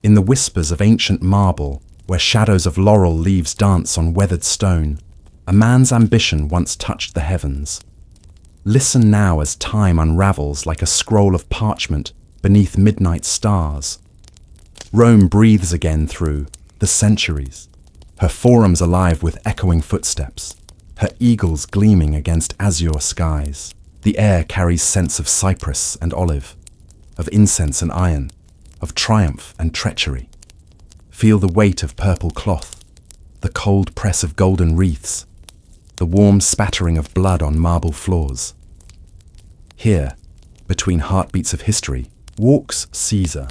in the whispers of ancient marble, where shadows of laurel leaves dance on weathered stone, a man's ambition once touched the heavens. Listen now as time unravels like a scroll of parchment beneath midnight stars. Rome breathes again through the centuries, her forums alive with echoing footsteps, her eagles gleaming against azure skies. The air carries scents of cypress and olive, of incense and iron, of triumph and treachery. Feel the weight of purple cloth, the cold press of golden wreaths, the warm spattering of blood on marble floors. Here, between heartbeats of history, walks Caesar,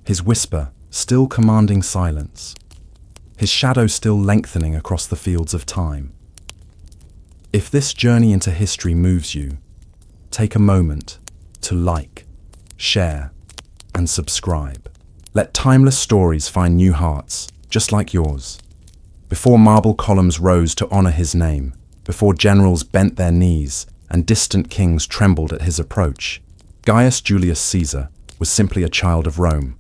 his whisper still commanding silence, his shadow still lengthening across the fields of time. If this journey into history moves you, take a moment to like, share, and subscribe. Let timeless stories find new hearts, just like yours. Before marble columns rose to honor his name, before generals bent their knees and distant kings trembled at his approach, Gaius Julius Caesar was simply a child of Rome,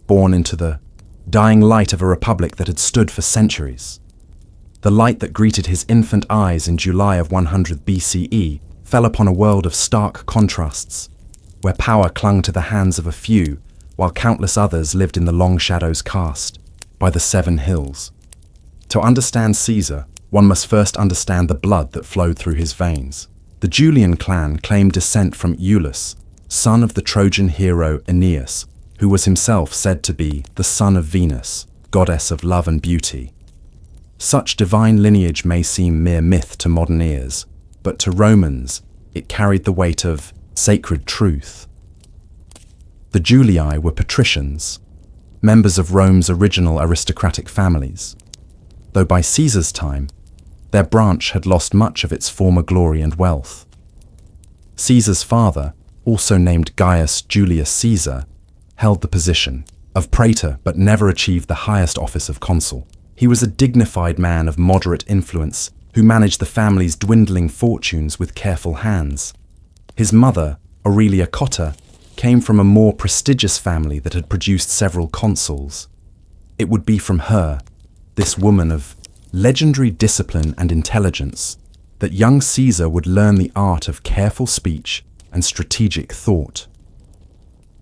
born into the dying light of a republic that had stood for centuries. The light that greeted his infant eyes in July of 100 BCE fell upon a world of stark contrasts, where power clung to the hands of a few, while countless others lived in the long shadows cast by the 7 hills. To understand Caesar, one must first understand the blood that flowed through his veins. The Julian clan claimed descent from Iulus, son of the Trojan hero Aeneas, who was himself said to be the son of Venus, goddess of love and beauty. Such divine lineage may seem mere myth to modern ears, but to Romans, it carried the weight of sacred truth. The Julii were patricians, members of Rome's original aristocratic families, though by Caesar's time, their branch had lost much of its former glory and wealth. Caesar's father, also named Gaius Julius Caesar, held the position of praetor but never achieved the highest office of consul. He was a dignified man of moderate influence who managed the family's dwindling fortunes with careful hands. His mother, Aurelia Cotta, came from a more prestigious family that had produced several consuls. It would be from her, this woman of legendary discipline and intelligence, that young Caesar would learn the art of careful speech and strategic thought.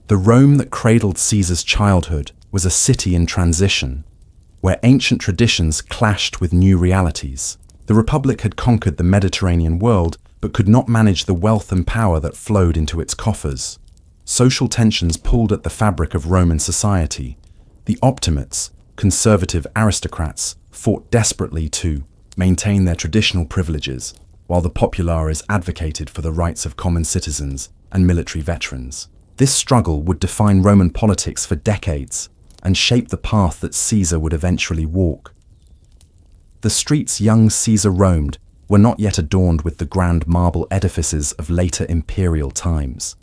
The Rome that cradled Caesar's childhood was a city in transition, where ancient traditions clashed with new realities. The Republic had conquered the Mediterranean world, but could not manage the wealth and power that flowed into its coffers. Social tensions pulled at the fabric of Roman society. The optimates, conservative aristocrats, fought desperately to maintain their traditional privileges, while the populares advocated for the rights of common citizens and military veterans. This struggle would define Roman politics for decades and shape the path that Caesar would eventually walk. The streets young Caesar roamed were not yet adorned with the grand marble edifices of later imperial times.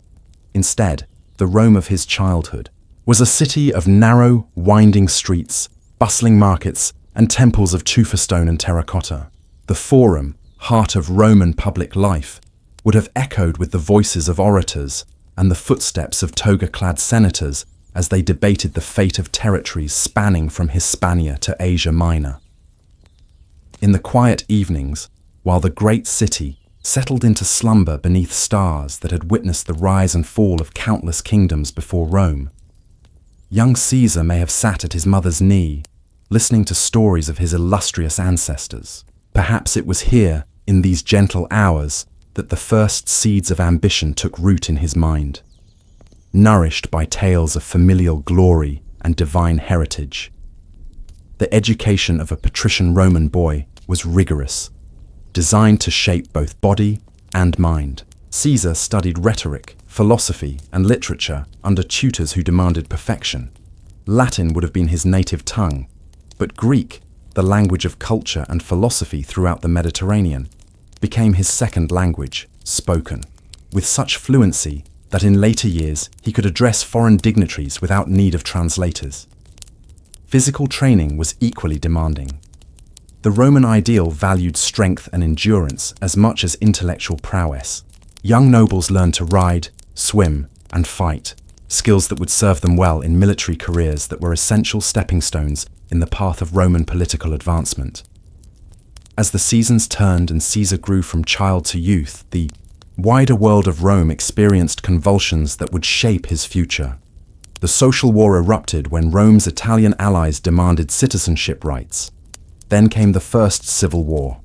Instead, the Rome of his childhood was a city of narrow, winding streets, bustling markets, and temples of tufa stone and terracotta. The Forum, heart of Roman public life, would have echoed with the voices of orators and the footsteps of toga-clad senators as they debated the fate of territories spanning from Hispania to Asia Minor. In the quiet evenings, while the great city settled into slumber beneath stars that had witnessed the rise and fall of countless kingdoms before Rome, young Caesar may have sat at his mother's knee, listening to stories of his illustrious ancestors. Perhaps it was here, in these gentle hours, that the first seeds of ambition took root in his mind. Nourished by tales of familial glory and divine heritage, the education of a patrician Roman boy was rigorous, designed to shape both body and mind. Caesar studied rhetoric, philosophy, and literature under tutors who demanded perfection. Latin would have been his native tongue, but Greek, the language of culture and philosophy throughout the Mediterranean, became his second language, spoken, with such fluency that in later years he could address foreign dignitaries without need of translators. Physical training was equally demanding. The Roman ideal valued strength and endurance as much as intellectual prowess. Young nobles learned to ride, swim, and fight, skills that would serve them well in military careers that were essential stepping stones in the path of Roman political advancement. As the seasons turned and Caesar grew from child to youth, the wider world of Rome experienced convulsions that would shape his future. The social war erupted when Rome's Italian allies demanded citizenship rights. Then came the First Civil War,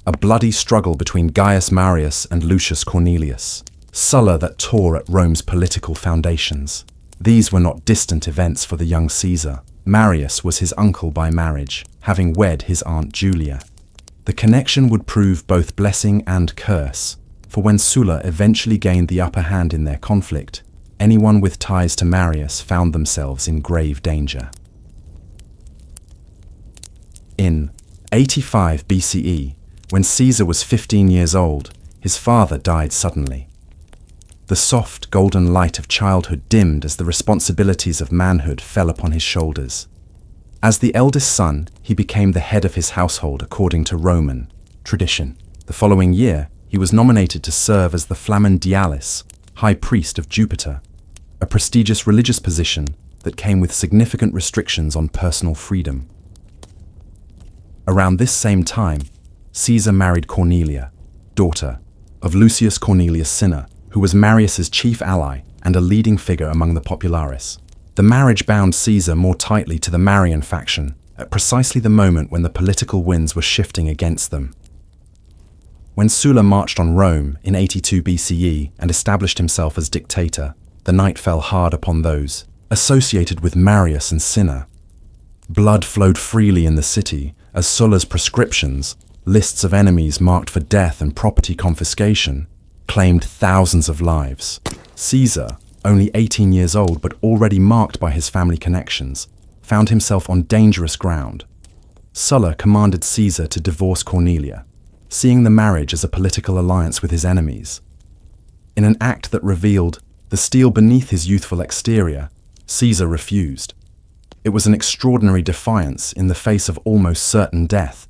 a bloody struggle between Gaius Marius and Lucius Cornelius, Sulla that tore at Rome's political foundations. These were not distant events for the young Caesar. Marius was his uncle by marriage, having wed his aunt Julia. The connection would prove both blessing and curse, for when Sulla eventually gained the upper hand in their conflict, anyone with ties to Marius found themselves in grave danger. In 85 BCE, when Caesar was 15 years old, his father died suddenly. The soft, golden light of childhood dimmed as the responsibilities of manhood fell upon his shoulders. As the eldest son, he became the head of his household according to Roman tradition. The following year, he was nominated to serve as the Flamen Dialis, High Priest of Jupiter, a prestigious religious position that came with significant restrictions on personal freedom. Around this same time, Caesar married Cornelia, daughter of Lucius Cornelius Cinna, who was Marius's chief ally and a leading figure among the populares. The marriage bound Caesar more tightly to the Marian faction at precisely the moment when the political winds were shifting against them. When Sulla marched on Rome in 82 BCE and established himself as dictator, the night fell hard upon those associated with Marius and Cinna. Blood flowed freely in the city as Sulla's prescriptions, lists of enemies marked for death and property confiscation, claimed thousands of lives. Caesar, only 18 years old but already marked by his family connections, found himself on dangerous ground. Sulla commanded Caesar to divorce Cornelia, seeing the marriage as a political alliance with his enemies. In an act that revealed the steel beneath his youthful exterior, Caesar refused. It was an extraordinary defiance in the face of almost certain death.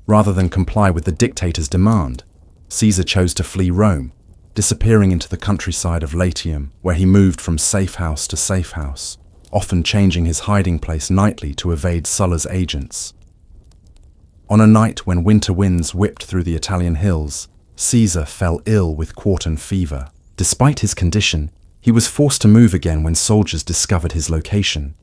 Rather than comply with the dictator's demand, Caesar chose to flee Rome, disappearing into the countryside of Latium, where he moved from safe house to safe house, often changing his hiding place nightly to evade Sulla's agents. On a night when winter winds whipped through the Italian hills, Caesar fell ill with quartan fever. Despite his condition, he was forced to move again when soldiers discovered his location.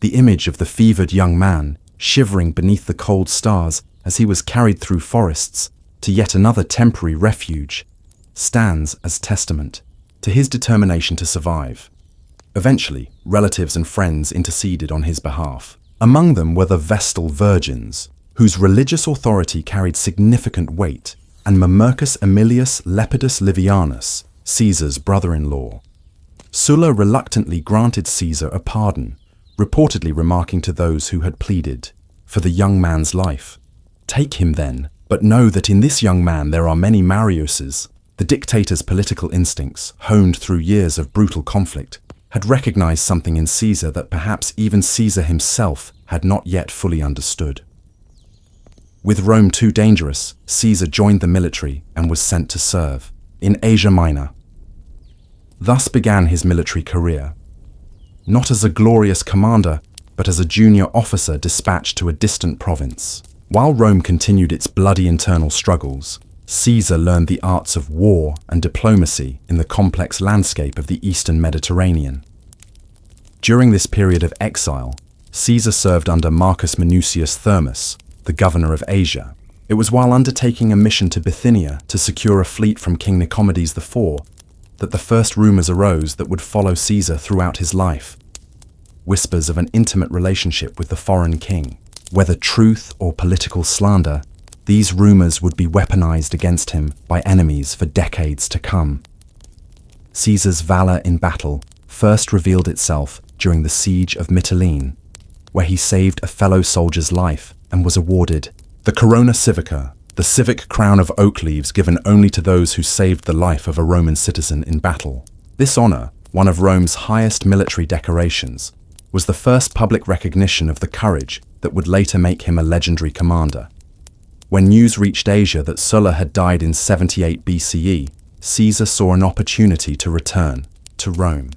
The image of the fevered young man, shivering beneath the cold stars as he was carried through forests to yet another temporary refuge, stands as testament to his determination to survive. Eventually, relatives and friends interceded on his behalf. Among them were the Vestal Virgins, whose religious authority carried significant weight, and Mamercus Aemilius Lepidus Livianus, Caesar's brother-in-law. Sulla reluctantly granted Caesar a pardon, reportedly remarking to those who had pleaded for the young man's life, "Take him then, but know that in this young man there are many Mariuses." The dictator's political instincts, honed through years of brutal conflict, had recognized something in Caesar that perhaps even Caesar himself had not yet fully understood. With Rome too dangerous, Caesar joined the military and was sent to serve in Asia Minor. Thus began his military career, not as a glorious commander, but as a junior officer dispatched to a distant province. While Rome continued its bloody internal struggles, Caesar learned the arts of war and diplomacy in the complex landscape of the Eastern Mediterranean. During this period of exile, Caesar served under Marcus Minucius Thermus, the governor of Asia. It was while undertaking a mission to Bithynia to secure a fleet from King Nicomedes IV that the first rumors arose that would follow Caesar throughout his life. Whispers of an intimate relationship with the foreign king. Whether truth or political slander, these rumors would be weaponized against him by enemies for decades to come. Caesar's valor in battle first revealed itself during the siege of Mytilene, where he saved a fellow soldier's life and was awarded the Corona Civica, the civic crown of oak leaves given only to those who saved the life of a Roman citizen in battle. This honor, one of Rome's highest military decorations, was the first public recognition of the courage that would later make him a legendary commander. When news reached Asia that Sulla had died in 78 BCE, Caesar saw an opportunity to return to Rome.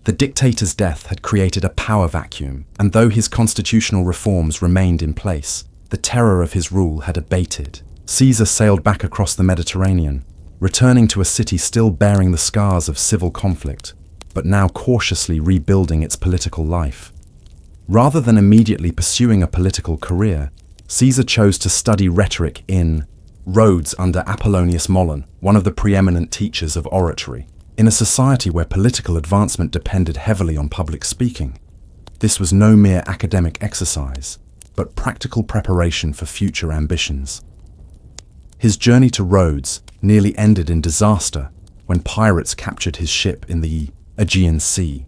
The dictator's death had created a power vacuum, and though his constitutional reforms remained in place, the terror of his rule had abated. Caesar sailed back across the Mediterranean, returning to a city still bearing the scars of civil conflict, but now cautiously rebuilding its political life. Rather than immediately pursuing a political career, Caesar chose to study rhetoric in Rhodes under Apollonius Molon, one of the preeminent teachers of oratory. In a society where political advancement depended heavily on public speaking, this was no mere academic exercise, but practical preparation for future ambitions. His journey to Rhodes nearly ended in disaster when pirates captured his ship in the Aegean Sea.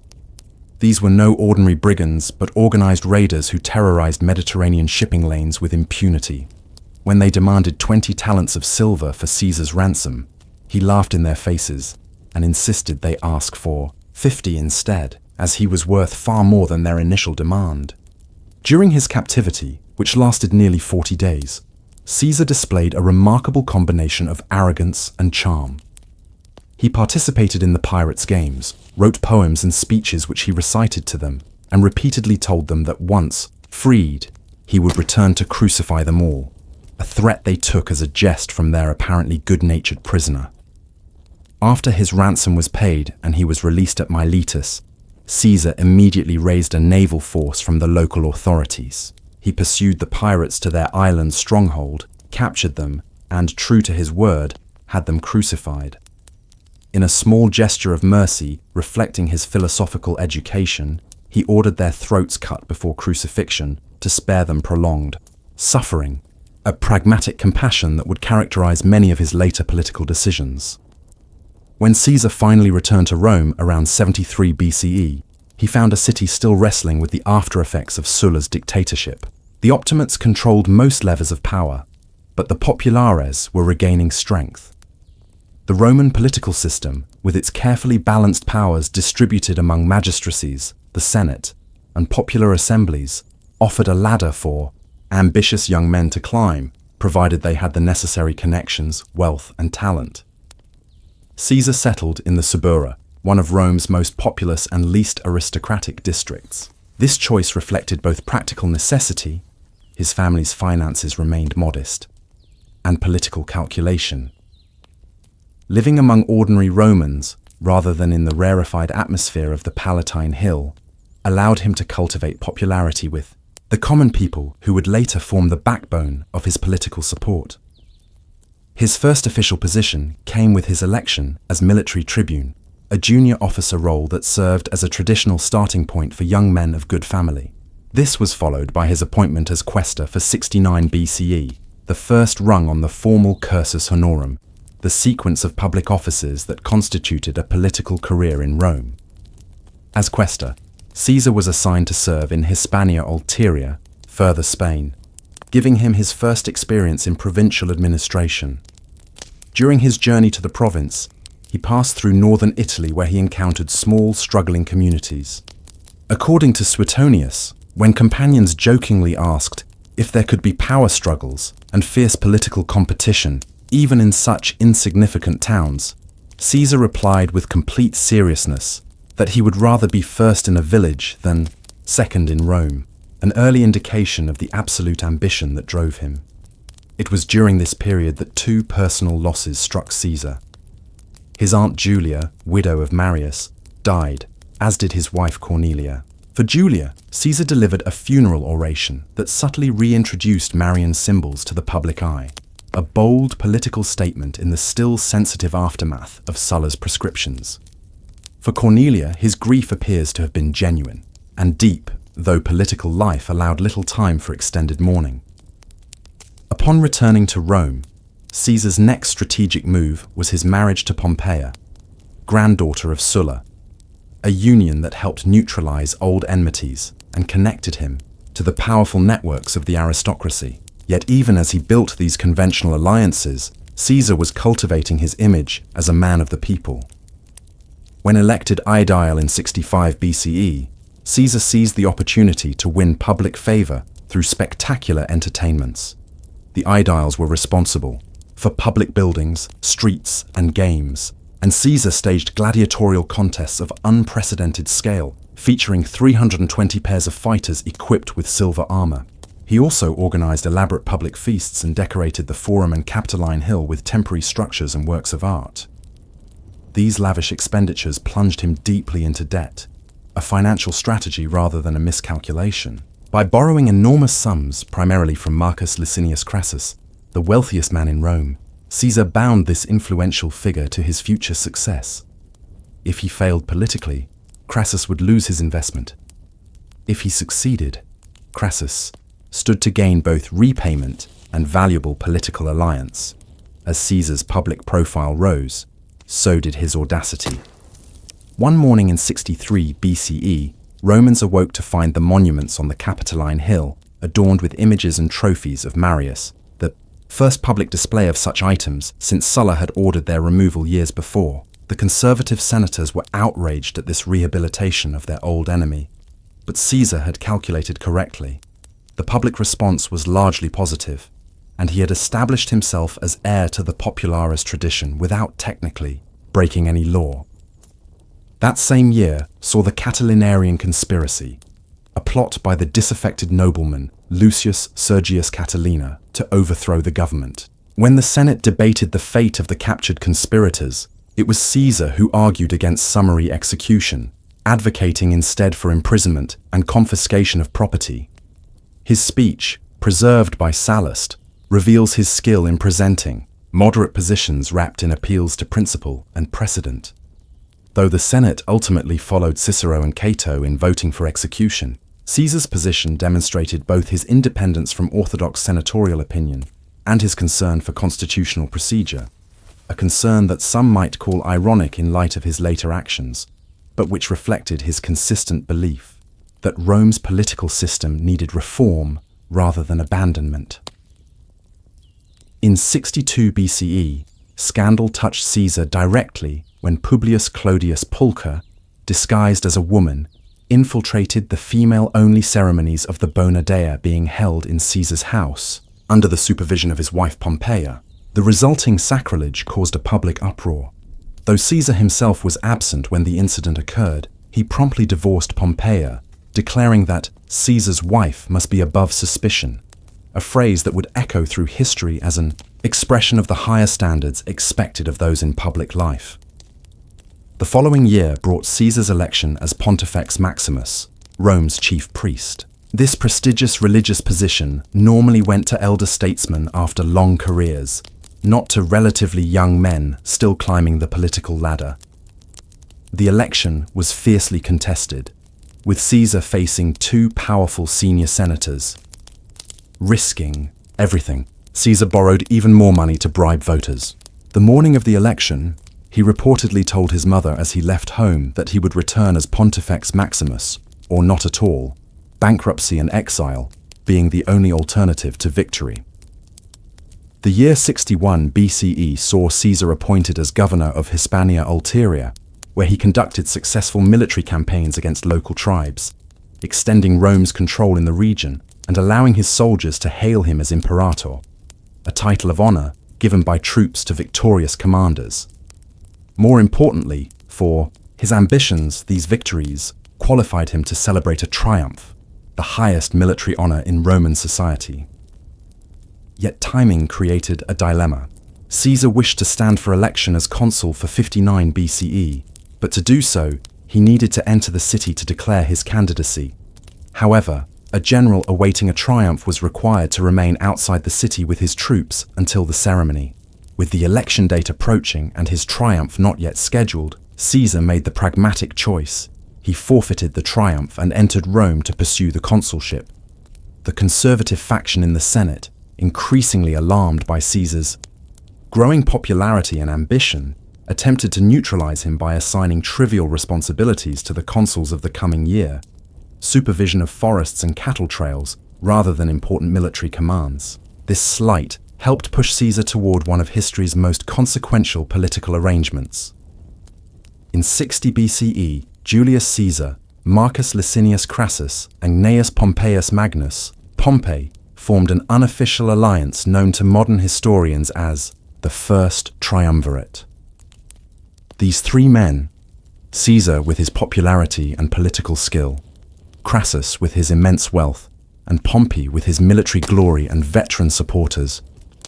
These were no ordinary brigands, but organized raiders who terrorized Mediterranean shipping lanes with impunity. When they demanded 20 talents of silver for Caesar's ransom, he laughed in their faces and insisted they ask for 50 instead, as he was worth far more than their initial demand. During his captivity, which lasted nearly 40 days, Caesar displayed a remarkable combination of arrogance and charm. He participated in the pirates' games, wrote poems and speeches which he recited to them, and repeatedly told them that once freed, he would return to crucify them all, a threat they took as a jest from their apparently good-natured prisoner. After his ransom was paid and he was released at Miletus, Caesar immediately raised a naval force from the local authorities. He pursued the pirates to their island stronghold, captured them, and, true to his word, had them crucified. In a small gesture of mercy, reflecting his philosophical education, he ordered their throats cut before crucifixion to spare them prolonged suffering, a pragmatic compassion that would characterize many of his later political decisions. When Caesar finally returned to Rome around 73 BCE, he found a city still wrestling with the after-effects of Sulla's dictatorship. The Optimates controlled most levers of power, but the Populares were regaining strength. The Roman political system, with its carefully balanced powers distributed among magistracies, the Senate, and popular assemblies, offered a ladder for ambitious young men to climb, provided they had the necessary connections, wealth, and talent. Caesar settled in the Suburra, one of Rome's most populous and least aristocratic districts. This choice reflected both practical necessity — his family's finances remained modest — and political calculation. Living among ordinary Romans, rather than in the rarefied atmosphere of the Palatine Hill, allowed him to cultivate popularity with the common people who would later form the backbone of his political support. His first official position came with his election as military tribune, a junior officer role that served as a traditional starting point for young men of good family. This was followed by his appointment as quaestor for 69 BCE, the first rung on the formal cursus honorum, the sequence of public offices that constituted a political career in Rome. As quaestor, Caesar was assigned to serve in Hispania Ulteria, further Spain, giving him his first experience in provincial administration. During his journey to the province, he passed through northern Italy where he encountered small, struggling communities. According to Suetonius, when companions jokingly asked if there could be power struggles and fierce political competition, even in such insignificant towns, Caesar replied with complete seriousness that he would rather be first in a village than second in Rome, an early indication of the absolute ambition that drove him. It was during this period that two personal losses struck Caesar. His aunt Julia, widow of Marius, died, as did his wife Cornelia. For Julia, Caesar delivered a funeral oration that subtly reintroduced Marian symbols to the public eye, a bold political statement in the still sensitive aftermath of Sulla's proscriptions. For Cornelia, his grief appears to have been genuine and deep, though political life allowed little time for extended mourning. Upon returning to Rome, Caesar's next strategic move was his marriage to Pompeia, granddaughter of Sulla, a union that helped neutralize old enmities and connected him to the powerful networks of the aristocracy. Yet even as he built these conventional alliances, Caesar was cultivating his image as a man of the people. When elected aedile in 65 BCE, Caesar seized the opportunity to win public favor through spectacular entertainments. The aediles were responsible for public buildings, streets, and games, and Caesar staged gladiatorial contests of unprecedented scale, featuring 320 pairs of fighters equipped with silver armor. He also organized elaborate public feasts and decorated the Forum and Capitoline Hill with temporary structures and works of art. These lavish expenditures plunged him deeply into debt, a financial strategy rather than a miscalculation. By borrowing enormous sums, primarily from Marcus Licinius Crassus, the wealthiest man in Rome, Caesar bound this influential figure to his future success. If he failed politically, Crassus would lose his investment. If he succeeded, Crassus stood to gain both repayment and valuable political alliance. As Caesar's public profile rose, so did his audacity. One morning in 63 BCE, Romans awoke to find the monuments on the Capitoline Hill adorned with images and trophies of Marius, the first public display of such items since Sulla had ordered their removal years before. The conservative senators were outraged at this rehabilitation of their old enemy. But Caesar had calculated correctly. The public response was largely positive, and he had established himself as heir to the popularis tradition without technically breaking any law. That same year saw the Catilinarian conspiracy, a plot by the disaffected nobleman Lucius Sergius Catilina to overthrow the government. When the Senate debated the fate of the captured conspirators, it was Caesar who argued against summary execution, advocating instead for imprisonment and confiscation of property. His speech, preserved by Sallust, reveals his skill in presenting moderate positions wrapped in appeals to principle and precedent. Though the Senate ultimately followed Cicero and Cato in voting for execution, Caesar's position demonstrated both his independence from orthodox senatorial opinion and his concern for constitutional procedure, a concern that some might call ironic in light of his later actions, but which reflected his consistent belief that Rome's political system needed reform rather than abandonment. In 62 BCE, scandal touched Caesar directly when Publius Clodius Pulcher, disguised as a woman, infiltrated the female-only ceremonies of the Bona Dea being held in Caesar's house, under the supervision of his wife Pompeia. The resulting sacrilege caused a public uproar. Though Caesar himself was absent when the incident occurred, he promptly divorced Pompeia, declaring that Caesar's wife must be above suspicion, a phrase that would echo through history as an expression of the higher standards expected of those in public life. The following year brought Caesar's election as Pontifex Maximus, Rome's chief priest. This prestigious religious position normally went to elder statesmen after long careers, not to relatively young men still climbing the political ladder. The election was fiercely contested, with Caesar facing two powerful senior senators. Risking everything, Caesar borrowed even more money to bribe voters. The morning of the election, he reportedly told his mother as he left home that he would return as Pontifex Maximus, or not at all, bankruptcy and exile being the only alternative to victory. The year 61 BCE saw Caesar appointed as governor of Hispania Ulteria, where he conducted successful military campaigns against local tribes, extending Rome's control in the region and allowing his soldiers to hail him as imperator, a title of honor given by troops to victorious commanders. More importantly, for his ambitions, these victories qualified him to celebrate a triumph, the highest military honor in Roman society. Yet timing created a dilemma. Caesar wished to stand for election as consul for 59 BCE, but to do so, he needed to enter the city to declare his candidacy. However, a general awaiting a triumph was required to remain outside the city with his troops until the ceremony. With the election date approaching and his triumph not yet scheduled, Caesar made the pragmatic choice. He forfeited the triumph and entered Rome to pursue the consulship. The conservative faction in the Senate, increasingly alarmed by Caesar's growing popularity and ambition, attempted to neutralize him by assigning trivial responsibilities to the consuls of the coming year, supervision of forests and cattle trails rather than important military commands. This slight helped push Caesar toward one of history's most consequential political arrangements. In 60 BCE, Julius Caesar, Marcus Licinius Crassus, and Gnaeus Pompeius Magnus, Pompey, formed an unofficial alliance known to modern historians as the First Triumvirate. These three men, Caesar with his popularity and political skill, Crassus with his immense wealth, and Pompey with his military glory and veteran supporters,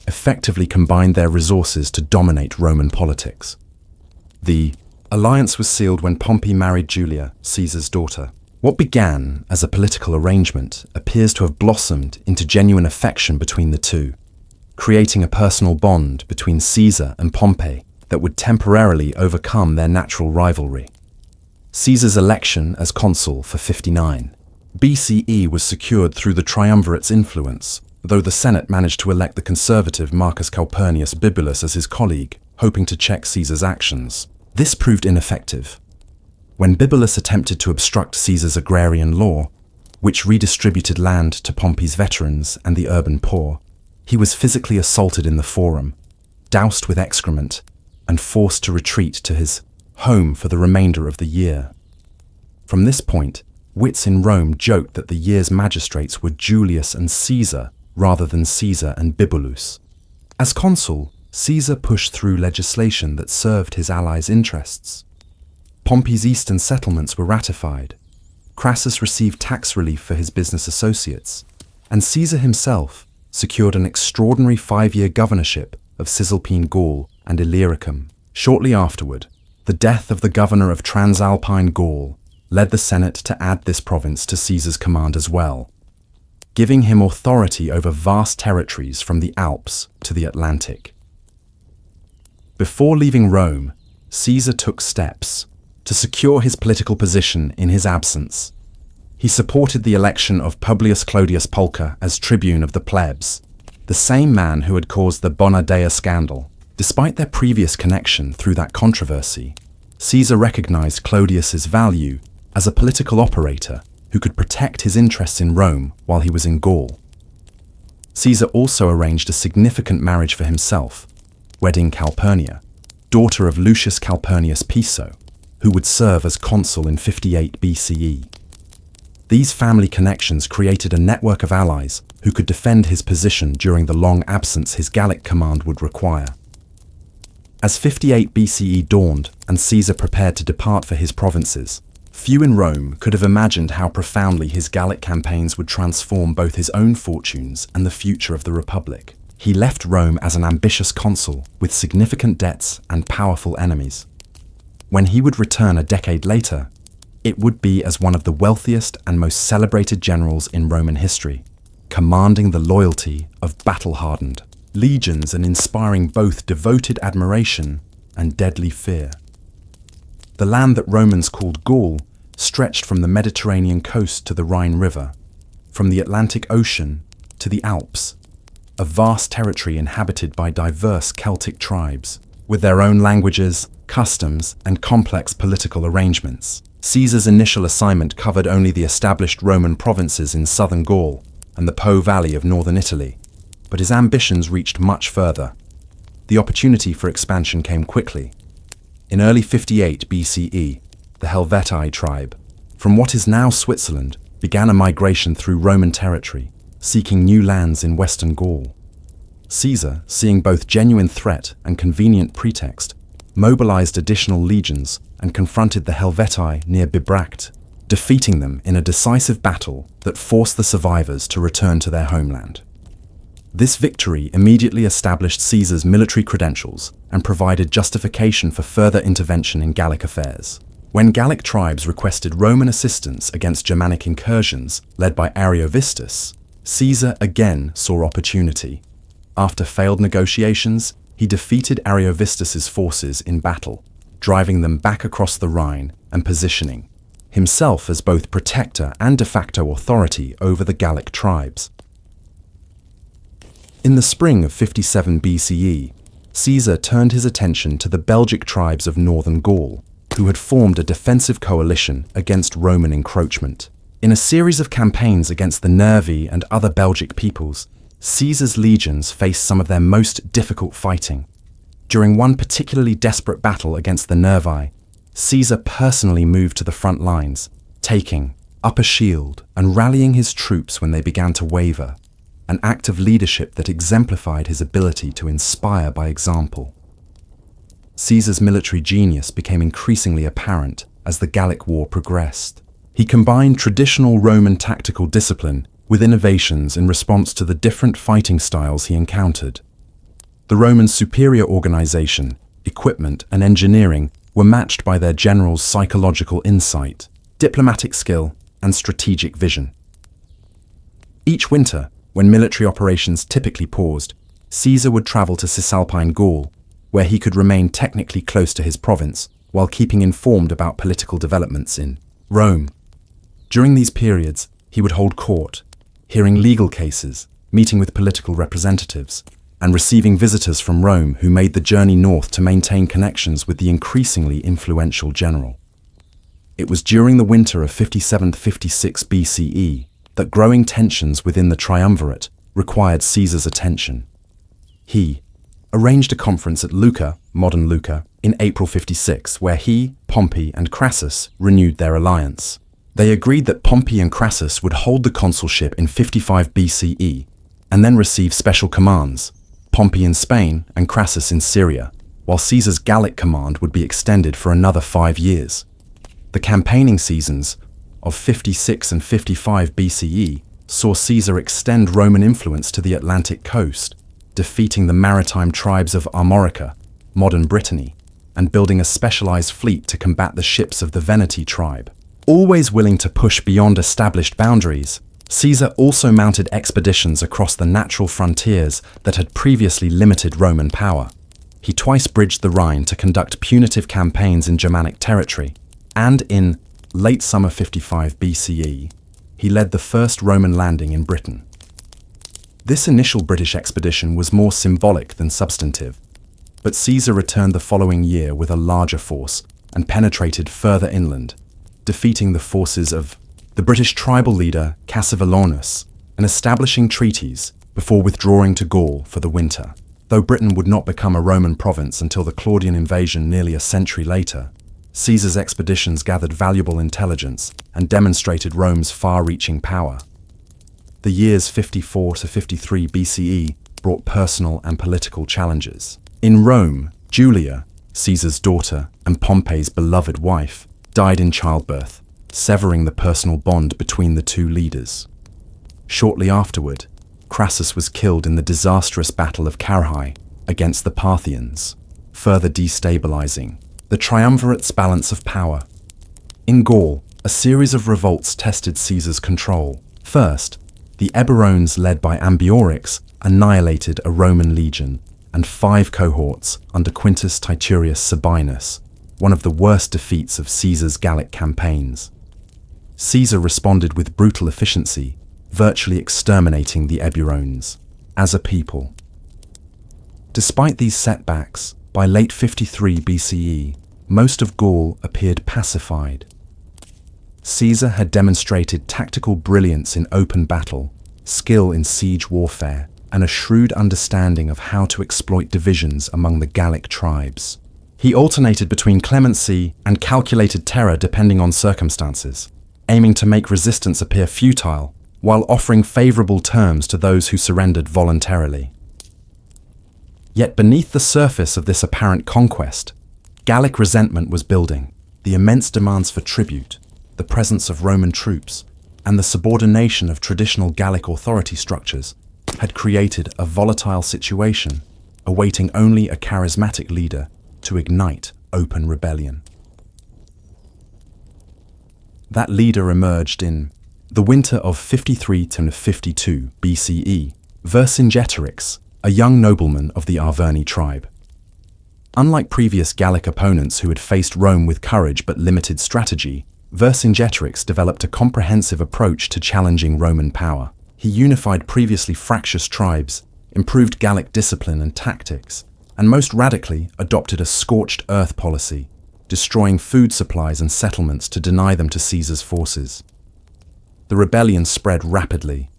effectively combined their resources to dominate Roman politics. The alliance was sealed when Pompey married Julia, Caesar's daughter. What began as a political arrangement appears to have blossomed into genuine affection between the two, creating a personal bond between Caesar and Pompey that would temporarily overcome their natural rivalry. Caesar's election as consul for 59 BCE was secured through the Triumvirate's influence, though the Senate managed to elect the conservative Marcus Calpurnius Bibulus as his colleague, hoping to check Caesar's actions. This proved ineffective. When Bibulus attempted to obstruct Caesar's agrarian law, which redistributed land to Pompey's veterans and the urban poor, he was physically assaulted in the forum, doused with excrement, and forced to retreat to his home for the remainder of the year. From this point, wits in Rome joked that the year's magistrates were Julius and Caesar rather than Caesar and Bibulus. As consul, Caesar pushed through legislation that served his allies' interests. Pompey's eastern settlements were ratified, Crassus received tax relief for his business associates, and Caesar himself secured an extraordinary 5-year governorship of Cisalpine Gaul and Illyricum. Shortly afterward, the death of the governor of Transalpine Gaul led the Senate to add this province to Caesar's command as well, giving him authority over vast territories from the Alps to the Atlantic. Before leaving Rome, Caesar took steps to secure his political position in his absence. He supported the election of Publius Clodius Pulcher as tribune of the plebs, the same man who had caused the Bonadea scandal. Despite their previous connection through that controversy, Caesar recognized Clodius's value as a political operator who could protect his interests in Rome while he was in Gaul. Caesar also arranged a significant marriage for himself, wedding Calpurnia, daughter of Lucius Calpurnius Piso, who would serve as consul in 58 BCE. These family connections created a network of allies who could defend his position during the long absence his Gallic command would require. As 58 BCE dawned and Caesar prepared to depart for his provinces, few in Rome could have imagined how profoundly his Gallic campaigns would transform both his own fortunes and the future of the Republic. He left Rome as an ambitious consul with significant debts and powerful enemies. When he would return a decade later, it would be as one of the wealthiest and most celebrated generals in Roman history, commanding the loyalty of battle-hardened legions and inspiring both devoted admiration and deadly fear. The land that Romans called Gaul stretched from the Mediterranean coast to the Rhine River, from the Atlantic Ocean to the Alps, a vast territory inhabited by diverse Celtic tribes, with their own languages, customs, and complex political arrangements. Caesar's initial assignment covered only the established Roman provinces in southern Gaul and the Po Valley of northern Italy, but his ambitions reached much further. The opportunity for expansion came quickly. In early 58 BCE, the Helvetii tribe, from what is now Switzerland, began a migration through Roman territory, seeking new lands in western Gaul. Caesar, seeing both genuine threat and convenient pretext, mobilized additional legions and confronted the Helvetii near Bibracte, defeating them in a decisive battle that forced the survivors to return to their homeland. This victory immediately established Caesar's military credentials and provided justification for further intervention in Gallic affairs. When Gallic tribes requested Roman assistance against Germanic incursions led by Ariovistus, Caesar again saw opportunity. After failed negotiations, he defeated Ariovistus's forces in battle, driving them back across the Rhine and positioning himself as both protector and de facto authority over the Gallic tribes. In the spring of 57 BCE, Caesar turned his attention to the Belgic tribes of northern Gaul, who had formed a defensive coalition against Roman encroachment. In a series of campaigns against the Nervi and other Belgic peoples, Caesar's legions faced some of their most difficult fighting. During one particularly desperate battle against the Nervi, Caesar personally moved to the front lines, taking up a shield and rallying his troops when they began to waver, an act of leadership that exemplified his ability to inspire by example. Caesar's military genius became increasingly apparent as the Gallic War progressed. He combined traditional Roman tactical discipline with innovations in response to the different fighting styles he encountered. The Romans' superior organization, equipment, and engineering were matched by their generals' psychological insight, diplomatic skill, and strategic vision. Each winter, when military operations typically paused, Caesar would travel to Cisalpine Gaul, where he could remain technically close to his province while keeping informed about political developments in Rome. During these periods, he would hold court, hearing legal cases, meeting with political representatives, and receiving visitors from Rome who made the journey north to maintain connections with the increasingly influential general. It was during the winter of 57–56 BCE that growing tensions within the Triumvirate required Caesar's attention. He arranged a conference at Lucca, modern Lucca, in April 56, where he, Pompey, and Crassus renewed their alliance. They agreed that Pompey and Crassus would hold the consulship in 55 BCE and then receive special commands, Pompey in Spain and Crassus in Syria, while Caesar's Gallic command would be extended for another 5 years. The campaigning seasons of 56 and 55 BCE saw Caesar extend Roman influence to the Atlantic coast, defeating the maritime tribes of Armorica, modern Brittany, and building a specialized fleet to combat the ships of the Veneti tribe. Always willing to push beyond established boundaries, Caesar also mounted expeditions across the natural frontiers that had previously limited Roman power. He twice bridged the Rhine to conduct punitive campaigns in Germanic territory, and in late summer 55 BCE, he led the first Roman landing in Britain. This initial British expedition was more symbolic than substantive, but Caesar returned the following year with a larger force and penetrated further inland, defeating the forces of the British tribal leader Cassivellaunus and establishing treaties before withdrawing to Gaul for the winter. Though Britain would not become a Roman province until the Claudian invasion nearly a century later, Caesar's expeditions gathered valuable intelligence and demonstrated Rome's far-reaching power. The years 54 to 53 BCE brought personal and political challenges. In Rome, Julia, Caesar's daughter and Pompey's beloved wife, died in childbirth, severing the personal bond between the two leaders. Shortly afterward, Crassus was killed in the disastrous Battle of Carrhae against the Parthians, further destabilizing the Triumvirate's balance of power. In Gaul, a series of revolts tested Caesar's control. First, the Eburones led by Ambiorix annihilated a Roman legion and 5 cohorts under Quintus Titurius Sabinus, one of the worst defeats of Caesar's Gallic campaigns. Caesar responded with brutal efficiency, virtually exterminating the Eburones as a people. Despite these setbacks, by late 53 BCE, most of Gaul appeared pacified. Caesar had demonstrated tactical brilliance in open battle, skill in siege warfare, and a shrewd understanding of how to exploit divisions among the Gallic tribes. He alternated between clemency and calculated terror depending on circumstances, aiming to make resistance appear futile while offering favorable terms to those who surrendered voluntarily. Yet beneath the surface of this apparent conquest, Gallic resentment was building. The immense demands for tribute, the presence of Roman troops, and the subordination of traditional Gallic authority structures had created a volatile situation, awaiting only a charismatic leader to ignite open rebellion. That leader emerged in the winter of 53 to 52 BCE, Vercingetorix, a young nobleman of the Arverni tribe. Unlike previous Gallic opponents who had faced Rome with courage but limited strategy, Vercingetorix developed a comprehensive approach to challenging Roman power. He unified previously fractious tribes, improved Gallic discipline and tactics, and most radically adopted a scorched earth policy, destroying food supplies and settlements to deny them to Caesar's forces. The rebellion spread rapidly.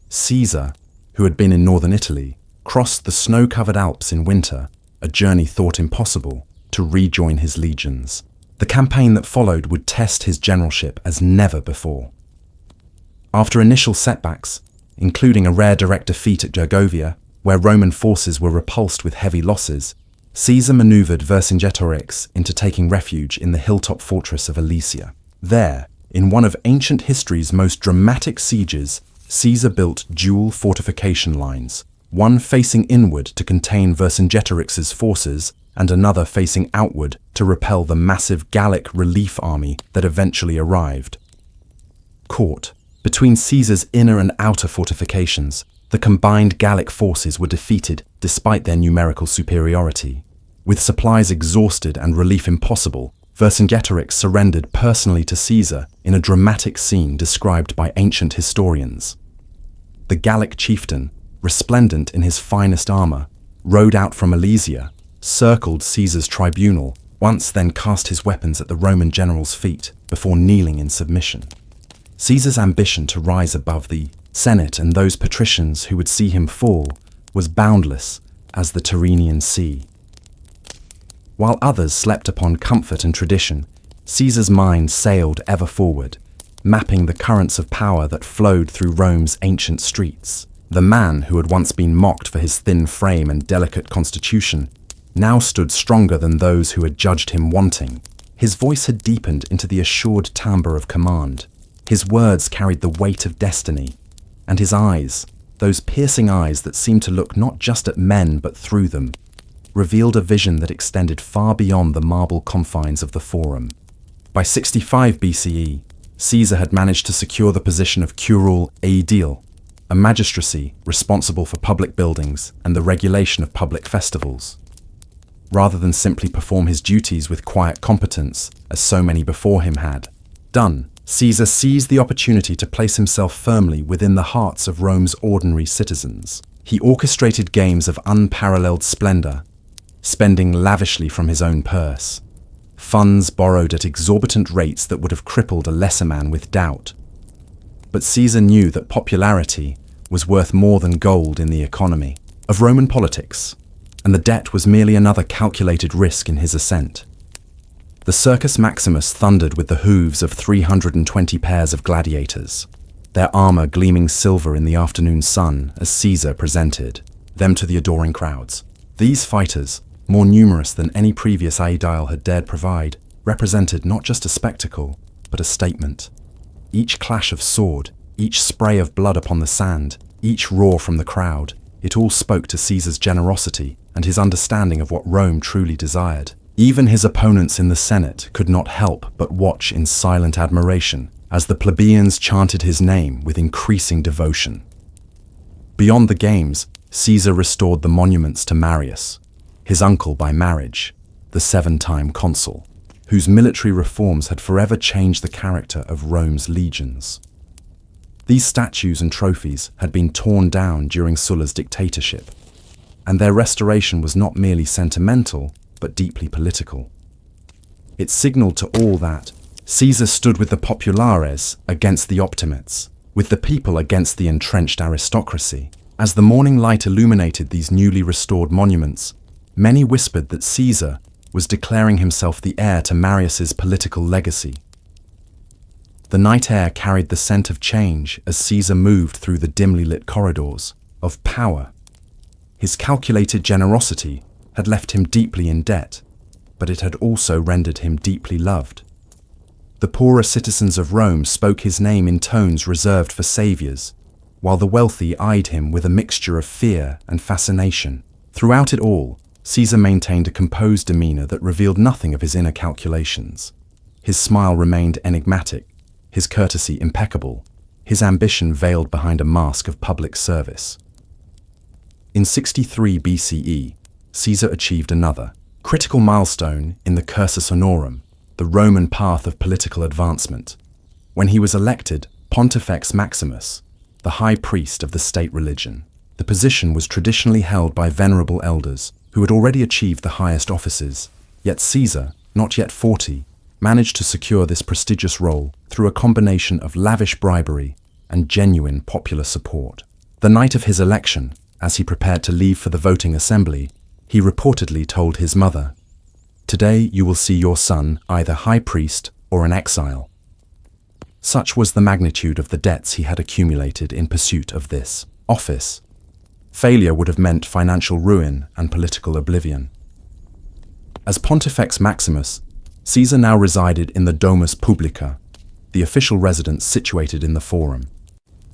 Caesar, who had been in northern Italy, crossed the snow-covered Alps in winter, a journey thought impossible, to rejoin his legions. The campaign that followed would test his generalship as never before. After initial setbacks, including a rare direct defeat at Gergovia, where Roman forces were repulsed with heavy losses, Caesar maneuvered Vercingetorix into taking refuge in the hilltop fortress of Alesia. There, in one of ancient history's most dramatic sieges, Caesar built dual fortification lines, one facing inward to contain Vercingetorix's forces and another facing outward to repel the massive Gallic relief army that eventually arrived. Caught between Caesar's inner and outer fortifications, the combined Gallic forces were defeated despite their numerical superiority. With supplies exhausted and relief impossible, Vercingetorix surrendered personally to Caesar in a dramatic scene described by ancient historians. The Gallic chieftain, resplendent in his finest armor, rode out from Alesia, circled Caesar's tribunal, then cast his weapons at the Roman general's feet before kneeling in submission. Caesar's ambition to rise above the Senate and those patricians who would see him fall was boundless as the Tyrrhenian Sea. While others slept upon comfort and tradition, Caesar's mind sailed ever forward, mapping the currents of power that flowed through Rome's ancient streets. The man who had once been mocked for his thin frame and delicate constitution now stood stronger than those who had judged him wanting. His voice had deepened into the assured timbre of command. His words carried the weight of destiny, and his eyes, those piercing eyes that seemed to look not just at men but through them, revealed a vision that extended far beyond the marble confines of the Forum. By 65 BCE, Caesar had managed to secure the position of curule aedile, a magistracy responsible for public buildings and the regulation of public festivals. Rather than simply perform his duties with quiet competence, as so many before him had done, Caesar seized the opportunity to place himself firmly within the hearts of Rome's ordinary citizens. He orchestrated games of unparalleled splendor, spending lavishly from his own purse, funds borrowed at exorbitant rates that would have crippled a lesser man with doubt. But Caesar knew that popularity was worth more than gold in the economy of Roman politics, and the debt was merely another calculated risk in his ascent. The Circus Maximus thundered with the hooves of 320 pairs of gladiators, their armor gleaming silver in the afternoon sun as Caesar presented them to the adoring crowds. These fighters, more numerous than any previous aedile had dared provide, represented not just a spectacle, but a statement. Each clash of sword, each spray of blood upon the sand, each roar from the crowd, it all spoke to Caesar's generosity and his understanding of what Rome truly desired. Even his opponents in the Senate could not help but watch in silent admiration as the plebeians chanted his name with increasing devotion. Beyond the games, Caesar restored the monuments to Marius, his uncle by marriage, the 7-time consul, whose military reforms had forever changed the character of Rome's legions. These statues and trophies had been torn down during Sulla's dictatorship, and their restoration was not merely sentimental, but deeply political. It signaled to all that Caesar stood with the populares against the optimates, with the people against the entrenched aristocracy. As the morning light illuminated these newly restored monuments, many whispered that Caesar was declaring himself the heir to Marius's political legacy. The night air carried the scent of change as Caesar moved through the dimly lit corridors of power. His calculated generosity had left him deeply in debt, but it had also rendered him deeply loved. The poorer citizens of Rome spoke his name in tones reserved for saviors, while the wealthy eyed him with a mixture of fear and fascination. Throughout it all, Caesar maintained a composed demeanor that revealed nothing of his inner calculations. His smile remained enigmatic, his courtesy impeccable, his ambition veiled behind a mask of public service. In 63 BCE, Caesar achieved another critical milestone in the cursus honorum, the Roman path of political advancement, when he was elected Pontifex Maximus, the high priest of the state religion. The position was traditionally held by venerable elders who had already achieved the highest offices, yet Caesar, not yet 40, managed to secure this prestigious role through a combination of lavish bribery and genuine popular support. The night of his election, as he prepared to leave for the voting assembly, he reportedly told his mother, "Today you will see your son either high priest or an exile." Such was the magnitude of the debts he had accumulated in pursuit of this office. Failure would have meant financial ruin and political oblivion. As Pontifex Maximus, Caesar now resided in the Domus Publica, the official residence situated in the Forum.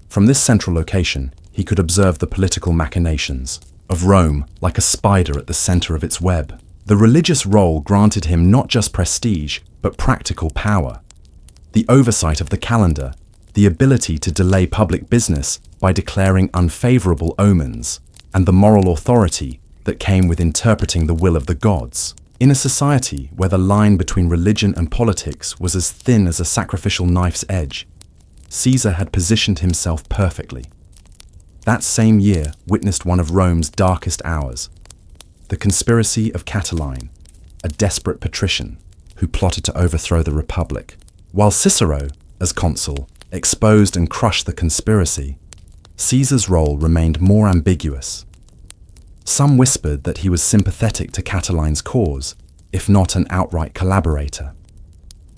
From this central location, he could observe the political machinations of Rome like a spider at the center of its web. The religious role granted him not just prestige, but practical power. The oversight of the calendar, the ability to delay public business by declaring unfavorable omens, and the moral authority that came with interpreting the will of the gods. In a society where the line between religion and politics was as thin as a sacrificial knife's edge, Caesar had positioned himself perfectly. That same year witnessed one of Rome's darkest hours, the conspiracy of Catiline, a desperate patrician who plotted to overthrow the Republic. While Cicero, as consul, exposed and crushed the conspiracy, Caesar's role remained more ambiguous. Some whispered that he was sympathetic to Catiline's cause, if not an outright collaborator.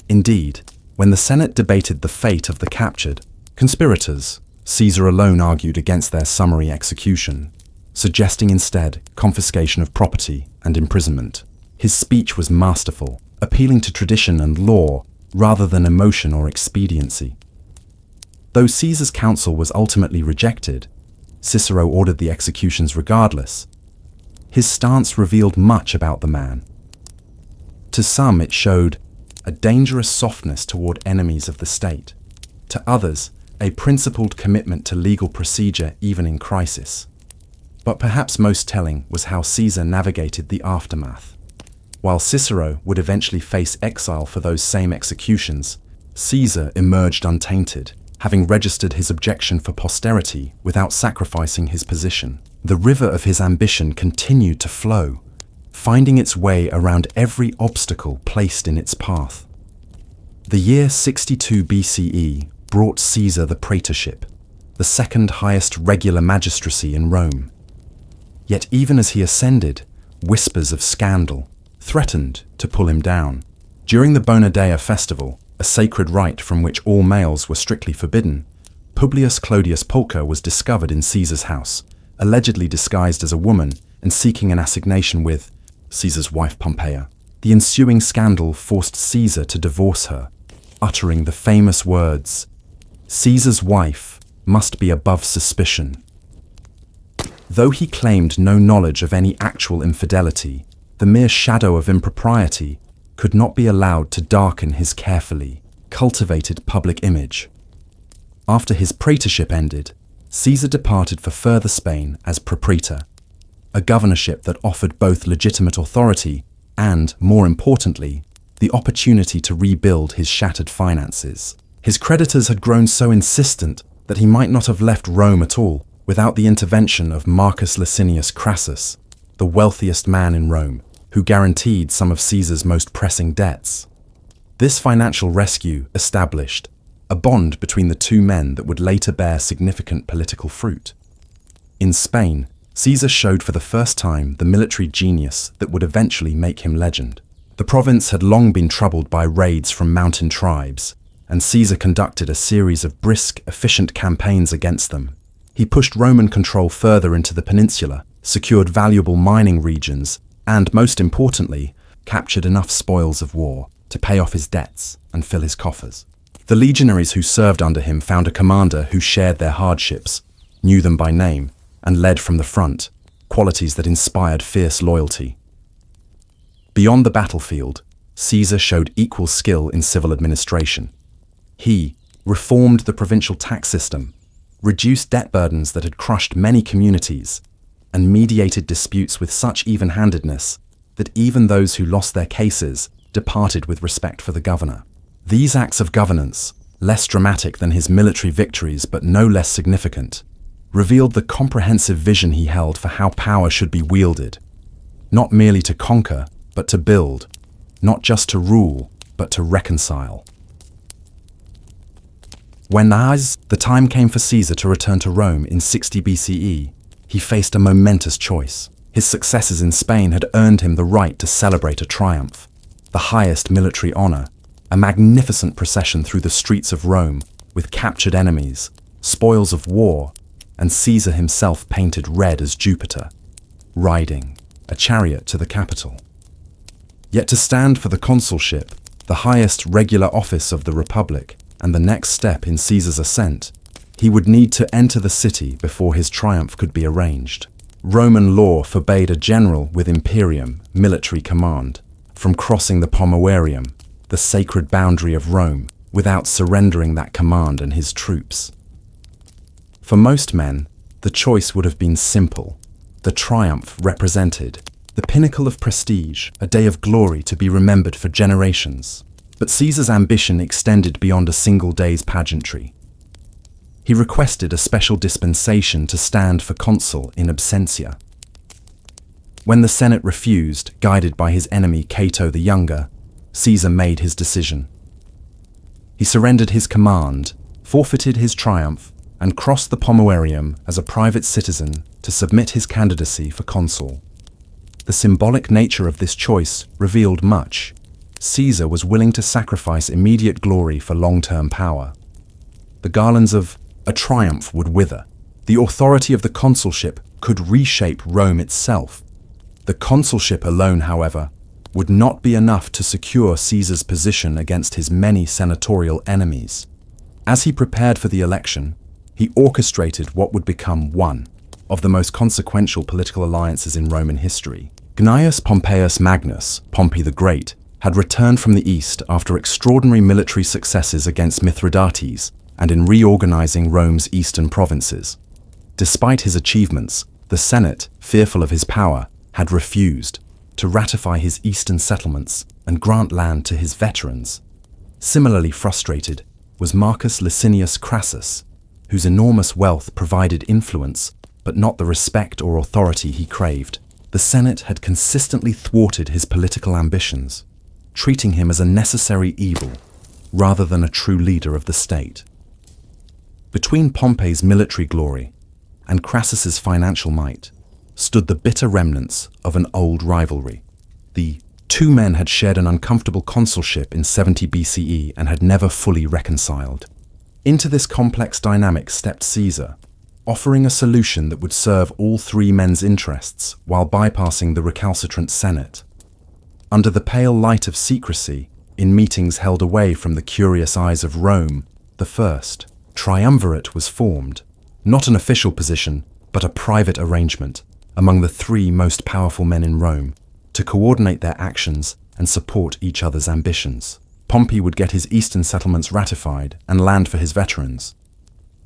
Indeed, when the Senate debated the fate of the captured conspirators, Caesar alone argued against their summary execution, suggesting instead confiscation of property and imprisonment. His speech was masterful, appealing to tradition and law rather than emotion or expediency. Though Caesar's counsel was ultimately rejected, Cicero ordered the executions regardless. His stance revealed much about the man. To some, it showed a dangerous softness toward enemies of the state. To others, a principled commitment to legal procedure even in crisis. But perhaps most telling was how Caesar navigated the aftermath. While Cicero would eventually face exile for those same executions, Caesar emerged untainted, having registered his objection for posterity without sacrificing his position. The river of his ambition continued to flow, finding its way around every obstacle placed in its path. The year 62 BCE brought Caesar the praetorship, the second highest regular magistracy in Rome. Yet even as he ascended, whispers of scandal threatened to pull him down. During the Bona Dea festival, a sacred rite from which all males were strictly forbidden, Publius Clodius Pulcher was discovered in Caesar's house, allegedly disguised as a woman and seeking an assignation with Caesar's wife Pompeia. The ensuing scandal forced Caesar to divorce her, uttering the famous words, "Caesar's wife must be above suspicion." Though he claimed no knowledge of any actual infidelity, the mere shadow of impropriety could not be allowed to darken his carefully cultivated public image. After his praetorship ended, Caesar departed for further Spain as propraetor, a governorship that offered both legitimate authority and, more importantly, the opportunity to rebuild his shattered finances. His creditors had grown so insistent that he might not have left Rome at all without the intervention of Marcus Licinius Crassus, the wealthiest man in Rome, who guaranteed some of Caesar's most pressing debts. This financial rescue established a bond between the two men that would later bear significant political fruit. In Spain, Caesar showed for the first time the military genius that would eventually make him legend. The province had long been troubled by raids from mountain tribes, and Caesar conducted a series of brisk, efficient campaigns against them. He pushed Roman control further into the peninsula, secured valuable mining regions, and, most importantly, captured enough spoils of war to pay off his debts and fill his coffers. The legionaries who served under him found a commander who shared their hardships, knew them by name, and led from the front, qualities that inspired fierce loyalty. Beyond the battlefield, Caesar showed equal skill in civil administration. He reformed the provincial tax system, reduced debt burdens that had crushed many communities, and mediated disputes with such even-handedness that even those who lost their cases departed with respect for the governor. These acts of governance, less dramatic than his military victories but no less significant, revealed the comprehensive vision he held for how power should be wielded, not merely to conquer, but to build, not just to rule, but to reconcile. When the time came for Caesar to return to Rome in 60 BCE, he faced a momentous choice. His successes in Spain had earned him the right to celebrate a triumph, the highest military honor, a magnificent procession through the streets of Rome with captured enemies, spoils of war, and Caesar himself painted red as Jupiter, riding a chariot to the capital. Yet to stand for the consulship, the highest regular office of the Republic, and the next step in Caesar's ascent, he would need to enter the city before his triumph could be arranged. Roman law forbade a general with imperium, military command, from crossing the Pomerium, the sacred boundary of Rome, without surrendering that command and his troops. For most men, the choice would have been simple. The triumph represented the pinnacle of prestige, a day of glory to be remembered for generations. But Caesar's ambition extended beyond a single day's pageantry. He requested a special dispensation to stand for consul in absentia. When the Senate refused, guided by his enemy Cato the Younger, Caesar made his decision. He surrendered his command, forfeited his triumph, and crossed the Pomerium as a private citizen to submit his candidacy for consul. The symbolic nature of this choice revealed much. Caesar was willing to sacrifice immediate glory for long-term power. The garlands of a triumph would wither. The authority of the consulship could reshape Rome itself. The consulship alone, however, would not be enough to secure Caesar's position against his many senatorial enemies. As he prepared for the election, he orchestrated what would become one of the most consequential political alliances in Roman history. Gnaeus Pompeius Magnus, Pompey the Great, had returned from the east after extraordinary military successes against Mithridates and in reorganizing Rome's eastern provinces. Despite his achievements, the Senate, fearful of his power, had refused to ratify his eastern settlements and grant land to his veterans. Similarly frustrated was Marcus Licinius Crassus, whose enormous wealth provided influence but not the respect or authority he craved. The Senate had consistently thwarted his political ambitions, treating him as a necessary evil rather than a true leader of the state. Between Pompey's military glory and Crassus's financial might stood the bitter remnants of an old rivalry. The two men had shared an uncomfortable consulship in 70 BCE and had never fully reconciled. Into this complex dynamic stepped Caesar, offering a solution that would serve all three men's interests while bypassing the recalcitrant Senate. Under the pale light of secrecy, in meetings held away from the curious eyes of Rome, the First Triumvirate was formed, not an official position, but a private arrangement among the three most powerful men in Rome, to coordinate their actions and support each other's ambitions. Pompey would get his eastern settlements ratified and land for his veterans.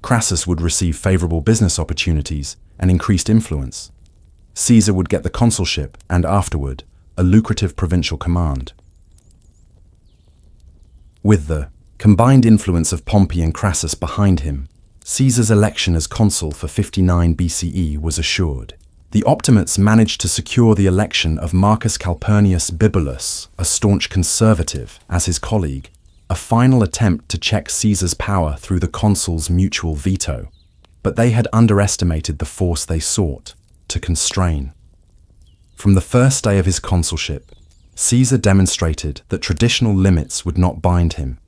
Crassus would receive favorable business opportunities and increased influence. Caesar would get the consulship and, afterward, a lucrative provincial command. With the combined influence of Pompey and Crassus behind him, Caesar's election as consul for 59 BCE was assured. The Optimates managed to secure the election of Marcus Calpurnius Bibulus, a staunch conservative, as his colleague, a final attempt to check Caesar's power through the consul's mutual veto. But they had underestimated the force they sought to constrain. From the first day of his consulship, Caesar demonstrated that traditional limits would not bind him.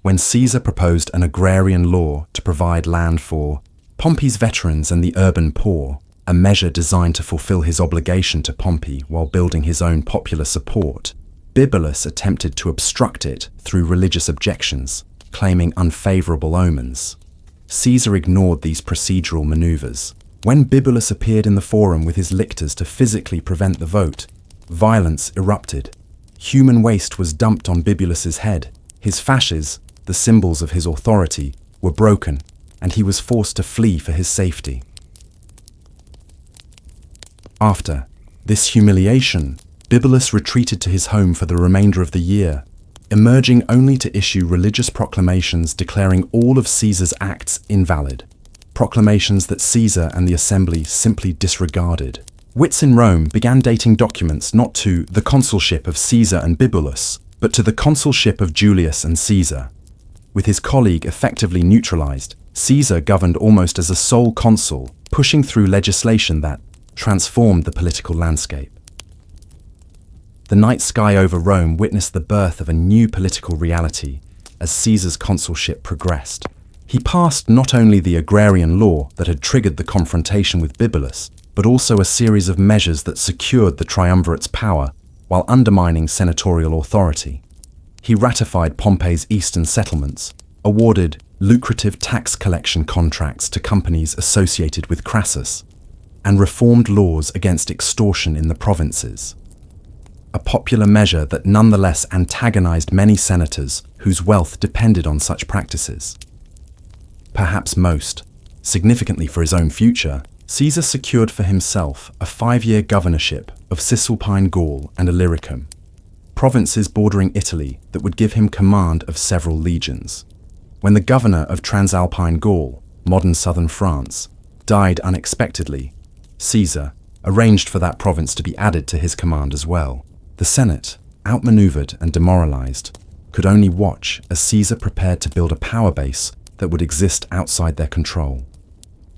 When Caesar proposed an agrarian law to provide land for Pompey's veterans and the urban poor, a measure designed to fulfill his obligation to Pompey while building his own popular support, Bibulus attempted to obstruct it through religious objections, claiming unfavorable omens. Caesar ignored these procedural maneuvers. When Bibulus appeared in the forum with his lictors to physically prevent the vote, violence erupted. Human waste was dumped on Bibulus's head. His fasces, the symbols of his authority, were broken, and he was forced to flee for his safety. After this humiliation, Bibulus retreated to his home for the remainder of the year, emerging only to issue religious proclamations declaring all of Caesar's acts invalid, proclamations that Caesar and the assembly simply disregarded. Wits in Rome began dating documents not to the consulship of Caesar and Bibulus, but to the consulship of Julius and Caesar. With his colleague effectively neutralized, Caesar governed almost as a sole consul, pushing through legislation that transformed the political landscape. The night sky over Rome witnessed the birth of a new political reality as Caesar's consulship progressed. He passed not only the agrarian law that had triggered the confrontation with Bibulus, but also a series of measures that secured the triumvirate's power while undermining senatorial authority. He ratified Pompey's eastern settlements, awarded lucrative tax collection contracts to companies associated with Crassus, and reformed laws against extortion in the provinces. A popular measure that nonetheless antagonized many senators whose wealth depended on such practices. Perhaps most significantly for his own future, Caesar secured for himself a 5-year governorship of Cisalpine Gaul and Illyricum, provinces bordering Italy that would give him command of several legions. When the governor of Transalpine Gaul, modern southern France, died unexpectedly, Caesar arranged for that province to be added to his command as well. The Senate, outmaneuvered and demoralized, could only watch as Caesar prepared to build a power base that would exist outside their control.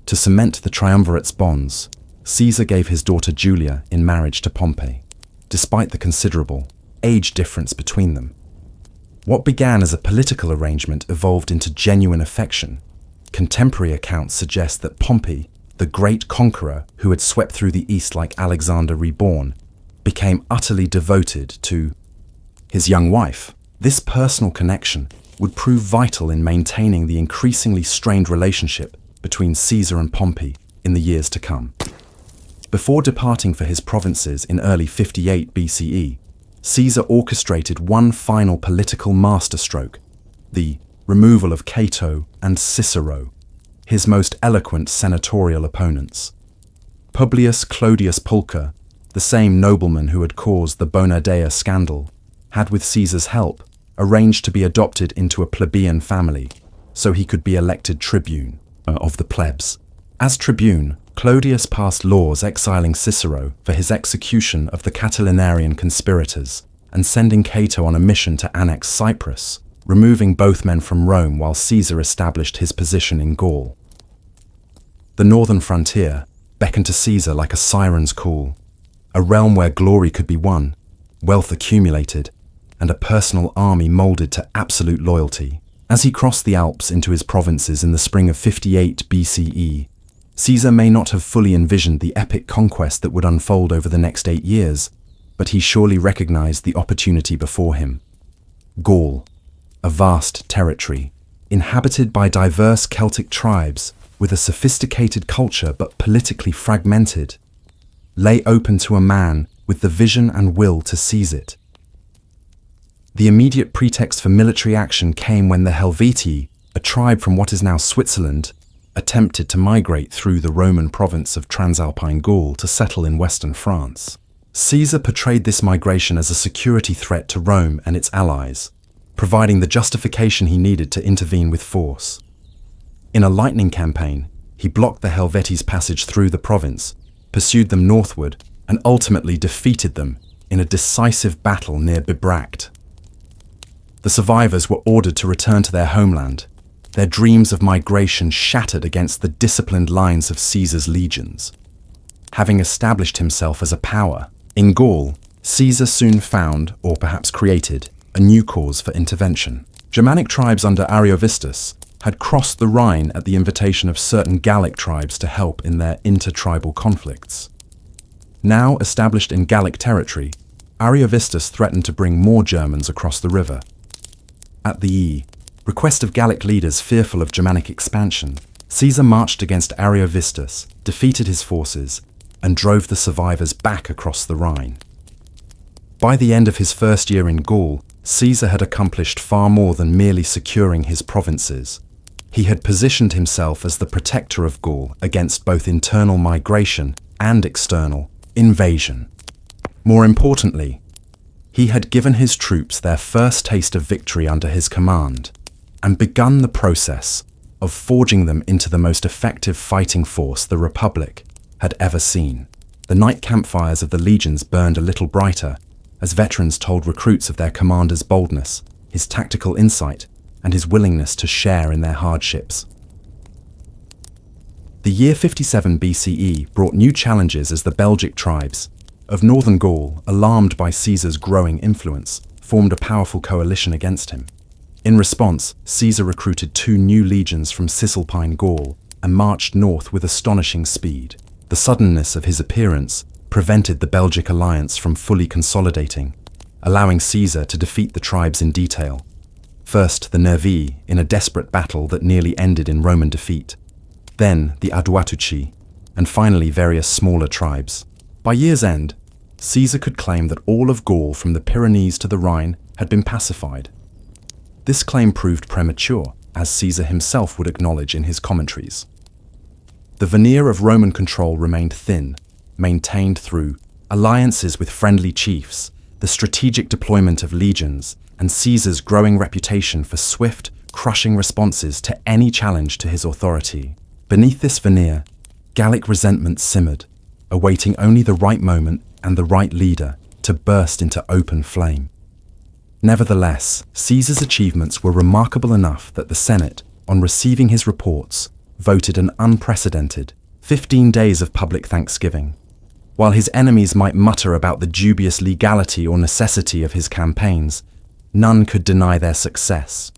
To cement the Triumvirate's bonds, Caesar gave his daughter Julia in marriage to Pompey, despite the considerable age difference between them. What began as a political arrangement evolved into genuine affection. Contemporary accounts suggest that Pompey, the great conqueror who had swept through the East like Alexander reborn, became utterly devoted to his young wife. This personal connection would prove vital in maintaining the increasingly strained relationship between Caesar and Pompey in the years to come. Before departing for his provinces in early 58 BCE, Caesar orchestrated one final political masterstroke, the removal of Cato and Cicero, his most eloquent senatorial opponents. Publius Clodius Pulcher, the same nobleman who had caused the Bonadea scandal, had with Caesar's help arranged to be adopted into a plebeian family so he could be elected tribune of the plebs. As tribune, Clodius passed laws exiling Cicero for his execution of the Catilinarian conspirators and sending Cato on a mission to annex Cyprus, removing both men from Rome while Caesar established his position in Gaul. The northern frontier beckoned to Caesar like a siren's call, a realm where glory could be won, wealth accumulated, and a personal army molded to absolute loyalty. As he crossed the Alps into his provinces in the spring of 58 BCE, Caesar may not have fully envisioned the epic conquest that would unfold over the next 8 years, but he surely recognized the opportunity before him. Gaul, a vast territory, inhabited by diverse Celtic tribes with a sophisticated culture but politically fragmented, lay open to a man with the vision and will to seize it. The immediate pretext for military action came when the Helvetii, a tribe from what is now Switzerland, attempted to migrate through the Roman province of Transalpine Gaul to settle in western France. Caesar portrayed this migration as a security threat to Rome and its allies, providing the justification he needed to intervene with force. In a lightning campaign, he blocked the Helveti's passage through the province, pursued them northward, and ultimately defeated them in a decisive battle near Bibracte. The survivors were ordered to return to their homeland, their dreams of migration shattered against the disciplined lines of Caesar's legions. Having established himself as a power in Gaul, Caesar soon found, or perhaps created, a new cause for intervention. Germanic tribes under Ariovistus had crossed the Rhine at the invitation of certain Gallic tribes to help in their intertribal conflicts. Now established in Gallic territory, Ariovistus threatened to bring more Germans across the river. At the request of Gallic leaders fearful of Germanic expansion, Caesar marched against Ariovistus, defeated his forces, and drove the survivors back across the Rhine. By the end of his first year in Gaul, Caesar had accomplished far more than merely securing his provinces. He had positioned himself as the protector of Gaul against both internal migration and external invasion. More importantly, he had given his troops their first taste of victory under his command, and begun the process of forging them into the most effective fighting force the Republic had ever seen. The night campfires of the legions burned a little brighter as veterans told recruits of their commander's boldness, his tactical insight, and his willingness to share in their hardships. The year 57 BCE brought new challenges as the Belgic tribes of northern Gaul, alarmed by Caesar's growing influence, formed a powerful coalition against him. In response, Caesar recruited 2 new legions from Cisalpine Gaul and marched north with astonishing speed. The suddenness of his appearance prevented the Belgic alliance from fully consolidating, allowing Caesar to defeat the tribes in detail. First, the Nervii in a desperate battle that nearly ended in Roman defeat. Then, the Aduatuci, and finally various smaller tribes. By year's end, Caesar could claim that all of Gaul from the Pyrenees to the Rhine had been pacified. This claim proved premature, as Caesar himself would acknowledge in his commentaries. The veneer of Roman control remained thin, maintained through alliances with friendly chiefs, the strategic deployment of legions, and Caesar's growing reputation for swift, crushing responses to any challenge to his authority. Beneath this veneer, Gallic resentment simmered, awaiting only the right moment and the right leader to burst into open flame. Nevertheless, Caesar's achievements were remarkable enough that the Senate, on receiving his reports, voted an unprecedented 15 days of public thanksgiving. While his enemies might mutter about the dubious legality or necessity of his campaigns, none could deny their success.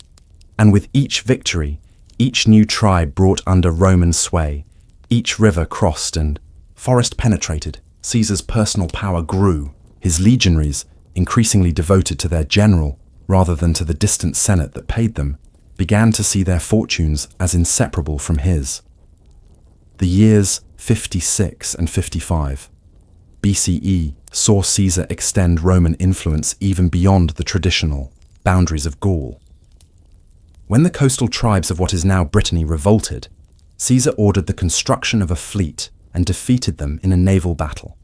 And with each victory, each new tribe brought under Roman sway, each river crossed and forest penetrated, Caesar's personal power grew. His legionaries, increasingly devoted to their general rather than to the distant Senate that paid them, began to see their fortunes as inseparable from his. The years 56 and 55 BCE saw Caesar extend Roman influence even beyond the traditional boundaries of Gaul. When the coastal tribes of what is now Brittany revolted, Caesar ordered the construction of a fleet and defeated them in a naval battle.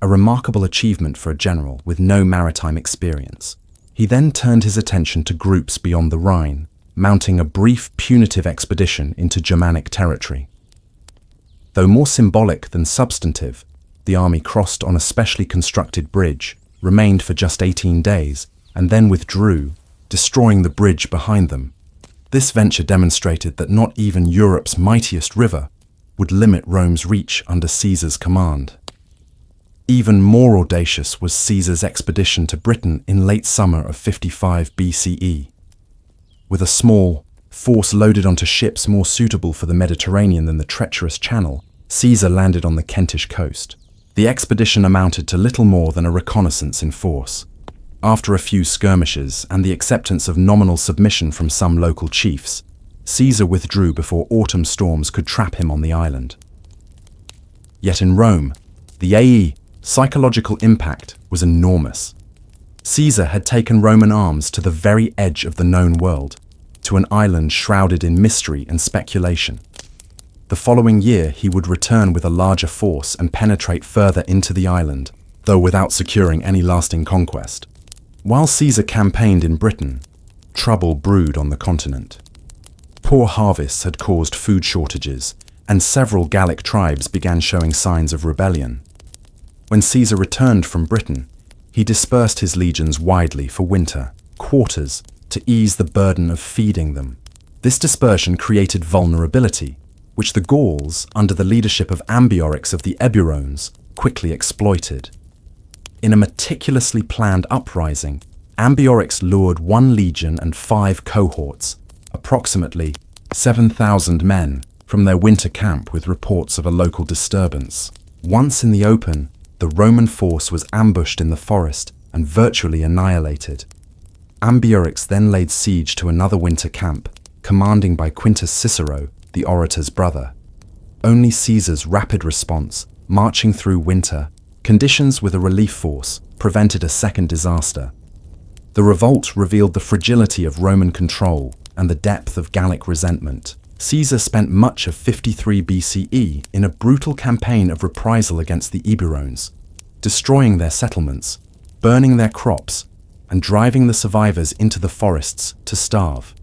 A remarkable achievement for a general with no maritime experience. He then turned his attention to groups beyond the Rhine, mounting a brief punitive expedition into Germanic territory. Though more symbolic than substantive, the army crossed on a specially constructed bridge, remained for just 18 days, and then withdrew, destroying the bridge behind them. This venture demonstrated that not even Europe's mightiest river would limit Rome's reach under Caesar's command. Even more audacious was Caesar's expedition to Britain in late summer of 55 BCE. With a small force loaded onto ships more suitable for the Mediterranean than the treacherous Channel, Caesar landed on the Kentish coast. The expedition amounted to little more than a reconnaissance in force. After a few skirmishes and the acceptance of nominal submission from some local chiefs, Caesar withdrew before autumn storms could trap him on the island. Yet in Rome, the psychological impact was enormous. Caesar had taken Roman arms to the very edge of the known world, to an island shrouded in mystery and speculation. The following year he would return with a larger force and penetrate further into the island, though without securing any lasting conquest. While Caesar campaigned in Britain, trouble brewed on the continent. Poor harvests had caused food shortages, and several Gallic tribes began showing signs of rebellion. When Caesar returned from Britain, he dispersed his legions widely for winter quarters to ease the burden of feeding them. This dispersion created vulnerability, which the Gauls, under the leadership of Ambiorix of the Eburones, quickly exploited. In a meticulously planned uprising, Ambiorix lured 1 legion and 5 cohorts, approximately 7,000 men, from their winter camp with reports of a local disturbance. Once in the open, the Roman force was ambushed in the forest and virtually annihilated. Ambiorix then laid siege to another winter camp, commanding by Quintus Cicero, the orator's brother. Only Caesar's rapid response, marching through winter, conditions with a relief force, prevented a second disaster. The revolt revealed the fragility of Roman control and the depth of Gallic resentment. Caesar spent much of 53 BCE in a brutal campaign of reprisal against the Eburones, destroying their settlements, burning their crops, and driving the survivors into the forests to starve.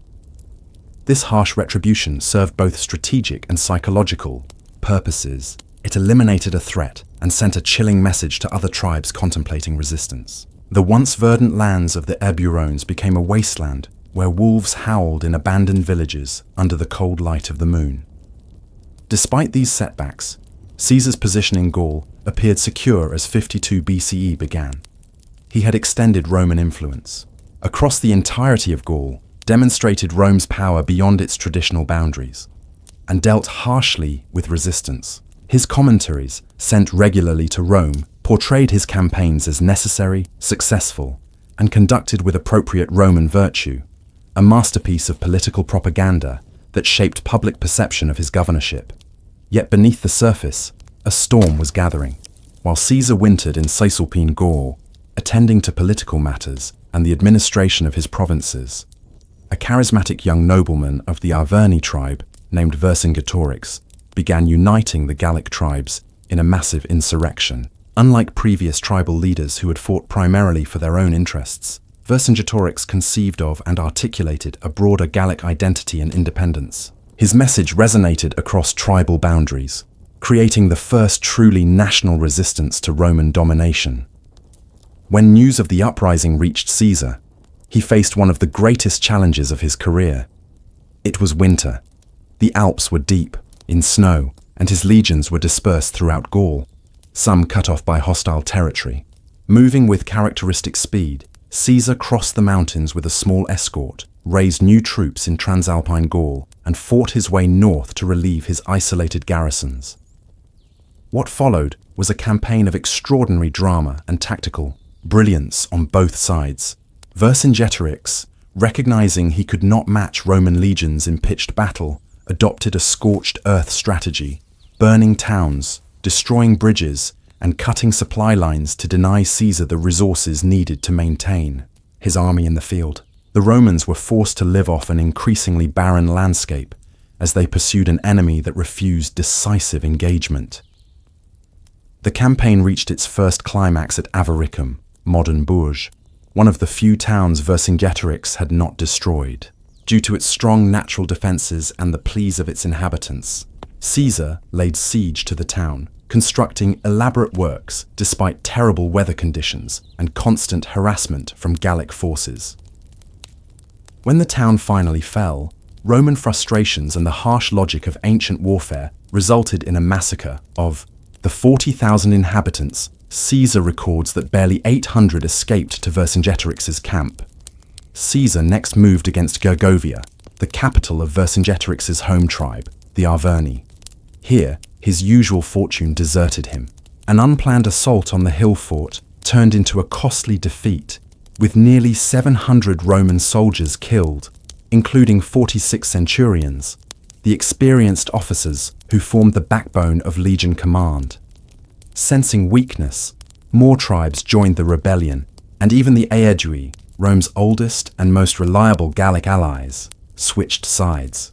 This harsh retribution served both strategic and psychological purposes. It eliminated a threat and sent a chilling message to other tribes contemplating resistance. The once verdant lands of the Eburones became a wasteland where wolves howled in abandoned villages under the cold light of the moon. Despite these setbacks, Caesar's position in Gaul appeared secure as 52 BCE began. He had extended Roman influence across the entirety of Gaul, demonstrated Rome's power beyond its traditional boundaries, and dealt harshly with resistance. His commentaries, sent regularly to Rome, portrayed his campaigns as necessary, successful, and conducted with appropriate Roman virtue, a masterpiece of political propaganda that shaped public perception of his governorship. Yet beneath the surface, a storm was gathering. While Caesar wintered in Cisalpine Gaul, attending to political matters and the administration of his provinces, a charismatic young nobleman of the Arverni tribe named Vercingetorix began uniting the Gallic tribes in a massive insurrection. Unlike previous tribal leaders who had fought primarily for their own interests, Vercingetorix conceived of and articulated a broader Gallic identity and independence. His message resonated across tribal boundaries, creating the first truly national resistance to Roman domination. When news of the uprising reached Caesar, he faced one of the greatest challenges of his career. It was winter. The Alps were deep in snow, and his legions were dispersed throughout Gaul, some cut off by hostile territory. Moving with characteristic speed, Caesar crossed the mountains with a small escort, raised new troops in Transalpine Gaul, and fought his way north to relieve his isolated garrisons. What followed was a campaign of extraordinary drama and tactical brilliance on both sides. Vercingetorix, recognizing he could not match Roman legions in pitched battle, adopted a scorched earth strategy, burning towns, destroying bridges, and cutting supply lines to deny Caesar the resources needed to maintain his army in the field. The Romans were forced to live off an increasingly barren landscape as they pursued an enemy that refused decisive engagement. The campaign reached its first climax at Avaricum, modern Bourges, one of the few towns Vercingetorix had not destroyed. Due to its strong natural defenses and the pleas of its inhabitants, Caesar laid siege to the town, constructing elaborate works despite terrible weather conditions and constant harassment from Gallic forces. When the town finally fell, Roman frustrations and the harsh logic of ancient warfare resulted in a massacre of the 40,000 inhabitants. Caesar records that barely 800 escaped to Vercingetorix's camp. Caesar next moved against Gergovia, the capital of Vercingetorix's home tribe, the Arverni. Here, his usual fortune deserted him. An unplanned assault on the hill fort turned into a costly defeat, with nearly 700 Roman soldiers killed, including 46 centurions, the experienced officers who formed the backbone of legion command. Sensing weakness, more tribes joined the rebellion, and even the Aedui, Rome's oldest and most reliable Gallic allies, switched sides.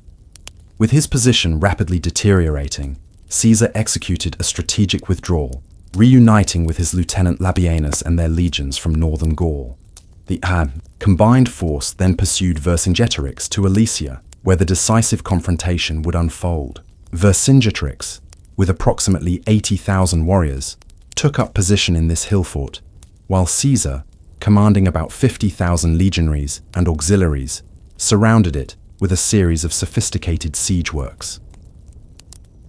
With his position rapidly deteriorating, Caesar executed a strategic withdrawal, reuniting with his lieutenant Labienus and their legions from northern Gaul. The combined force then pursued Vercingetorix to Alesia, where the decisive confrontation would unfold. Vercingetorix, with approximately 80,000 warriors, took up position in this hill fort, while Caesar, commanding about 50,000 legionaries and auxiliaries, surrounded it with a series of sophisticated siege works.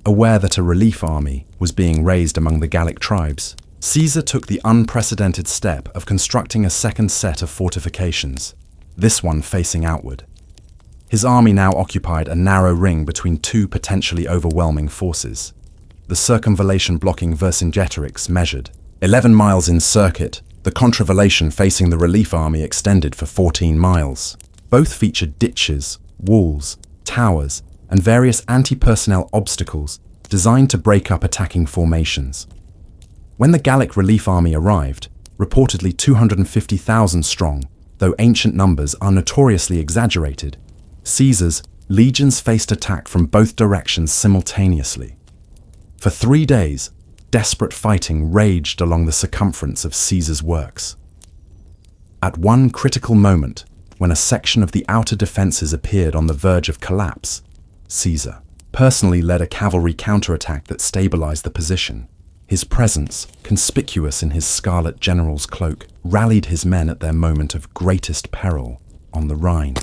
Aware that a relief army was being raised among the Gallic tribes, Caesar took the unprecedented step of constructing a second set of fortifications, this one facing outward. His army now occupied a narrow ring between two potentially overwhelming forces. The circumvallation blocking Vercingetorix measured 11 miles in circuit. The contravallation facing the relief army extended for 14 miles. Both featured ditches, walls, towers, and various anti-personnel obstacles designed to break up attacking formations. When the Gallic relief army arrived, reportedly 250,000 strong, though ancient numbers are notoriously exaggerated, Caesar's legions faced attack from both directions simultaneously. For 3 days, desperate fighting raged along the circumference of Caesar's works. At one critical moment, when a section of the outer defenses appeared on the verge of collapse, Caesar personally led a cavalry counterattack that stabilized the position. His presence, conspicuous in his scarlet general's cloak, rallied his men at their moment of greatest peril on the Rhine.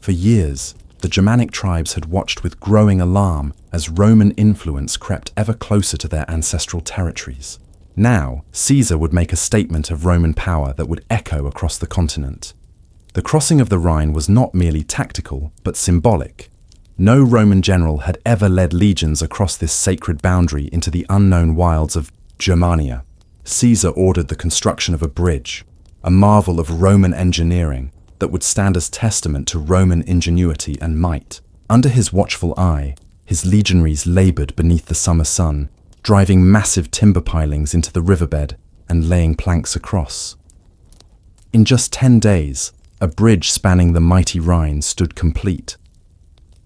For years, the Germanic tribes had watched with growing alarm as Roman influence crept ever closer to their ancestral territories. Now, Caesar would make a statement of Roman power that would echo across the continent. The crossing of the Rhine was not merely tactical, but symbolic. No Roman general had ever led legions across this sacred boundary into the unknown wilds of Germania. Caesar ordered the construction of a bridge, a marvel of Roman engineering that would stand as testament to Roman ingenuity and might. Under his watchful eye, his legionaries labored beneath the summer sun, driving massive timber pilings into the riverbed and laying planks across. In just 10 days, a bridge spanning the mighty Rhine stood complete.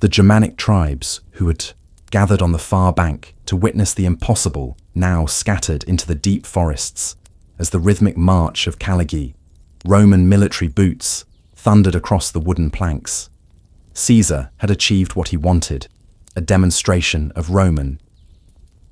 The Germanic tribes, who had gathered on the far bank to witness the impossible, now scattered into the deep forests as the rhythmic march of Caligulae, Roman military boots, thundered across the wooden planks. Caesar had achieved what he wanted, a demonstration of Roman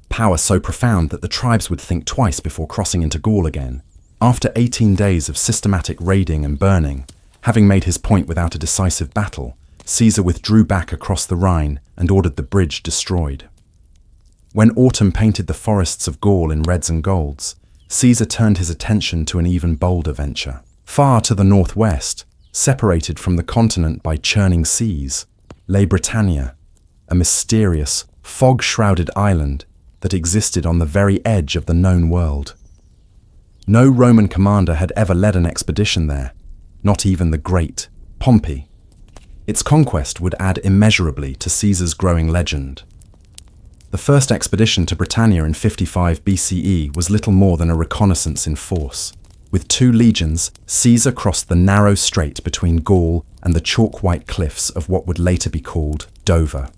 power so profound that the tribes would think twice before crossing into Gaul again. After 18 days of systematic raiding and burning, having made his point without a decisive battle, Caesar withdrew back across the Rhine and ordered the bridge destroyed. When autumn painted the forests of Gaul in reds and golds, Caesar turned his attention to an even bolder venture. Far to the northwest, separated from the continent by churning seas, lay Britannia, a mysterious, fog-shrouded island that existed on the very edge of the known world. No Roman commander had ever led an expedition there, not even the great Pompey. Its conquest would add immeasurably to Caesar's growing legend. The first expedition to Britannia in 55 BCE was little more than a reconnaissance in force. With 2 legions, Caesar crossed the narrow strait between Gaul and the chalk-white cliffs of what would later be called Dover.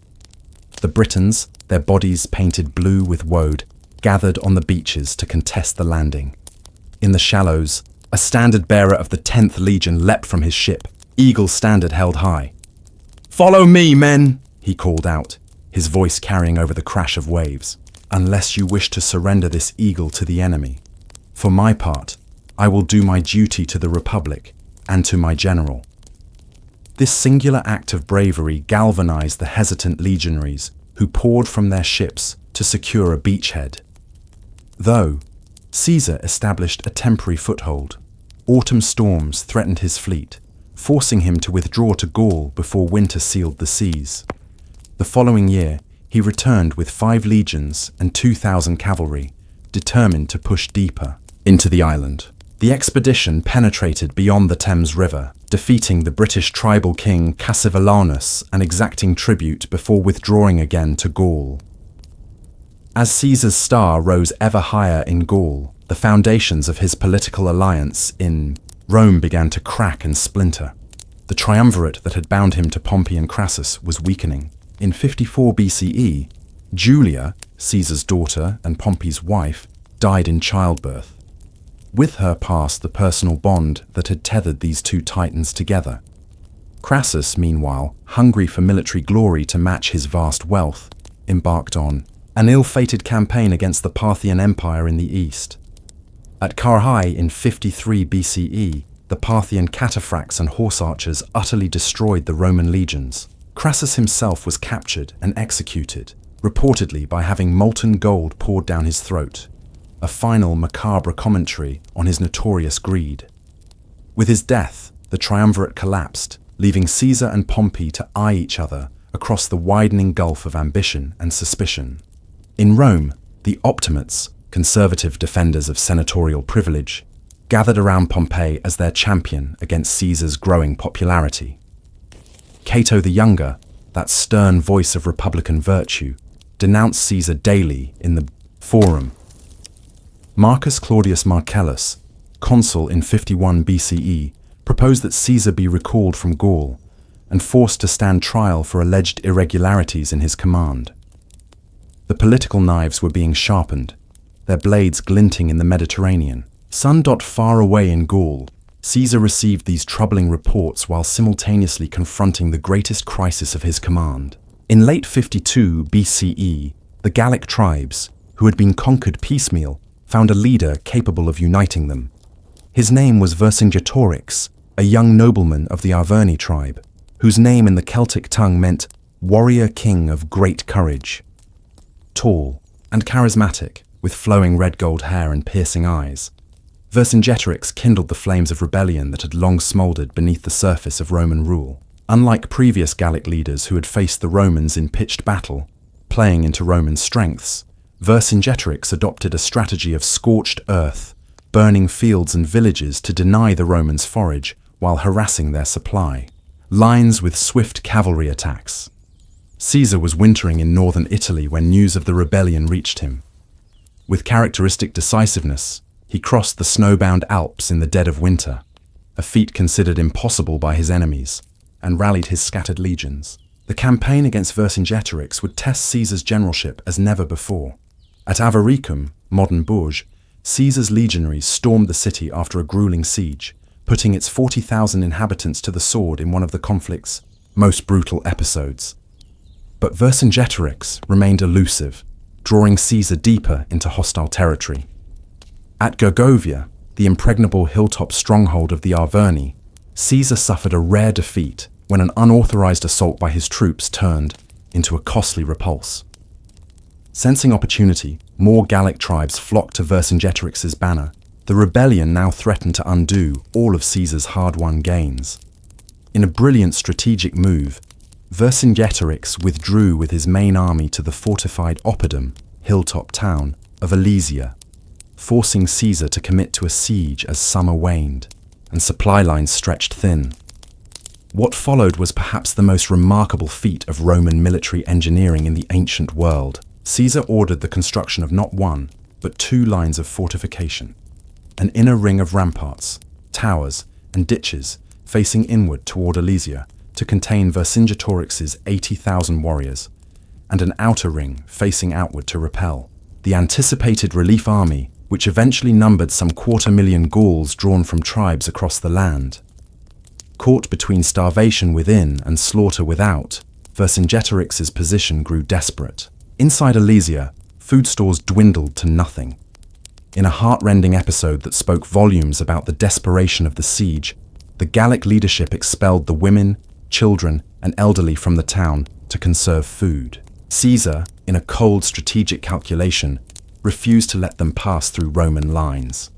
The Britons, their bodies painted blue with woad, gathered on the beaches to contest the landing. In the shallows, a standard-bearer of the 10th Legion leapt from his ship, eagle standard held high. "Follow me, men," he called out, his voice carrying over the crash of waves, "unless you wish to surrender this eagle to the enemy. For my part, I will do my duty to the Republic and to my general." This singular act of bravery galvanized the hesitant legionaries who poured from their ships to secure a beachhead. Though Caesar established a temporary foothold, autumn storms threatened his fleet, forcing him to withdraw to Gaul before winter sealed the seas. The following year, he returned with 5 legions and 2,000 cavalry, determined to push deeper into the island. The expedition penetrated beyond the Thames River, defeating the British tribal king Cassivellaunus and exacting tribute before withdrawing again to Gaul. As Caesar's star rose ever higher in Gaul, the foundations of his political alliance in Rome began to crack and splinter. The triumvirate that had bound him to Pompey and Crassus was weakening. In 54 BCE, Julia, Caesar's daughter and Pompey's wife, died in childbirth. With her passed the personal bond that had tethered these 2 titans together. Crassus, meanwhile, hungry for military glory to match his vast wealth, embarked on an ill-fated campaign against the Parthian Empire in the east. At Carrhae in 53 BCE, the Parthian cataphracts and horse archers utterly destroyed the Roman legions. Crassus himself was captured and executed, reportedly by having molten gold poured down his throat, a final macabre commentary on his notorious greed. With his death, the triumvirate collapsed, leaving Caesar and Pompey to eye each other across the widening gulf of ambition and suspicion. In Rome, the Optimates, conservative defenders of senatorial privilege, gathered around Pompey as their champion against Caesar's growing popularity. Cato the Younger, that stern voice of republican virtue, denounced Caesar daily in the Forum. Marcus Claudius Marcellus, consul in 51 BCE, proposed that Caesar be recalled from Gaul and forced to stand trial for alleged irregularities in his command. The political knives were being sharpened, their blades glinting in the Mediterranean. Sun dot far away in Gaul, Caesar received these troubling reports while simultaneously confronting the greatest crisis of his command. In late 52 BCE, the Gallic tribes, who had been conquered piecemeal, found a leader capable of uniting them. His name was Vercingetorix, a young nobleman of the Arverni tribe, whose name in the Celtic tongue meant warrior king of great courage. Tall and charismatic, with flowing red-gold hair and piercing eyes, Vercingetorix kindled the flames of rebellion that had long smouldered beneath the surface of Roman rule. Unlike previous Gallic leaders who had faced the Romans in pitched battle, playing into Roman strengths, Vercingetorix adopted a strategy of scorched earth, burning fields and villages to deny the Romans forage while harassing their supply. Lines with swift cavalry attacks. Caesar was wintering in northern Italy when news of the rebellion reached him. With characteristic decisiveness, he crossed the snowbound Alps in the dead of winter, a feat considered impossible by his enemies, and rallied his scattered legions. The campaign against Vercingetorix would test Caesar's generalship as never before. At Avaricum, modern Bourges, Caesar's legionaries stormed the city after a grueling siege, putting its 40,000 inhabitants to the sword in one of the conflict's most brutal episodes. But Vercingetorix remained elusive, drawing Caesar deeper into hostile territory. At Gergovia, the impregnable hilltop stronghold of the Arverni, Caesar suffered a rare defeat when an unauthorized assault by his troops turned into a costly repulse. Sensing opportunity, more Gallic tribes flocked to Vercingetorix's banner. The rebellion now threatened to undo all of Caesar's hard-won gains. In a brilliant strategic move, Vercingetorix withdrew with his main army to the fortified Oppidum, hilltop town, of Alesia, forcing Caesar to commit to a siege as summer waned and supply lines stretched thin. What followed was perhaps the most remarkable feat of Roman military engineering in the ancient world. Caesar ordered the construction of not one, but two lines of fortification. An inner ring of ramparts, towers, and ditches facing inward toward Alesia to contain Vercingetorix's 80,000 warriors, and an outer ring facing outward to repel the anticipated relief army, which eventually numbered some 250,000 Gauls drawn from tribes across the land. Caught between starvation within and slaughter without, Vercingetorix's position grew desperate. Inside Alesia, food stores dwindled to nothing. In a heart-rending episode that spoke volumes about the desperation of the siege, the Gallic leadership expelled the women, children, and elderly from the town to conserve food. Caesar, in a cold strategic calculation, refused to let them pass through Roman lines.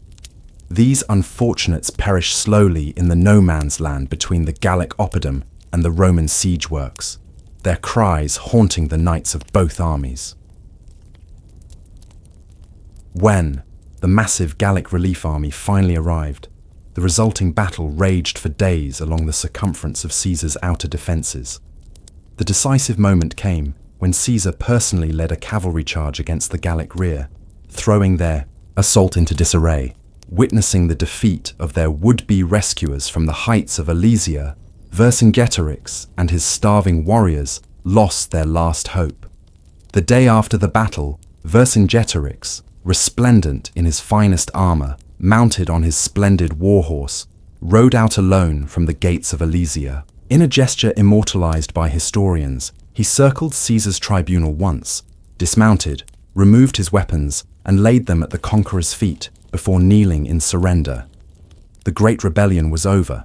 These unfortunates perished slowly in the no-man's land between the Gallic Oppidum and the Roman siege works, their cries haunting the knights of both armies. When the massive Gallic relief army finally arrived, the resulting battle raged for days along the circumference of Caesar's outer defences. The decisive moment came when Caesar personally led a cavalry charge against the Gallic rear, throwing their assault into disarray. Witnessing the defeat of their would-be rescuers from the heights of Alesia, Vercingetorix and his starving warriors lost their last hope. The day after the battle, Vercingetorix, resplendent in his finest armor, mounted on his splendid warhorse, rode out alone from the gates of Alesia. In a gesture immortalized by historians, he circled Caesar's tribunal once, dismounted, removed his weapons, and laid them at the conqueror's feet before kneeling in surrender. The great rebellion was over.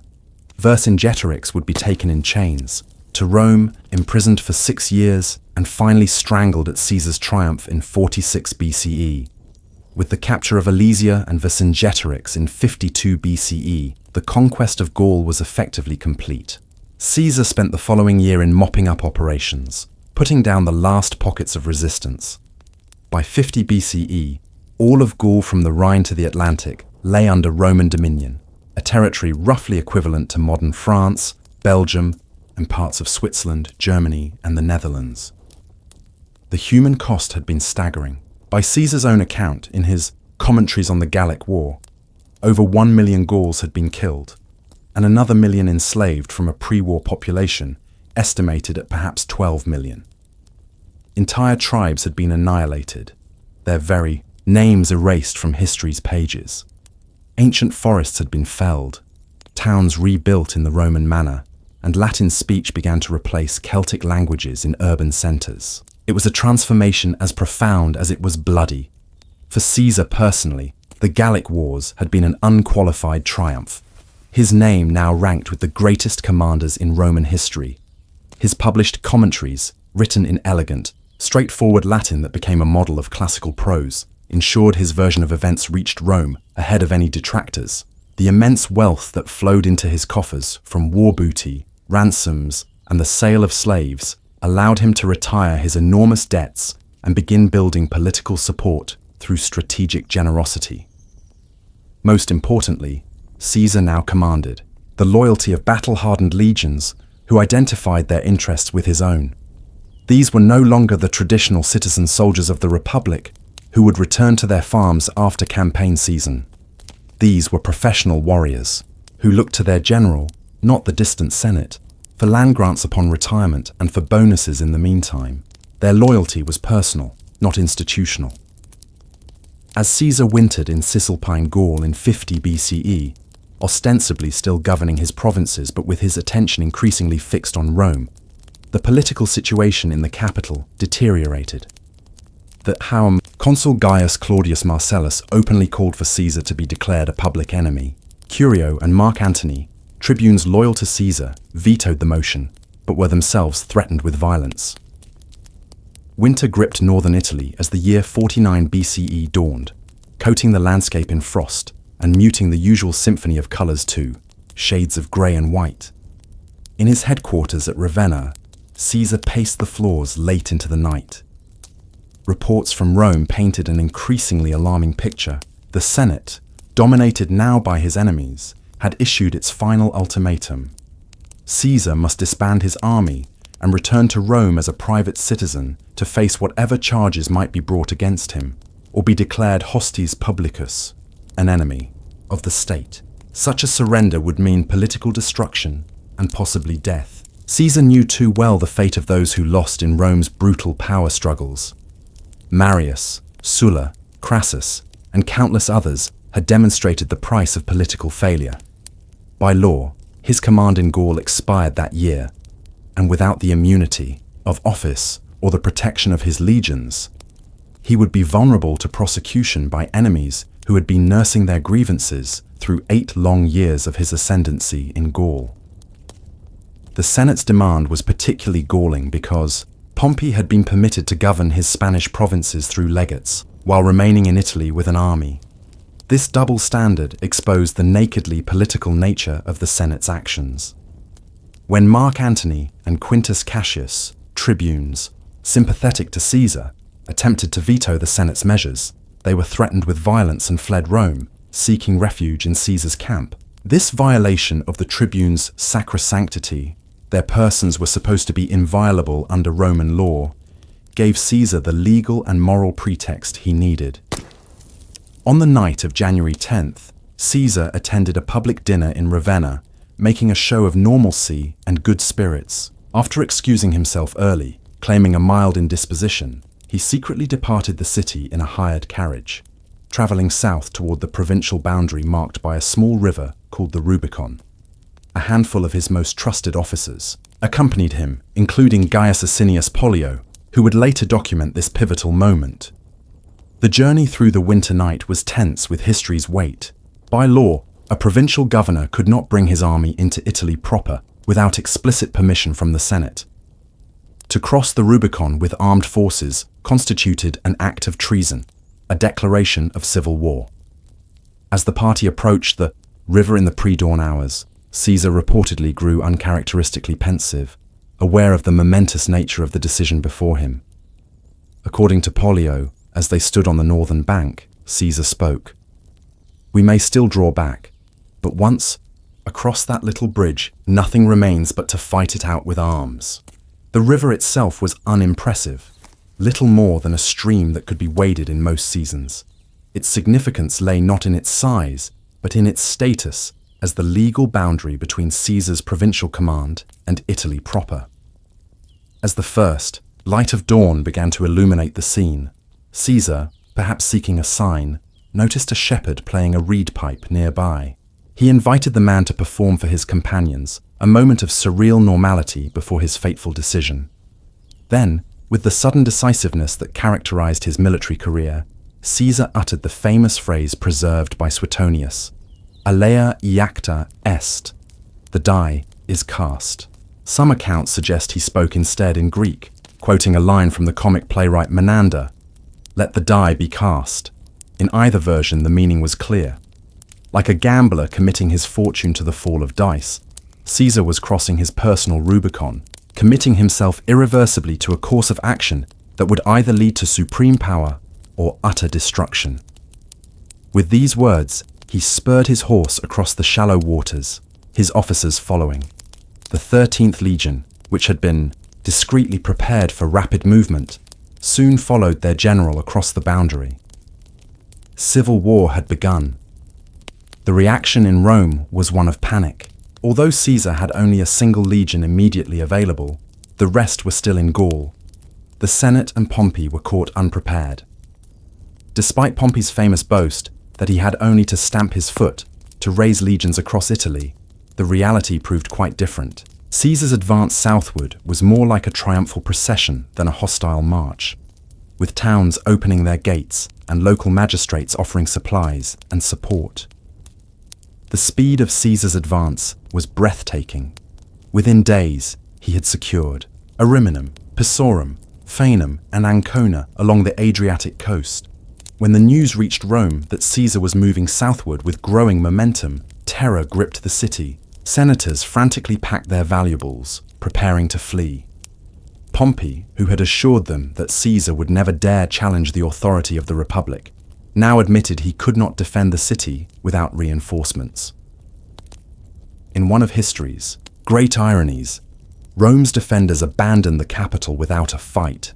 Vercingetorix would be taken in chains to Rome, imprisoned for 6 years, and finally strangled at Caesar's triumph in 46 BCE. With the capture of Alesia and Vercingetorix in 52 BCE, the conquest of Gaul was effectively complete. Caesar spent the following year in mopping up operations, putting down the last pockets of resistance. By 50 BCE, all of Gaul from the Rhine to the Atlantic lay under Roman dominion, a territory roughly equivalent to modern France, Belgium, and parts of Switzerland, Germany, and the Netherlands. The human cost had been staggering. By Caesar's own account, in his Commentaries on the Gallic War, over 1 million Gauls had been killed, and another million enslaved from a pre-war population estimated at perhaps 12 million. Entire tribes had been annihilated, their very names erased from history's pages. Ancient forests had been felled, towns rebuilt in the Roman manner, and Latin speech began to replace Celtic languages in urban centres. It was a transformation as profound as it was bloody. For Caesar personally, the Gallic Wars had been an unqualified triumph. His name now ranked with the greatest commanders in Roman history. His published commentaries, written in elegant, straightforward Latin that became a model of classical prose, ensured his version of events reached Rome ahead of any detractors. The immense wealth that flowed into his coffers from war booty, ransoms, and the sale of slaves allowed him to retire his enormous debts and begin building political support through strategic generosity. Most importantly, Caesar now commanded the loyalty of battle-hardened legions who identified their interests with his own. These were no longer the traditional citizen soldiers of the Republic who would return to their farms after campaign season. These were professional warriors who looked to their general, not the distant Senate, for land grants upon retirement and for bonuses in the meantime. Their loyalty was personal, not institutional. As Caesar wintered in Cisalpine Gaul in 50 BCE, ostensibly still governing his provinces but with his attention increasingly fixed on Rome, the political situation in the capital deteriorated. The consul Gaius Claudius Marcellus openly called for Caesar to be declared a public enemy. Curio and Mark Antony, tribunes loyal to Caesar, vetoed the motion, but were themselves threatened with violence. Winter gripped northern Italy as the year 49 BCE dawned, coating the landscape in frost and muting the usual symphony of colours to shades of grey and white. In his headquarters at Ravenna, Caesar paced the floors late into the night. Reports from Rome painted an increasingly alarming picture. The Senate, dominated now by his enemies, had issued its final ultimatum. Caesar must disband his army and return to Rome as a private citizen to face whatever charges might be brought against him, or be declared hostis publicus, an enemy of the state. Such a surrender would mean political destruction and possibly death. Caesar knew too well the fate of those who lost in Rome's brutal power struggles. Marius, Sulla, Crassus, and countless others had demonstrated the price of political failure. By law, his command in Gaul expired that year, and without the immunity of office or the protection of his legions, he would be vulnerable to prosecution by enemies who had been nursing their grievances through 8 long years of his ascendancy in Gaul. The Senate's demand was particularly galling because Pompey had been permitted to govern his Spanish provinces through legates, while remaining in Italy with an army. This double standard exposed the nakedly political nature of the Senate's actions. When Mark Antony and Quintus Cassius, tribunes, sympathetic to Caesar, attempted to veto the Senate's measures, they were threatened with violence and fled Rome, seeking refuge in Caesar's camp. This violation of the tribunes' sacrosanctity, their persons were supposed to be inviolable under Roman law, gave Caesar the legal and moral pretext he needed. On the night of January 10th, Caesar attended a public dinner in Ravenna, making a show of normalcy and good spirits. After excusing himself early, claiming a mild indisposition, he secretly departed the city in a hired carriage, travelling south toward the provincial boundary marked by a small river called the Rubicon. A handful of his most trusted officers accompanied him, including Gaius Asinius Pollio, who would later document this pivotal moment. The journey through the winter night was tense with history's weight. By law, a provincial governor could not bring his army into Italy proper without explicit permission from the Senate. To cross the Rubicon with armed forces constituted an act of treason, a declaration of civil war. As the party approached the river in the pre-dawn hours, Caesar reportedly grew uncharacteristically pensive, aware of the momentous nature of the decision before him. According to Pollio, as they stood on the northern bank, Caesar spoke. "We may still draw back, but once across that little bridge, nothing remains but to fight it out with arms." The river itself was unimpressive, little more than a stream that could be waded in most seasons. Its significance lay not in its size, but in its status as the legal boundary between Caesar's provincial command and Italy proper. As the first light of dawn began to illuminate the scene, Caesar, perhaps seeking a sign, noticed a shepherd playing a reed pipe nearby. He invited the man to perform for his companions, a moment of surreal normality before his fateful decision. Then, with the sudden decisiveness that characterized his military career, Caesar uttered the famous phrase preserved by Suetonius, "Alea iacta est," the die is cast. Some accounts suggest he spoke instead in Greek, quoting a line from the comic playwright Menander, "Let the die be cast." In either version, the meaning was clear. Like a gambler committing his fortune to the fall of dice, Caesar was crossing his personal Rubicon, committing himself irreversibly to a course of action that would either lead to supreme power or utter destruction. With these words, he spurred his horse across the shallow waters, his officers following. The 13th Legion, which had been discreetly prepared for rapid movement, soon followed their general across the boundary. Civil war had begun. The reaction in Rome was one of panic. Although Caesar had only a single legion immediately available, the rest were still in Gaul. The Senate and Pompey were caught unprepared. Despite Pompey's famous boast that he had only to stamp his foot to raise legions across Italy, the reality proved quite different. Caesar's advance southward was more like a triumphal procession than a hostile march, with towns opening their gates and local magistrates offering supplies and support. The speed of Caesar's advance was breathtaking. Within days, he had secured Ariminum, Pisaurum, Faenum, and Ancona along the Adriatic coast. When the news reached Rome that Caesar was moving southward with growing momentum, terror gripped the city. Senators frantically packed their valuables, preparing to flee. Pompey, who had assured them that Caesar would never dare challenge the authority of the Republic, now admitted he could not defend the city without reinforcements. In one of history's great ironies, Rome's defenders abandoned the capital without a fight.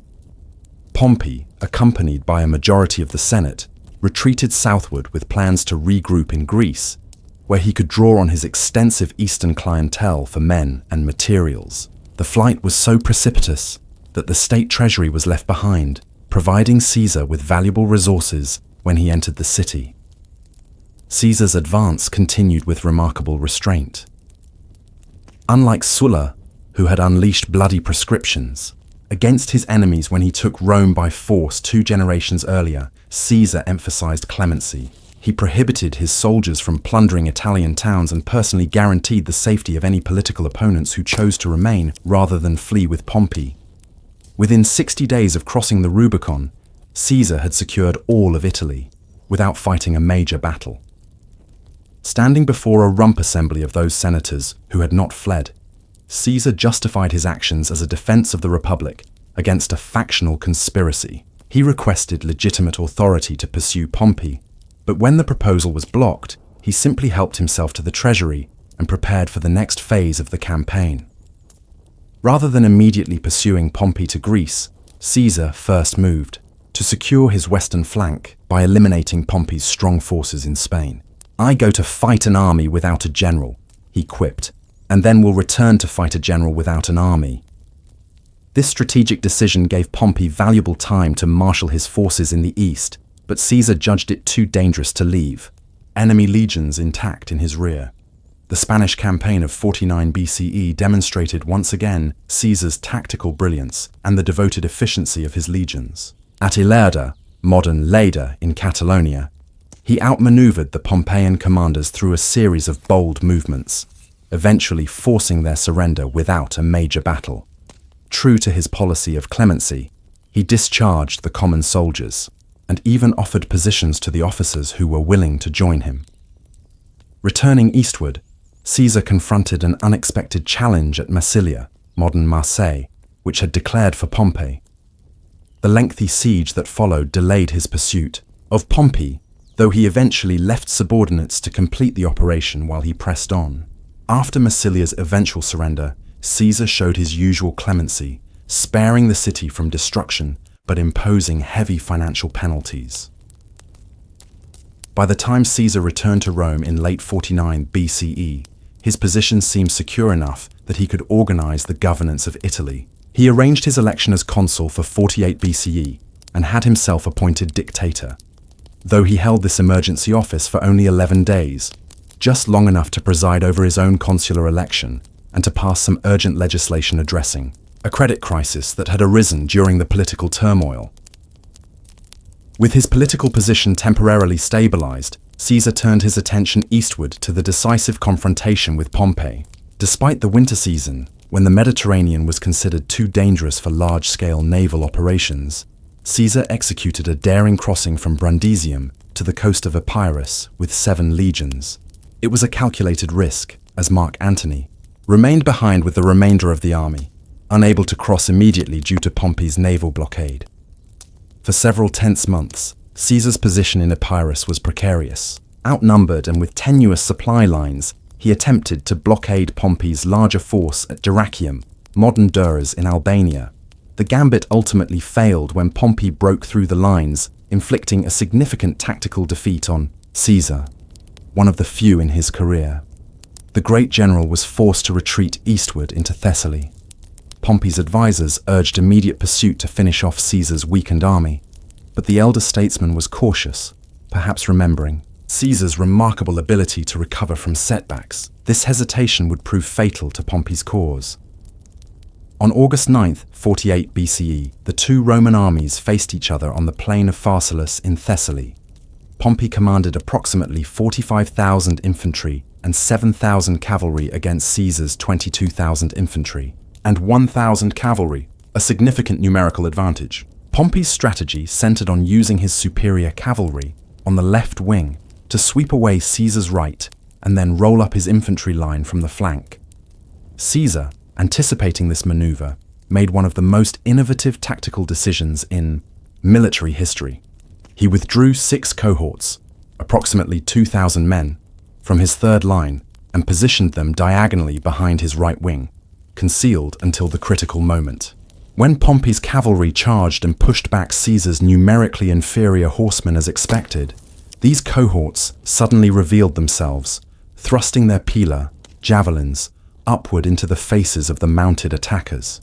Pompey, accompanied by a majority of the Senate, retreated southward with plans to regroup in Greece, where he could draw on his extensive eastern clientele for men and materials. The flight was so precipitous that the state treasury was left behind, providing Caesar with valuable resources when he entered the city. Caesar's advance continued with remarkable restraint. Unlike Sulla, who had unleashed bloody proscriptions against his enemies when he took Rome by force 2 generations earlier, Caesar emphasized clemency. He prohibited his soldiers from plundering Italian towns and personally guaranteed the safety of any political opponents who chose to remain rather than flee with Pompey. Within 60 days of crossing the Rubicon, Caesar had secured all of Italy, without fighting a major battle. Standing before a rump assembly of those senators who had not fled, Caesar justified his actions as a defense of the Republic against a factional conspiracy. He requested legitimate authority to pursue Pompey, but when the proposal was blocked, he simply helped himself to the treasury and prepared for the next phase of the campaign. Rather than immediately pursuing Pompey to Greece, Caesar first moved to secure his western flank by eliminating Pompey's strong forces in Spain. "I go to fight an army without a general," he quipped, "and then will return to fight a general without an army." This strategic decision gave Pompey valuable time to marshal his forces in the east, but Caesar judged it too dangerous to leave. Enemy legions intact in his rear. The Spanish campaign of 49 BCE demonstrated once again Caesar's tactical brilliance and the devoted efficiency of his legions. At Ilerda, modern Lleida in Catalonia, he outmaneuvered the Pompeian commanders through a series of bold movements, eventually forcing their surrender without a major battle. True to his policy of clemency, he discharged the common soldiers and even offered positions to the officers who were willing to join him. Returning eastward, Caesar confronted an unexpected challenge at Massilia, modern Marseille, which had declared for Pompey. The lengthy siege that followed delayed his pursuit of Pompey, though he eventually left subordinates to complete the operation while he pressed on. After Massilia's eventual surrender, Caesar showed his usual clemency, sparing the city from destruction but imposing heavy financial penalties. By the time Caesar returned to Rome in late 49 BCE, his position seemed secure enough that he could organize the governance of Italy. He arranged his election as consul for 48 BCE and had himself appointed dictator, though he held this emergency office for only 11 days, just long enough to preside over his own consular election and to pass some urgent legislation addressing a credit crisis that had arisen during the political turmoil. With his political position temporarily stabilized, Caesar turned his attention eastward to the decisive confrontation with Pompey. Despite the winter season, when the Mediterranean was considered too dangerous for large-scale naval operations, Caesar executed a daring crossing from Brundisium to the coast of Epirus with 7 legions. It was a calculated risk, as Mark Antony, remained behind with the remainder of the army, unable to cross immediately due to Pompey's naval blockade. For several tense months, Caesar's position in Epirus was precarious. Outnumbered and with tenuous supply lines, he attempted to blockade Pompey's larger force at Dyrrhachium, modern Durrës in Albania. The gambit ultimately failed when Pompey broke through the lines, inflicting a significant tactical defeat on Caesar, one of the few in his career. The great general was forced to retreat eastward into Thessaly. Pompey's advisors urged immediate pursuit to finish off Caesar's weakened army, but the elder statesman was cautious, perhaps remembering Caesar's remarkable ability to recover from setbacks. This hesitation would prove fatal to Pompey's cause. On August 9th, 48 BCE, the two Roman armies faced each other on the plain of Pharsalus in Thessaly. Pompey commanded approximately 45,000 infantry and 7,000 cavalry against Caesar's 22,000 infantry and 1,000 cavalry, a significant numerical advantage. Pompey's strategy centered on using his superior cavalry on the left wing to sweep away Caesar's right and then roll up his infantry line from the flank. Caesar, anticipating this maneuver, made one of the most innovative tactical decisions in military history. He withdrew 6 cohorts, approximately 2,000 men, from his third line and positioned them diagonally behind his right wing, concealed until the critical moment. When Pompey's cavalry charged and pushed back Caesar's numerically inferior horsemen as expected, these cohorts suddenly revealed themselves, thrusting their pila, javelins, upward into the faces of the mounted attackers.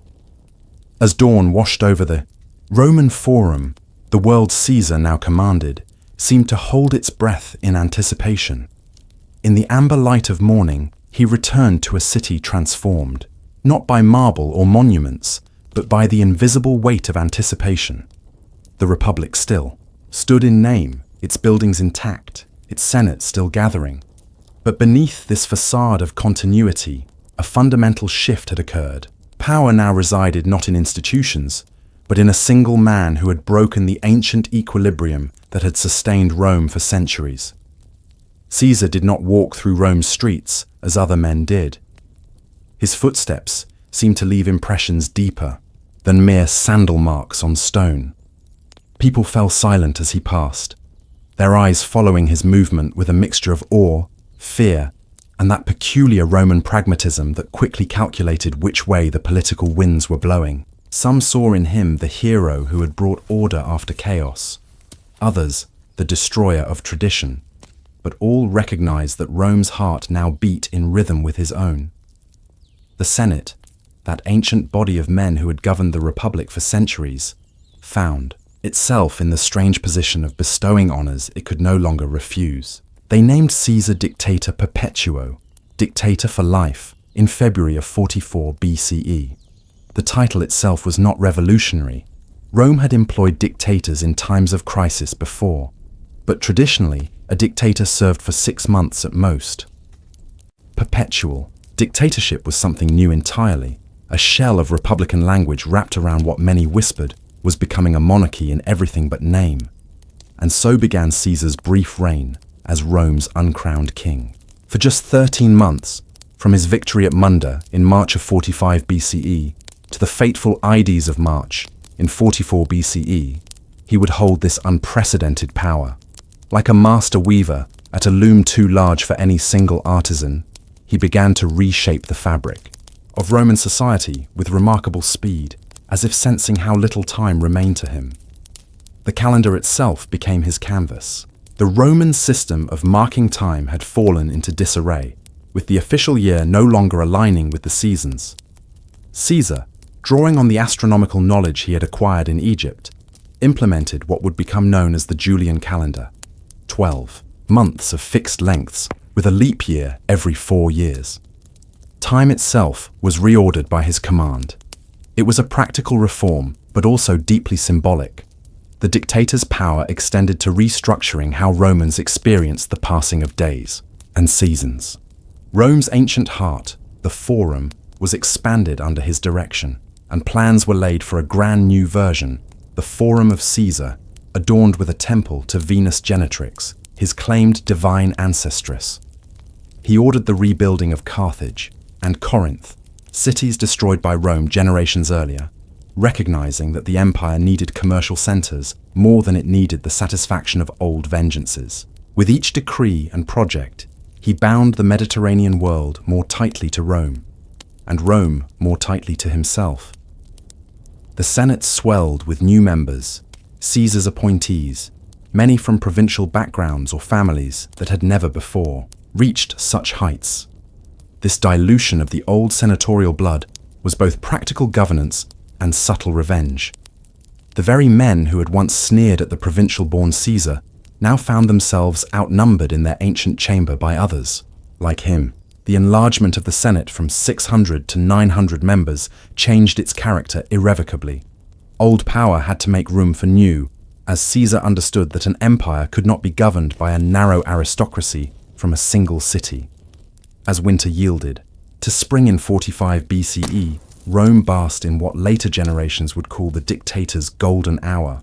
As dawn washed over the Roman Forum, the world Caesar now commanded seemed to hold its breath in anticipation. In the amber light of morning, he returned to a city transformed, not by marble or monuments, but by the invisible weight of anticipation. The Republic still stood in name, its buildings intact, its Senate still gathering. But beneath this facade of continuity, a fundamental shift had occurred. Power now resided not in institutions, but in a single man who had broken the ancient equilibrium that had sustained Rome for centuries. Caesar did not walk through Rome's streets as other men did. His footsteps seemed to leave impressions deeper than mere sandal marks on stone. People fell silent as he passed, their eyes following his movement with a mixture of awe, fear, and that peculiar Roman pragmatism that quickly calculated which way the political winds were blowing. Some saw in him the hero who had brought order after chaos, others the destroyer of tradition, but all recognized that Rome's heart now beat in rhythm with his own. The Senate, that ancient body of men who had governed the Republic for centuries, found itself in the strange position of bestowing honors it could no longer refuse. They named Caesar Dictator Perpetuo, Dictator for Life, in February of 44 BCE. The title itself was not revolutionary. Rome had employed dictators in times of crisis before, but traditionally, a dictator served for 6 months at most. Perpetual dictatorship was something new entirely, a shell of republican language wrapped around what many whispered was becoming a monarchy in everything but name. And so began Caesar's brief reign as Rome's uncrowned king. For just 13 months, from his victory at Munda in March of 45 BCE to the fateful Ides of March in 44 BCE, he would hold this unprecedented power. Like a master weaver at a loom too large for any single artisan, he began to reshape the fabric of Roman society with remarkable speed, as if sensing how little time remained to him. The calendar itself became his canvas. The Roman system of marking time had fallen into disarray, with the official year no longer aligning with the seasons. Caesar, drawing on the astronomical knowledge he had acquired in Egypt, implemented what would become known as the Julian calendar, 12 months of fixed lengths, with a leap year every 4 years. Time itself was reordered by his command. It was a practical reform, but also deeply symbolic. The dictator's power extended to restructuring how Romans experienced the passing of days and seasons. Rome's ancient heart, the Forum, was expanded under his direction, and plans were laid for a grand new version, the Forum of Caesar, adorned with a temple to Venus Genetrix, his claimed divine ancestress. He ordered the rebuilding of Carthage, and Corinth, cities destroyed by Rome generations earlier, recognizing that the empire needed commercial centers more than it needed the satisfaction of old vengeances. With each decree and project, he bound the Mediterranean world more tightly to Rome, and Rome more tightly to himself. The Senate swelled with new members, Caesar's appointees, many from provincial backgrounds or families that had never before reached such heights. This dilution of the old senatorial blood was both practical governance and subtle revenge. The very men who had once sneered at the provincial-born Caesar now found themselves outnumbered in their ancient chamber by others, like him. The enlargement of the Senate from 600 to 900 members changed its character irrevocably. Old power had to make room for new, as Caesar understood that an empire could not be governed by a narrow aristocracy from a single city. As winter yielded, to spring in 45 BCE, Rome basked in what later generations would call the dictator's golden hour,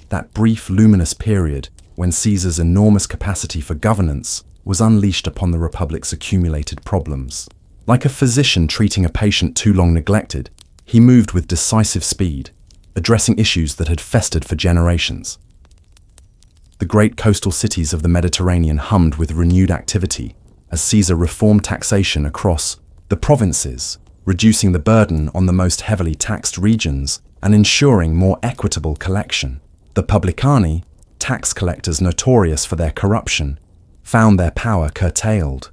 that brief luminous period when Caesar's enormous capacity for governance was unleashed upon the Republic's accumulated problems. Like a physician treating a patient too long neglected, he moved with decisive speed, addressing issues that had festered for generations. The great coastal cities of the Mediterranean hummed with renewed activity as Caesar reformed taxation across the provinces, reducing the burden on the most heavily taxed regions and ensuring more equitable collection. The publicani, tax collectors notorious for their corruption, found their power curtailed.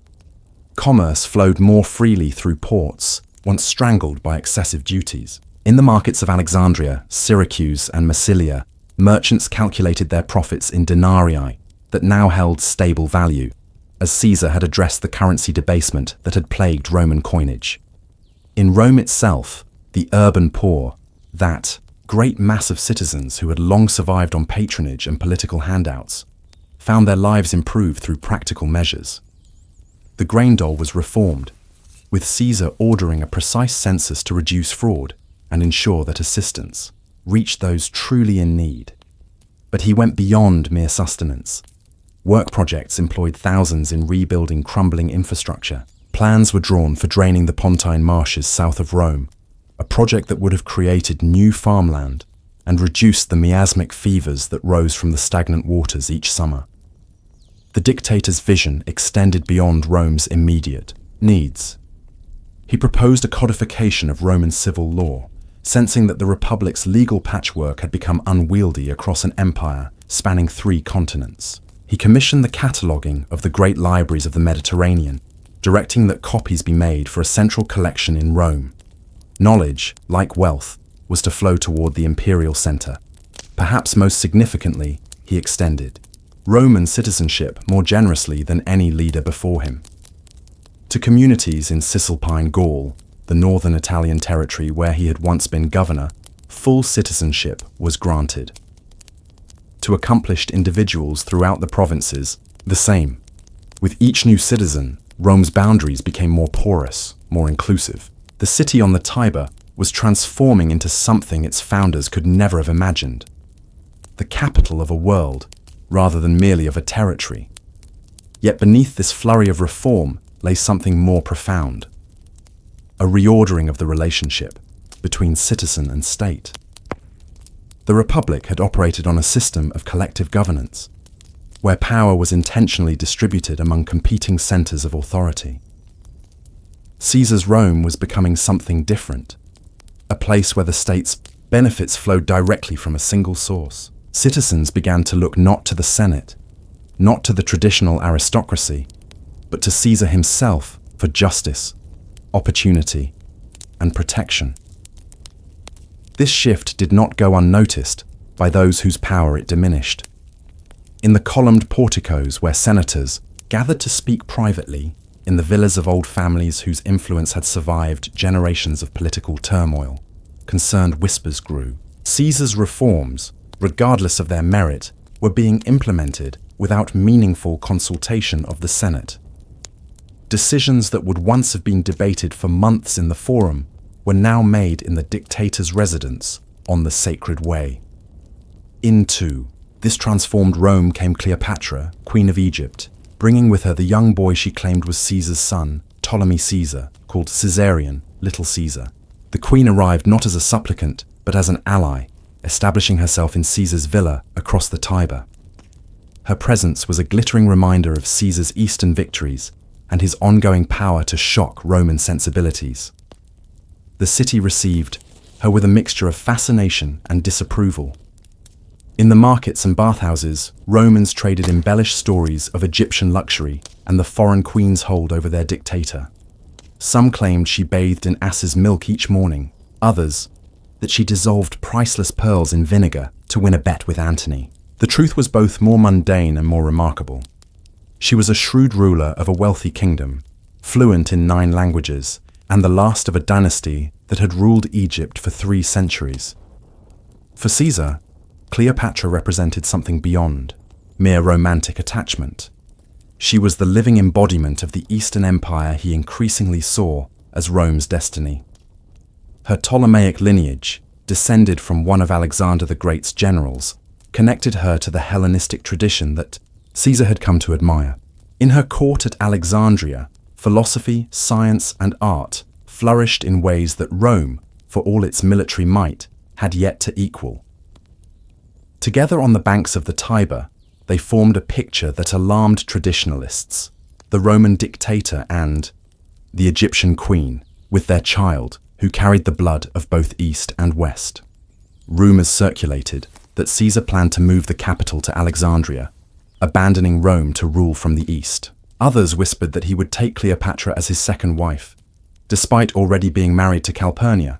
Commerce flowed more freely through ports, once strangled by excessive duties. In the markets of Alexandria, Syracuse, and Massilia, merchants calculated their profits in denarii that now held stable value, as Caesar had addressed the currency debasement that had plagued Roman coinage. In Rome itself, the urban poor, that great mass of citizens who had long survived on patronage and political handouts, found their lives improved through practical measures. The grain dole was reformed, with Caesar ordering a precise census to reduce fraud and ensure that assistance reached those truly in need. But he went beyond mere sustenance. Work projects employed thousands in rebuilding crumbling infrastructure. Plans were drawn for draining the Pontine marshes south of Rome, a project that would have created new farmland and reduced the miasmic fevers that rose from the stagnant waters each summer. The dictator's vision extended beyond Rome's immediate needs. He proposed a codification of Roman civil law, sensing that the Republic's legal patchwork had become unwieldy across an empire spanning 3 continents. He commissioned the cataloguing of the great libraries of the Mediterranean, directing that copies be made for a central collection in Rome. Knowledge, like wealth, was to flow toward the imperial center. Perhaps most significantly, he extended Roman citizenship more generously than any leader before him. To communities in Cisalpine Gaul, the northern Italian territory where he had once been governor, full citizenship was granted. To accomplished individuals throughout the provinces, the same. With each new citizen, Rome's boundaries became more porous, more inclusive. The city on the Tiber was transforming into something its founders could never have imagined. The capital of a world, rather than merely of a territory. Yet beneath this flurry of reform lay something more profound. A reordering of the relationship between citizen and state. The Republic had operated on a system of collective governance, where power was intentionally distributed among competing centers of authority. Caesar's Rome was becoming something different, a place where the state's benefits flowed directly from a single source. Citizens began to look not to the Senate, not to the traditional aristocracy, but to Caesar himself for justice, opportunity, and protection. This shift did not go unnoticed by those whose power it diminished. In the columned porticos where senators gathered to speak privately, in the villas of old families whose influence had survived generations of political turmoil, concerned whispers grew. Caesar's reforms, regardless of their merit, were being implemented without meaningful consultation of the Senate. Decisions that would once have been debated for months in the Forum were now made in the dictator's residence on the Sacred Way. Into this transformed Rome came Cleopatra, Queen of Egypt, bringing with her the young boy she claimed was Caesar's son, Ptolemy Caesar, called Caesarion, Little Caesar. The queen arrived not as a supplicant, but as an ally, establishing herself in Caesar's villa across the Tiber. Her presence was a glittering reminder of Caesar's eastern victories and his ongoing power to shock Roman sensibilities. The city received her with a mixture of fascination and disapproval. In the markets and bathhouses, Romans traded embellished stories of Egyptian luxury and the foreign queen's hold over their dictator. Some claimed she bathed in ass's milk each morning, others that she dissolved priceless pearls in vinegar to win a bet with Antony. The truth was both more mundane and more remarkable. She was a shrewd ruler of a wealthy kingdom, fluent in 9 languages, and the last of a dynasty that had ruled Egypt for 3 centuries. For Caesar, Cleopatra represented something beyond mere romantic attachment. She was the living embodiment of the Eastern Empire he increasingly saw as Rome's destiny. Her Ptolemaic lineage, descended from one of Alexander the Great's generals, connected her to the Hellenistic tradition that Caesar had come to admire. In her court at Alexandria, philosophy, science, and art flourished in ways that Rome, for all its military might, had yet to equal. Together on the banks of the Tiber, they formed a picture that alarmed traditionalists: the Roman dictator and the Egyptian queen, with their child, who carried the blood of both East and West. Rumors circulated that Caesar planned to move the capital to Alexandria, abandoning Rome to rule from the East. Others whispered that he would take Cleopatra as his second wife, despite already being married to Calpurnia,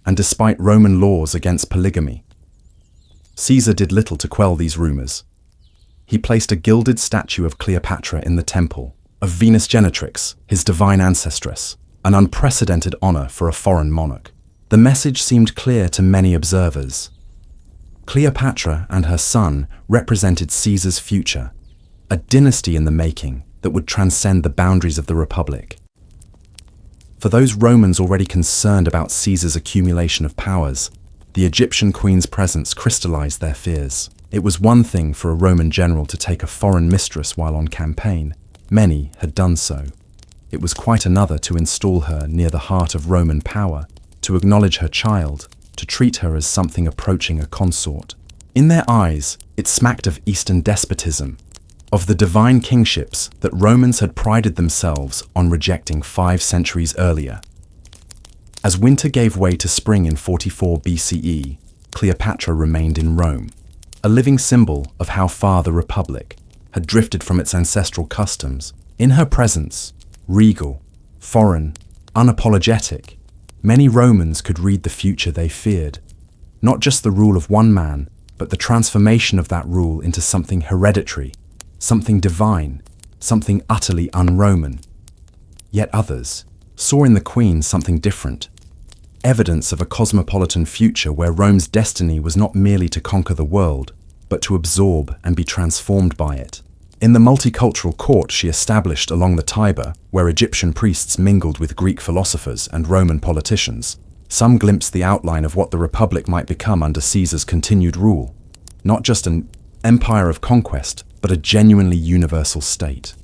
and despite Roman laws against polygamy. Caesar did little to quell these rumors. He placed a gilded statue of Cleopatra in the temple, of Venus Genetrix, his divine ancestress, an unprecedented honor for a foreign monarch. The message seemed clear to many observers. Cleopatra and her son represented Caesar's future, a dynasty in the making that would transcend the boundaries of the Republic. For those Romans already concerned about Caesar's accumulation of powers, the Egyptian queen's presence crystallized their fears. It was one thing for a Roman general to take a foreign mistress while on campaign. Many had done so. It was quite another to install her near the heart of Roman power, to acknowledge her child, to treat her as something approaching a consort. In their eyes, it smacked of Eastern despotism, of the divine kingships that Romans had prided themselves on rejecting 5 centuries earlier. As winter gave way to spring in 44 BCE, Cleopatra remained in Rome, a living symbol of how far the Republic had drifted from its ancestral customs. In her presence, regal, foreign, unapologetic, many Romans could read the future they feared, not just the rule of one man, but the transformation of that rule into something hereditary, something divine, something utterly un-Roman. Yet others saw in the Queen something different, evidence of a cosmopolitan future where Rome's destiny was not merely to conquer the world, but to absorb and be transformed by it. In the multicultural court she established along the Tiber, where Egyptian priests mingled with Greek philosophers and Roman politicians, some glimpsed the outline of what the Republic might become under Caesar's continued rule, not just an empire of conquest, but a genuinely universal state.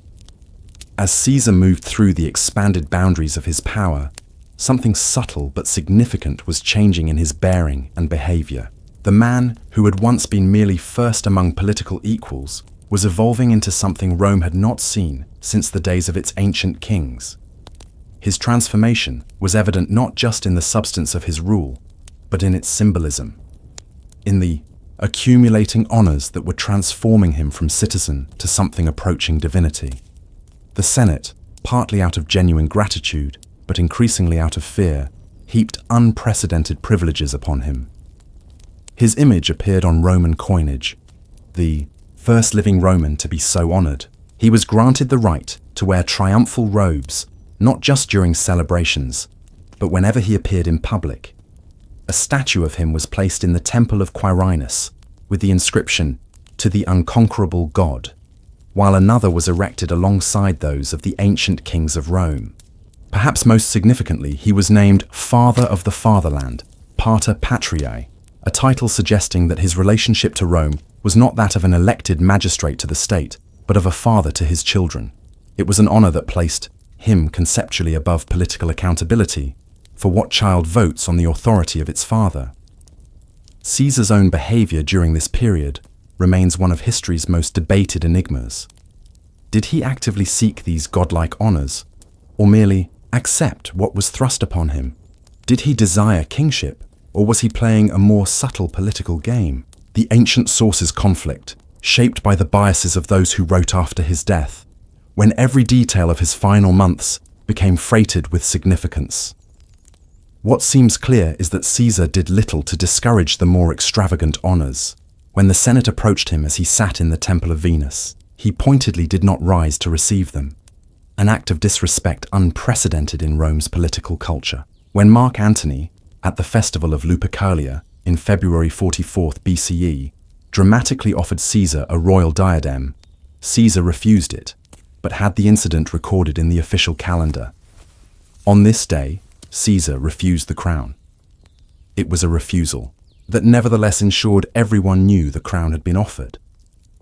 As Caesar moved through the expanded boundaries of his power, something subtle but significant was changing in his bearing and behavior. The man who had once been merely first among political equals was evolving into something Rome had not seen since the days of its ancient kings. His transformation was evident not just in the substance of his rule, but in its symbolism, in the accumulating honors that were transforming him from citizen to something approaching divinity. The Senate, partly out of genuine gratitude, but increasingly out of fear, heaped unprecedented privileges upon him. His image appeared on Roman coinage, the first living Roman to be so honored. He was granted the right to wear triumphal robes, not just during celebrations, but whenever he appeared in public. A statue of him was placed in the Temple of Quirinus, with the inscription, "To the Unconquerable God," while another was erected alongside those of the ancient kings of Rome. Perhaps most significantly, he was named Father of the Fatherland, Pater Patriae, a title suggesting that his relationship to Rome was not that of an elected magistrate to the state, but of a father to his children. It was an honor that placed him conceptually above political accountability, for what child votes on the authority of its father? Caesar's own behavior during this period remains one of history's most debated enigmas. Did he actively seek these godlike honors, or merely accept what was thrust upon him? Did he desire kingship, or was he playing a more subtle political game? The ancient sources conflict, shaped by the biases of those who wrote after his death, when every detail of his final months became freighted with significance. What seems clear is that Caesar did little to discourage the more extravagant honors. When the Senate approached him as he sat in the Temple of Venus, he pointedly did not rise to receive them, an act of disrespect unprecedented in Rome's political culture. When Mark Antony, at the festival of Lupercalia in February 44 BCE, dramatically offered Caesar a royal diadem, Caesar refused it, but had the incident recorded in the official calendar. On this day, Caesar refused the crown. It was a refusal that nevertheless ensured everyone knew the crown had been offered.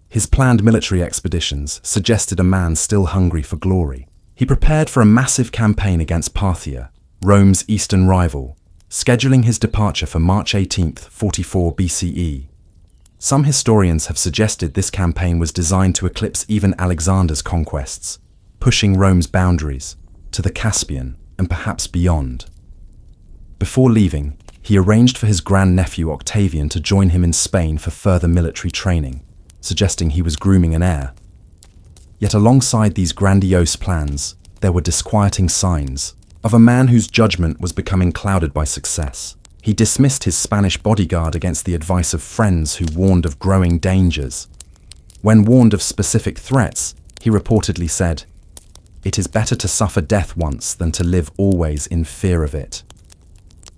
His planned military expeditions suggested a man still hungry for glory. He prepared for a massive campaign against Parthia, Rome's eastern rival, scheduling his departure for March 18, 44 BCE. Some historians have suggested this campaign was designed to eclipse even Alexander's conquests, pushing Rome's boundaries to the Caspian and perhaps beyond. Before leaving, he arranged for his grandnephew Octavian to join him in Spain for further military training, suggesting he was grooming an heir. Yet alongside these grandiose plans, there were disquieting signs of a man whose judgment was becoming clouded by success. He dismissed his Spanish bodyguard against the advice of friends who warned of growing dangers. When warned of specific threats, he reportedly said, "It is better to suffer death once than to live always in fear of it."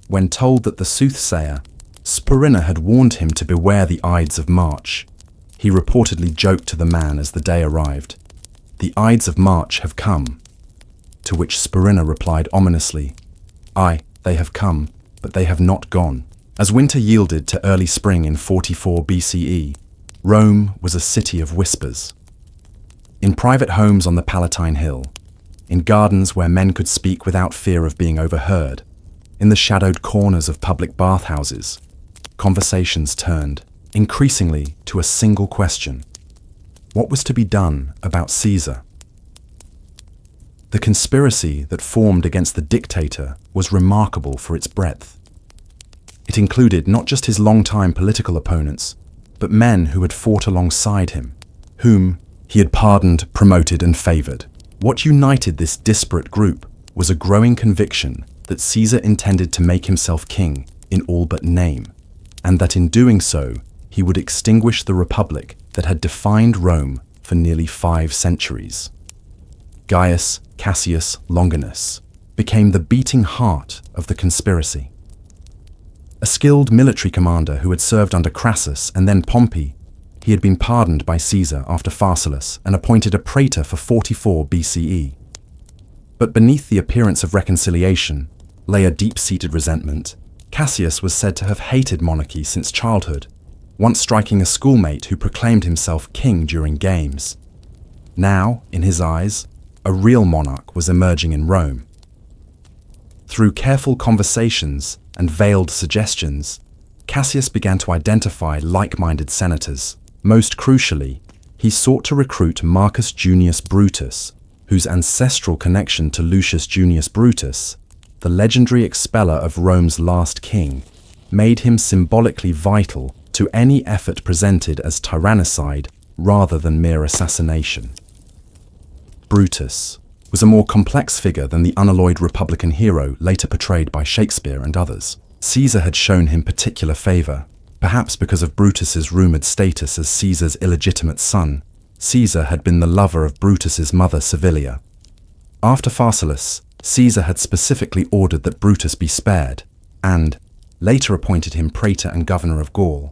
When told that the soothsayer, Spurina, had warned him to beware the Ides of March, he reportedly joked to the man as the day arrived, "The Ides of March have come." To which Spurina replied ominously, "Aye, they have come, but they have not gone." As winter yielded to early spring in 44 BCE, Rome was a city of whispers. In private homes on the Palatine Hill, in gardens where men could speak without fear of being overheard, in the shadowed corners of public bathhouses, conversations turned, increasingly, to a single question: what was to be done about Caesar? The conspiracy that formed against the dictator was remarkable for its breadth. It included not just his longtime political opponents, but men who had fought alongside him, whom he had pardoned, promoted, and favored. What united this disparate group was a growing conviction that Caesar intended to make himself king in all but name, and that in doing so, he would extinguish the republic that had defined Rome for nearly 5 centuries. Gaius Cassius Longinus became the beating heart of the conspiracy. A skilled military commander who had served under Crassus and then Pompey, he had been pardoned by Caesar after Pharsalus and appointed a praetor for 44 BCE. But beneath the appearance of reconciliation lay a deep-seated resentment. Cassius was said to have hated monarchy since childhood, once striking a schoolmate who proclaimed himself king during games. Now, in his eyes, a real monarch was emerging in Rome. Through careful conversations and veiled suggestions, Cassius began to identify like-minded senators. Most crucially, he sought to recruit Marcus Junius Brutus, whose ancestral connection to Lucius Junius Brutus, the legendary expeller of Rome's last king, made him symbolically vital to any effort presented as tyrannicide rather than mere assassination. Brutus was a more complex figure than the unalloyed Republican hero later portrayed by Shakespeare and others. Caesar had shown him particular favor, perhaps because of Brutus's rumored status as Caesar's illegitimate son. Caesar had been the lover of Brutus's mother Servilia. After Pharsalus, Caesar had specifically ordered that Brutus be spared, and later appointed him praetor and governor of Gaul.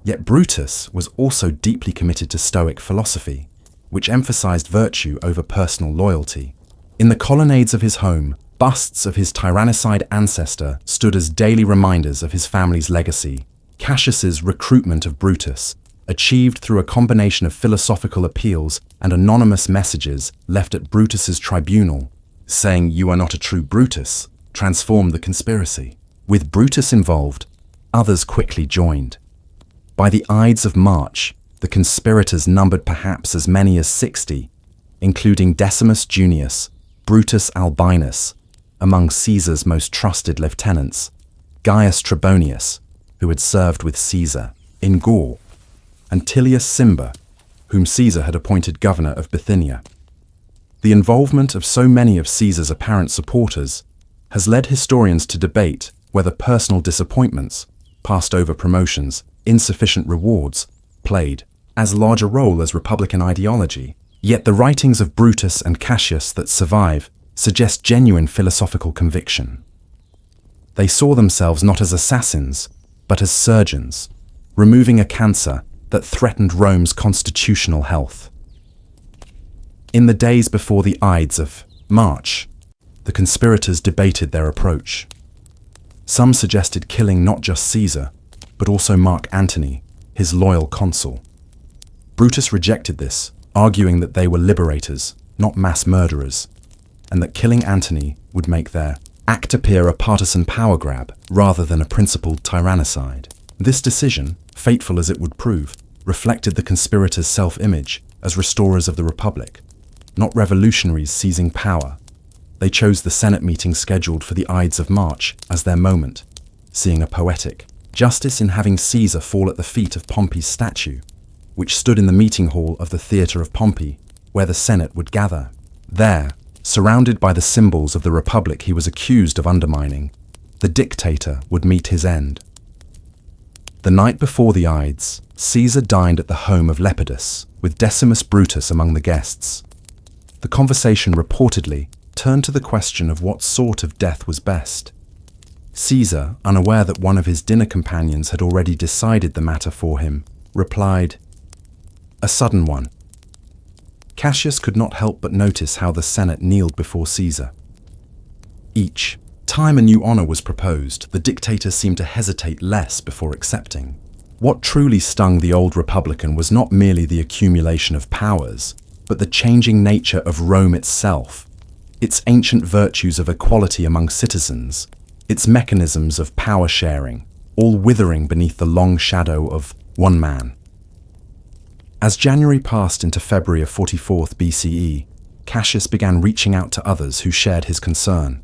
Yet Brutus was also deeply committed to Stoic philosophy, which emphasized virtue over personal loyalty. In the colonnades of his home, busts of his tyrannicide ancestor stood as daily reminders of his family's legacy. Cassius's recruitment of Brutus, achieved through a combination of philosophical appeals and anonymous messages left at Brutus's tribunal, saying "You are not a true Brutus," transformed the conspiracy. With Brutus involved, others quickly joined. By the Ides of March, the conspirators numbered perhaps as many as 60, including Decimus Junius, Brutus Albinus, among Caesar's most trusted lieutenants, Gaius Trebonius, who had served with Caesar in Gaul, and Tullius Cimber, whom Caesar had appointed governor of Bithynia. The involvement of so many of Caesar's apparent supporters has led historians to debate whether personal disappointments, passed-over promotions, insufficient rewards, played as large a role as Republican ideology. Yet the writings of Brutus and Cassius that survive suggest genuine philosophical conviction. They saw themselves not as assassins, but as surgeons, removing a cancer that threatened Rome's constitutional health. In the days before the Ides of March, the conspirators debated their approach. Some suggested killing not just Caesar, but also Mark Antony, his loyal consul. Brutus rejected this, arguing that they were liberators, not mass murderers, and that killing Antony would make their act appear a partisan power grab rather than a principled tyrannicide. This decision, fateful as it would prove, reflected the conspirators' self-image as restorers of the Republic, not revolutionaries seizing power. They chose the Senate meeting scheduled for the Ides of March as their moment, seeing a poetic justice in having Caesar fall at the feet of Pompey's statue, which stood in the meeting hall of the Theatre of Pompey, where the Senate would gather. There, surrounded by the symbols of the Republic he was accused of undermining, the dictator would meet his end. The night before the Ides, Caesar dined at the home of Lepidus, with Decimus Brutus among the guests. The conversation reportedly turned to the question of what sort of death was best. Caesar, unaware that one of his dinner companions had already decided the matter for him, replied, "A sudden one." Cassius could not help but notice how the Senate kneeled before Caesar. Each time a new honor was proposed, the dictator seemed to hesitate less before accepting. What truly stung the old Republican was not merely the accumulation of powers, but the changing nature of Rome itself, its ancient virtues of equality among citizens, its mechanisms of power sharing, all withering beneath the long shadow of one man. As January passed into February of 44th BCE, Cassius began reaching out to others who shared his concern.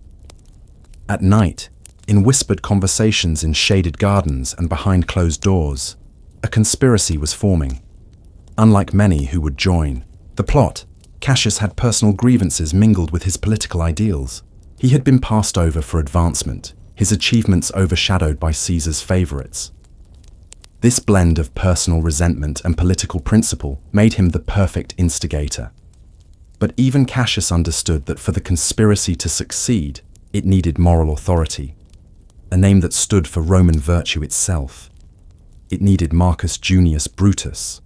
At night, in whispered conversations in shaded gardens and behind closed doors, a conspiracy was forming. Unlike many who would join the plot, Cassius had personal grievances mingled with his political ideals. He had been passed over for advancement, his achievements overshadowed by Caesar's favorites. This blend of personal resentment and political principle made him the perfect instigator. But even Cassius understood that for the conspiracy to succeed, it needed moral authority, a name that stood for Roman virtue itself. It needed Marcus Junius Brutus.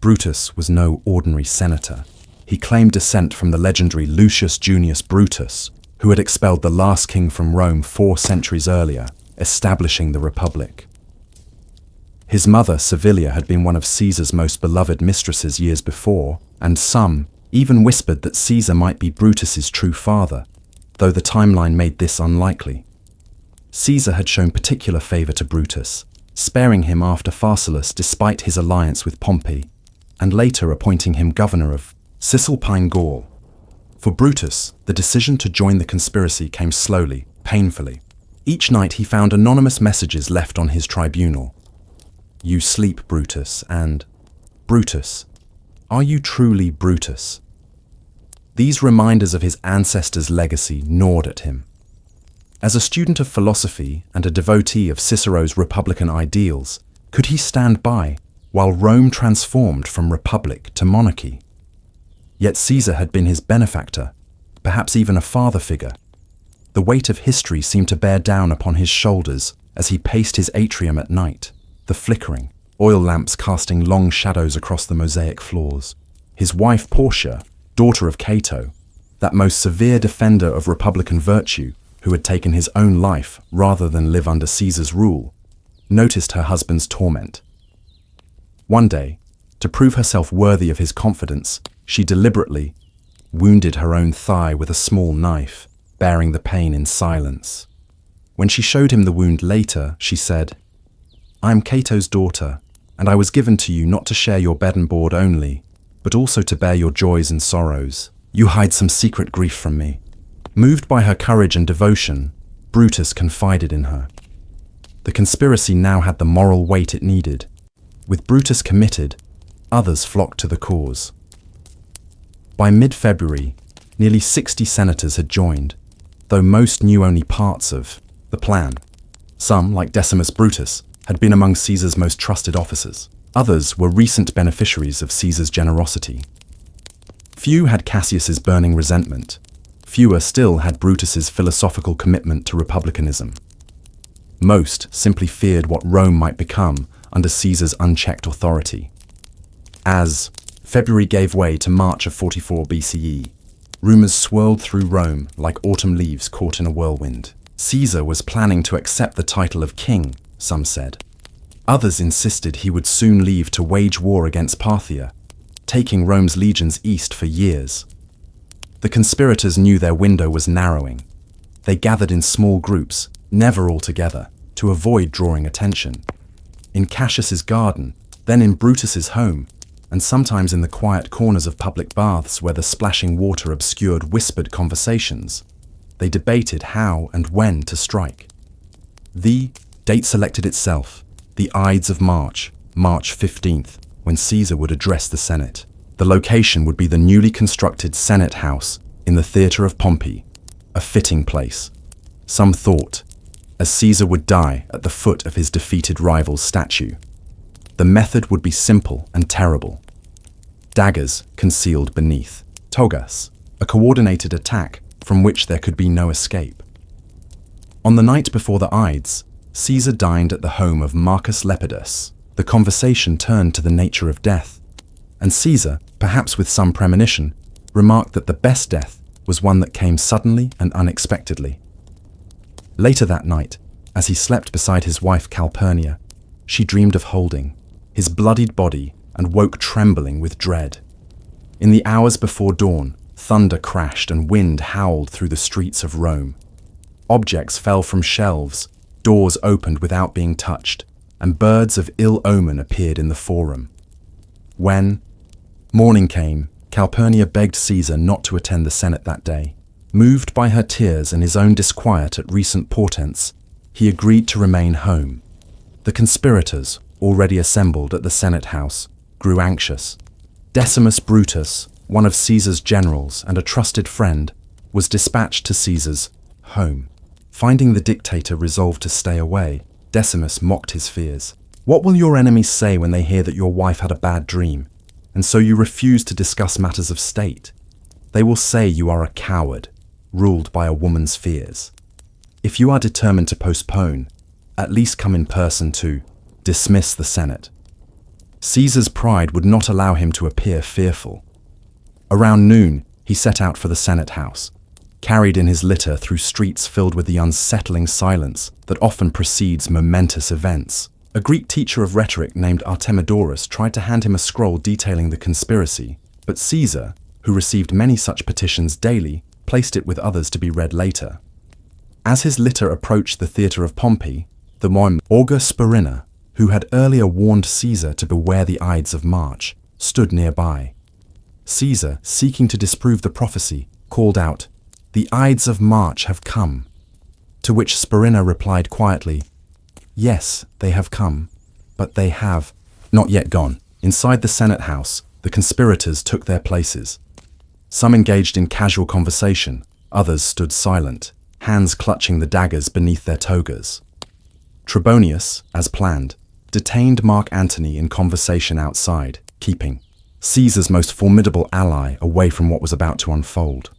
Brutus was no ordinary senator. He claimed descent from the legendary Lucius Junius Brutus, who had expelled the last king from Rome 4 centuries earlier, establishing the Republic. His mother, Servilia, had been one of Caesar's most beloved mistresses years before, and some even whispered that Caesar might be Brutus's true father, though the timeline made this unlikely. Caesar had shown particular favor to Brutus, sparing him after Pharsalus despite his alliance with Pompey, and later appointing him governor of Cisalpine Gaul. For Brutus, the decision to join the conspiracy came slowly, painfully. Each night he found anonymous messages left on his tribunal. "You sleep, Brutus," and "Brutus, are you truly Brutus?" These reminders of his ancestors' legacy gnawed at him. As a student of philosophy and a devotee of Cicero's Republican ideals, could he stand by while Rome transformed from republic to monarchy? Yet Caesar had been his benefactor, perhaps even a father figure. The weight of history seemed to bear down upon his shoulders as he paced his atrium at night, the flickering oil lamps casting long shadows across the mosaic floors. His wife Portia, daughter of Cato, that most severe defender of republican virtue who had taken his own life rather than live under Caesar's rule, noticed her husband's torment. One day, to prove herself worthy of his confidence, she deliberately wounded her own thigh with a small knife, bearing the pain in silence. When she showed him the wound later, she said, "I am Cato's daughter, and I was given to you not to share your bed and board only, but also to bear your joys and sorrows. You hide some secret grief from me." Moved by her courage and devotion, Brutus confided in her. The conspiracy now had the moral weight it needed. With Brutus committed, others flocked to the cause. By mid-February, nearly 60 senators had joined, though most knew only parts of the plan. Some, like Decimus Brutus, had been among Caesar's most trusted officers. Others were recent beneficiaries of Caesar's generosity. Few had Cassius's burning resentment. Fewer still had Brutus's philosophical commitment to republicanism. Most simply feared what Rome might become under Caesar's unchecked authority. As February gave way to March of 44 BCE, rumors swirled through Rome like autumn leaves caught in a whirlwind. Caesar was planning to accept the title of king, some said. Others insisted he would soon leave to wage war against Parthia, taking Rome's legions east for years. The conspirators knew their window was narrowing. They gathered in small groups, never all together, to avoid drawing attention. In Cassius's garden, then in Brutus's home, and sometimes in the quiet corners of public baths where the splashing water obscured whispered conversations, they debated how and when to strike. The date selected itself, the Ides of March, March 15th, when Caesar would address the Senate. The location would be the newly constructed Senate House in the Theatre of Pompey, a fitting place. Some thought, as Caesar would die at the foot of his defeated rival's statue. The method would be simple and terrible. Daggers concealed beneath, togas, a coordinated attack from which there could be no escape. On the night before the Ides, Caesar dined at the home of Marcus Lepidus. The conversation turned to the nature of death, and Caesar, perhaps with some premonition, remarked that the best death was one that came suddenly and unexpectedly. Later that night, as he slept beside his wife Calpurnia, she dreamed of holding his bloodied body and woke trembling with dread. In the hours before dawn, thunder crashed and wind howled through the streets of Rome. Objects fell from shelves, doors opened without being touched, and birds of ill omen appeared in the forum. When morning came, Calpurnia begged Caesar not to attend the Senate that day. Moved by her tears and his own disquiet at recent portents, he agreed to remain home. The conspirators, already assembled at the Senate House, grew anxious. Decimus Brutus, one of Caesar's generals and a trusted friend, was dispatched to Caesar's home. Finding the dictator resolved to stay away, Decimus mocked his fears. "What will your enemies say when they hear that your wife had a bad dream, and so you refuse to discuss matters of state? They will say you are a coward, ruled by a woman's fears. If you are determined to postpone, at least come in person to dismiss the Senate." Caesar's pride would not allow him to appear fearful. Around noon, he set out for the Senate House, carried in his litter through streets filled with the unsettling silence that often precedes momentous events. A Greek teacher of rhetoric named Artemidorus tried to hand him a scroll detailing the conspiracy, but Caesar, who received many such petitions daily, placed it with others to be read later. As his litter approached the theatre of Pompey, the one Augur Spurinna, who had earlier warned Caesar to beware the Ides of March, stood nearby. Caesar, seeking to disprove the prophecy, called out, "The Ides of March have come," to which Spurinna replied quietly, "Yes, they have come, but they have not yet gone." Inside the Senate House, the conspirators took their places. Some engaged in casual conversation, others stood silent, hands clutching the daggers beneath their togas. Trebonius, as planned, detained Mark Antony in conversation outside, keeping Caesar's most formidable ally away from what was about to unfold.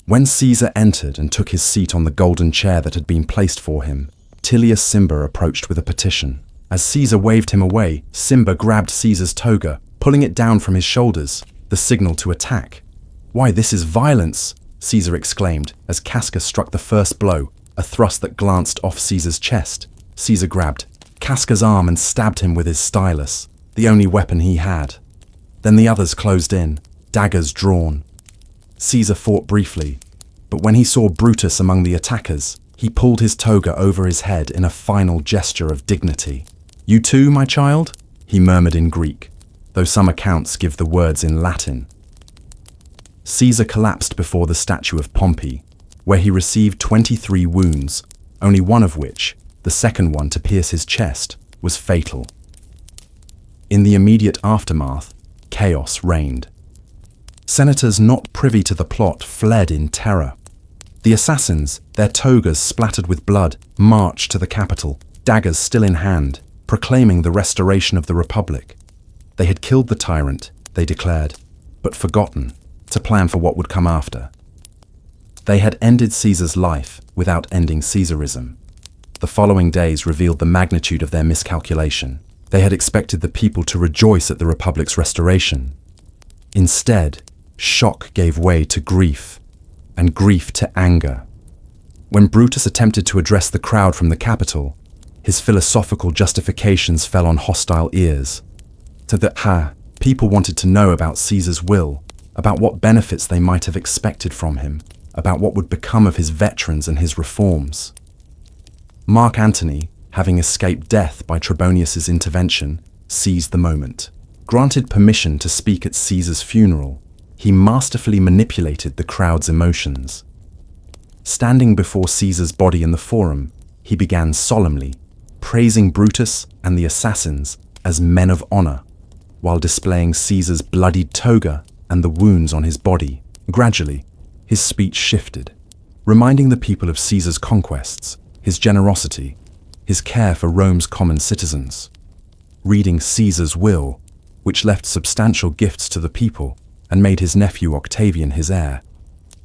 When Caesar entered and took his seat on the golden chair that had been placed for him, Tilius Cimber approached with a petition. As Caesar waved him away, Cimber grabbed Caesar's toga, pulling it down from his shoulders, the signal to attack. "Why, this is violence!" Caesar exclaimed as Casca struck the first blow, a thrust that glanced off Caesar's chest. Caesar grabbed Casca's arm and stabbed him with his stylus, the only weapon he had. Then the others closed in, daggers drawn. Caesar fought briefly, but when he saw Brutus among the attackers, he pulled his toga over his head in a final gesture of dignity. "You too, my child?" he murmured in Greek, though some accounts give the words in Latin. Caesar collapsed before the statue of Pompey, where he received 23 wounds, only one of which, the second one to pierce his chest, was fatal. In the immediate aftermath, chaos reigned. Senators not privy to the plot fled in terror. The assassins, their togas splattered with blood, marched to the Capitol, daggers still in hand, proclaiming the restoration of the Republic. They had killed the tyrant, they declared, but forgotten to plan for what would come after. They had ended Caesar's life without ending Caesarism. The following days revealed the magnitude of their miscalculation. They had expected the people to rejoice at the Republic's restoration. Instead, shock gave way to grief, and grief to anger. When Brutus attempted to address the crowd from the Capitol, his philosophical justifications fell on hostile ears. People wanted to know about Caesar's will, about what benefits they might have expected from him, about what would become of his veterans and his reforms. Mark Antony, having escaped death by Trebonius's intervention, seized the moment. Granted permission to speak at Caesar's funeral, he masterfully manipulated the crowd's emotions. Standing before Caesar's body in the forum, he began solemnly, praising Brutus and the assassins as men of honor, while displaying Caesar's bloodied toga and the wounds on his body. Gradually, his speech shifted, reminding the people of Caesar's conquests, his generosity, his care for Rome's common citizens. Reading Caesar's will, which left substantial gifts to the people and made his nephew Octavian his heir,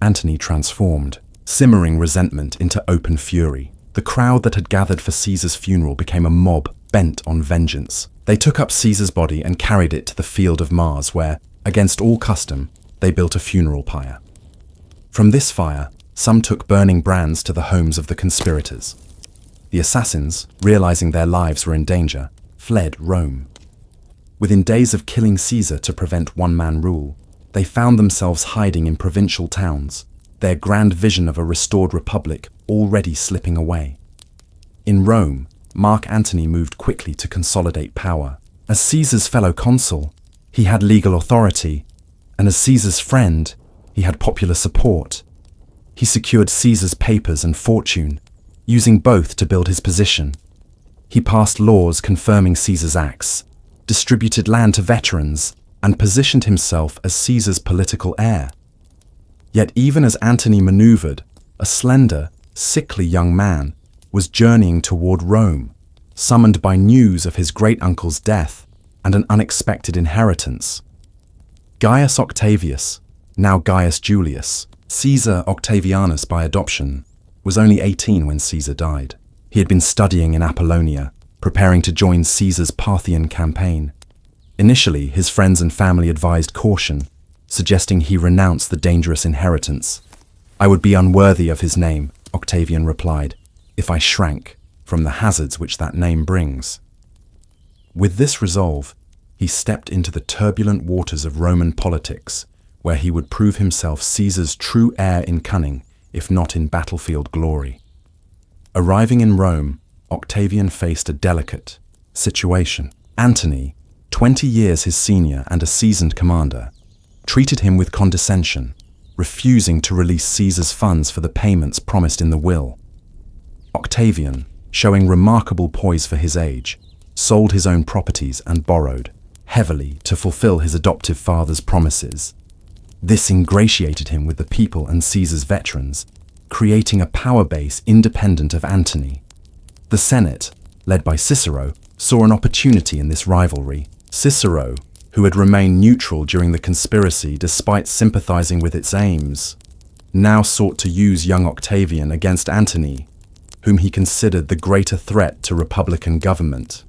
Antony transformed, simmering resentment into open fury. The crowd that had gathered for Caesar's funeral became a mob bent on vengeance. They took up Caesar's body and carried it to the field of Mars where, against all custom, they built a funeral pyre. From this fire, some took burning brands to the homes of the conspirators. The assassins, realizing their lives were in danger, fled Rome. Within days of killing Caesar to prevent one-man rule, they found themselves hiding in provincial towns, their grand vision of a restored republic already slipping away. In Rome, Mark Antony moved quickly to consolidate power. As Caesar's fellow consul, he had legal authority, and as Caesar's friend, he had popular support. He secured Caesar's papers and fortune, using both to build his position. He passed laws confirming Caesar's acts, distributed land to veterans, and positioned himself as Caesar's political heir. Yet even as Antony maneuvered, a slender, sickly young man was journeying toward Rome, summoned by news of his great-uncle's death and an unexpected inheritance. Gaius Octavius, now Gaius Julius, Caesar Octavianus by adoption, was only 18 when Caesar died. He had been studying in Apollonia, preparing to join Caesar's Parthian campaign. Initially, his friends and family advised caution, suggesting he renounce the dangerous inheritance. "I would be unworthy of his name," Octavian replied, "if I shrank from the hazards which that name brings." With this resolve, he stepped into the turbulent waters of Roman politics, where he would prove himself Caesar's true heir in cunning, if not in battlefield glory. Arriving in Rome, Octavian faced a delicate situation. Antony, 20 years his senior and a seasoned commander, treated him with condescension, refusing to release Caesar's funds for the payments promised in the will. Octavian, showing remarkable poise for his age, sold his own properties and borrowed heavily to fulfill his adoptive father's promises. This ingratiated him with the people and Caesar's veterans, creating a power base independent of Antony. The Senate, led by Cicero, saw an opportunity in this rivalry. Cicero, who had remained neutral during the conspiracy despite sympathizing with its aims, now sought to use young Octavian against Antony, whom he considered the greater threat to republican government.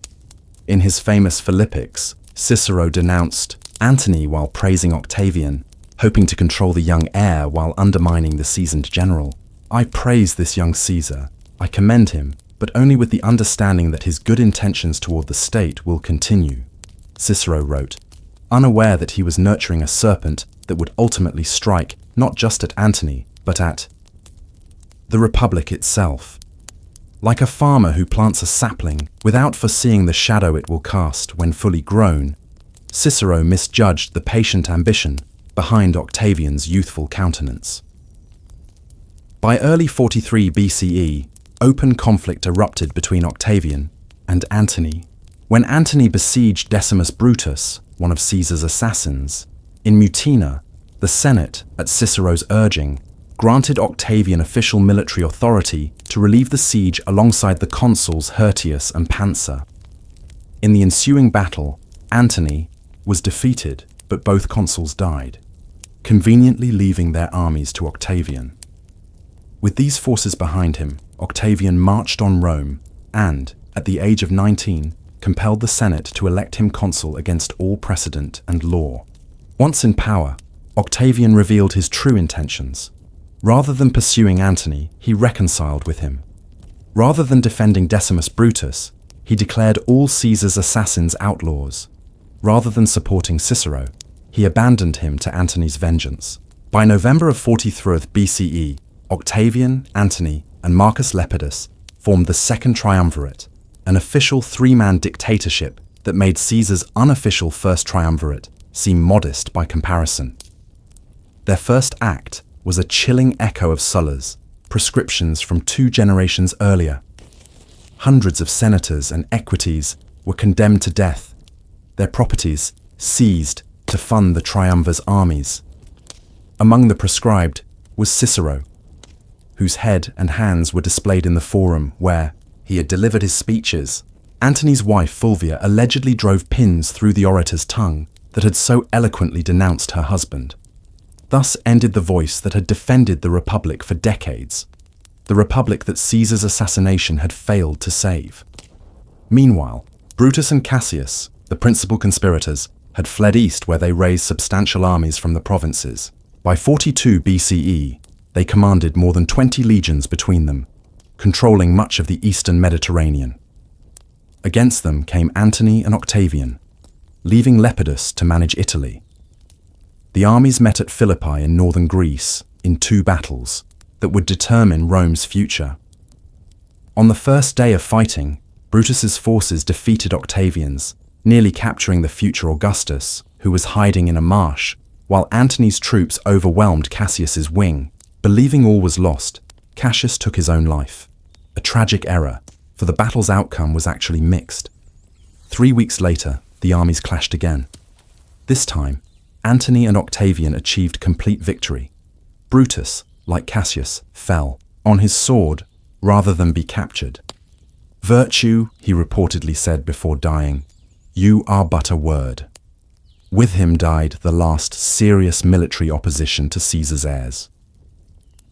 In his famous Philippics, Cicero denounced Antony while praising Octavian, hoping to control the young heir while undermining the seasoned general. "I praise this young Caesar. I commend him, but only with the understanding that his good intentions toward the state will continue," Cicero wrote. unaware that he was nurturing a serpent that would ultimately strike not just at Antony, but at the Republic itself. Like a farmer who plants a sapling without foreseeing the shadow it will cast when fully grown, Cicero misjudged the patient ambition behind Octavian's youthful countenance. By early 43 BCE, open conflict erupted between Octavian and Antony. When Antony besieged Decimus Brutus, one of Caesar's assassins, in Mutina, the Senate, at Cicero's urging, granted Octavian official military authority to relieve the siege alongside the consuls Hirtius and Pansa. In the ensuing battle, Antony was defeated, but both consuls died, conveniently leaving their armies to Octavian. With these forces behind him, Octavian marched on Rome and, at the age of 19, compelled the Senate to elect him consul against all precedent and law. Once in power, Octavian revealed his true intentions. Rather than pursuing Antony, he reconciled with him. Rather than defending Decimus Brutus, he declared all Caesar's assassins outlaws. Rather than supporting Cicero, he abandoned him to Antony's vengeance. By November of 43 BCE, Octavian, Antony, and Marcus Lepidus formed the Second Triumvirate, an official three-man dictatorship that made Caesar's unofficial First Triumvirate seem modest by comparison. Their first act was a chilling echo of Sulla's prescriptions from 2 generations earlier. Hundreds of senators and equites were condemned to death, their properties seized to fund the triumvir's armies. Among the proscribed was Cicero, whose head and hands were displayed in the forum where he had delivered his speeches. Antony's wife Fulvia allegedly drove pins through the orator's tongue that had so eloquently denounced her husband. Thus ended the voice that had defended the Republic for decades, the Republic that Caesar's assassination had failed to save. Meanwhile, Brutus and Cassius, the principal conspirators, had fled east where they raised substantial armies from the provinces. By 42 BCE, they commanded more than 20 legions between them, controlling much of the eastern Mediterranean. Against them came Antony and Octavian, leaving Lepidus to manage Italy. The armies met at Philippi in northern Greece in 2 battles that would determine Rome's future. On the first day of fighting, Brutus's forces defeated Octavian's, nearly capturing the future Augustus, who was hiding in a marsh, while Antony's troops overwhelmed Cassius's wing. Believing all was lost, Cassius took his own life. A tragic error, for the battle's outcome was actually mixed. 3 weeks later, the armies clashed again. This time, Antony and Octavian achieved complete victory. Brutus, like Cassius, fell on his sword rather than be captured. "Virtue," he reportedly said before dying, "you are but a word." With him died the last serious military opposition to Caesar's heirs.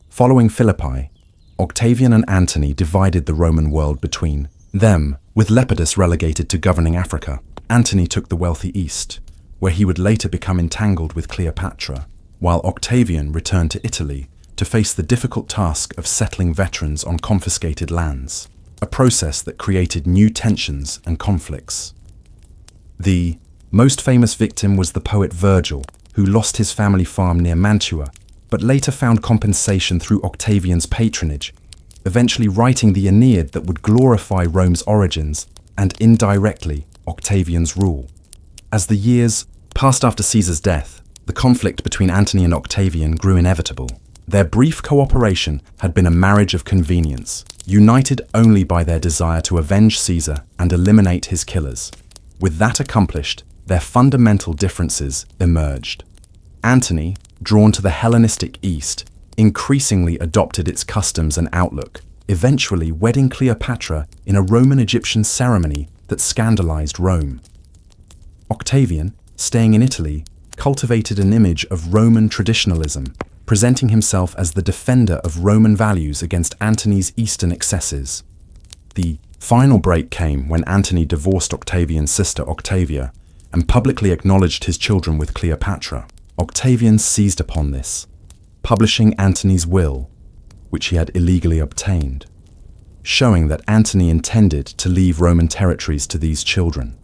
Following Philippi, Octavian and Antony divided the Roman world between them, with Lepidus relegated to governing Africa. Antony took the wealthy east, where he would later become entangled with Cleopatra, while Octavian returned to Italy to face the difficult task of settling veterans on confiscated lands, a process that created new tensions and conflicts. The most famous victim was the poet Virgil, who lost his family farm near Mantua, but later found compensation through Octavian's patronage, eventually writing the Aeneid that would glorify Rome's origins and indirectly Octavian's rule. As the years passed after Caesar's death, the conflict between Antony and Octavian grew inevitable. Their brief cooperation had been a marriage of convenience, united only by their desire to avenge Caesar and eliminate his killers. With that accomplished, their fundamental differences emerged. Antony, drawn to the Hellenistic East, increasingly adopted its customs and outlook, eventually wedding Cleopatra in a Roman-Egyptian ceremony that scandalized Rome. Octavian, staying in Italy, cultivated an image of Roman traditionalism, presenting himself as the defender of Roman values against Antony's Eastern excesses. The final break came when Antony divorced Octavian's sister Octavia and publicly acknowledged his children with Cleopatra. Octavian seized upon this, publishing Antony's will, which he had illegally obtained, showing that Antony intended to leave Roman territories to these children.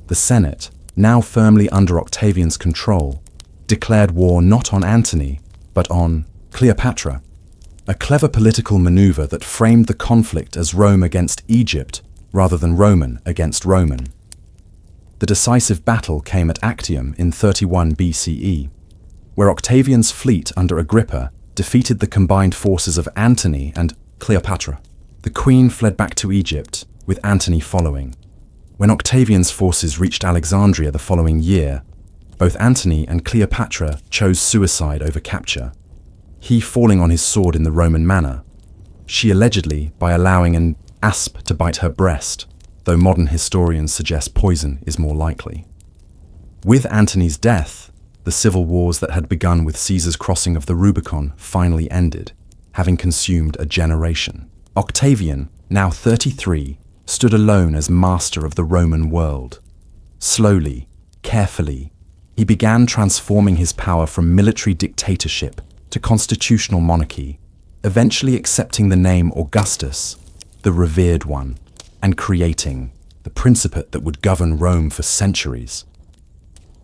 The Senate, now firmly under Octavian's control, declared war not on Antony, but on Cleopatra, a clever political maneuver that framed the conflict as Rome against Egypt rather than Roman against Roman. The decisive battle came at Actium in 31 BCE, where Octavian's fleet under Agrippa defeated the combined forces of Antony and Cleopatra. The queen fled back to Egypt, with Antony following. When Octavian's forces reached Alexandria the following year, both Antony and Cleopatra chose suicide over capture, he falling on his sword in the Roman manner, she allegedly by allowing an asp to bite her breast, though modern historians suggest poison is more likely. With Antony's death, the civil wars that had begun with Caesar's crossing of the Rubicon finally ended, having consumed a generation. Octavian, now 33, stood alone as master of the Roman world. Slowly, carefully, he began transforming his power from military dictatorship to constitutional monarchy, eventually accepting the name Augustus, the revered one, and creating the principate that would govern Rome for centuries.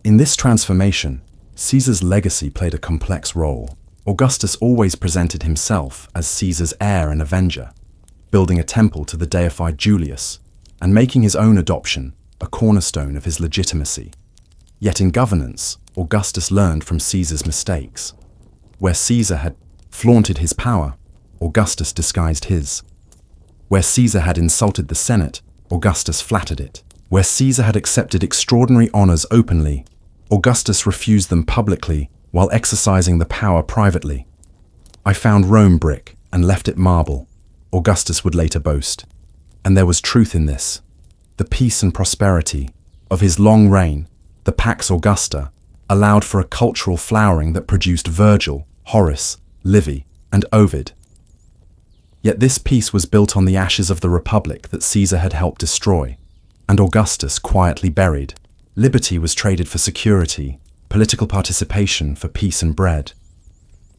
In this transformation, Caesar's legacy played a complex role. Augustus always presented himself as Caesar's heir and avenger, building a temple to the deified Julius, and making his own adoption a cornerstone of his legitimacy. Yet in governance, Augustus learned from Caesar's mistakes. Where Caesar had flaunted his power, Augustus disguised his. Where Caesar had insulted the Senate, Augustus flattered it. Where Caesar had accepted extraordinary honors openly, Augustus refused them publicly while exercising the power privately. "I found Rome brick and left it marble," Augustus would later boast. And there was truth in this. The peace and prosperity of his long reign, the Pax Augusta, allowed for a cultural flowering that produced Virgil, Horace, Livy, and Ovid. Yet this peace was built on the ashes of the Republic that Caesar had helped destroy, and Augustus quietly buried. Liberty was traded for security, political participation for peace and bread.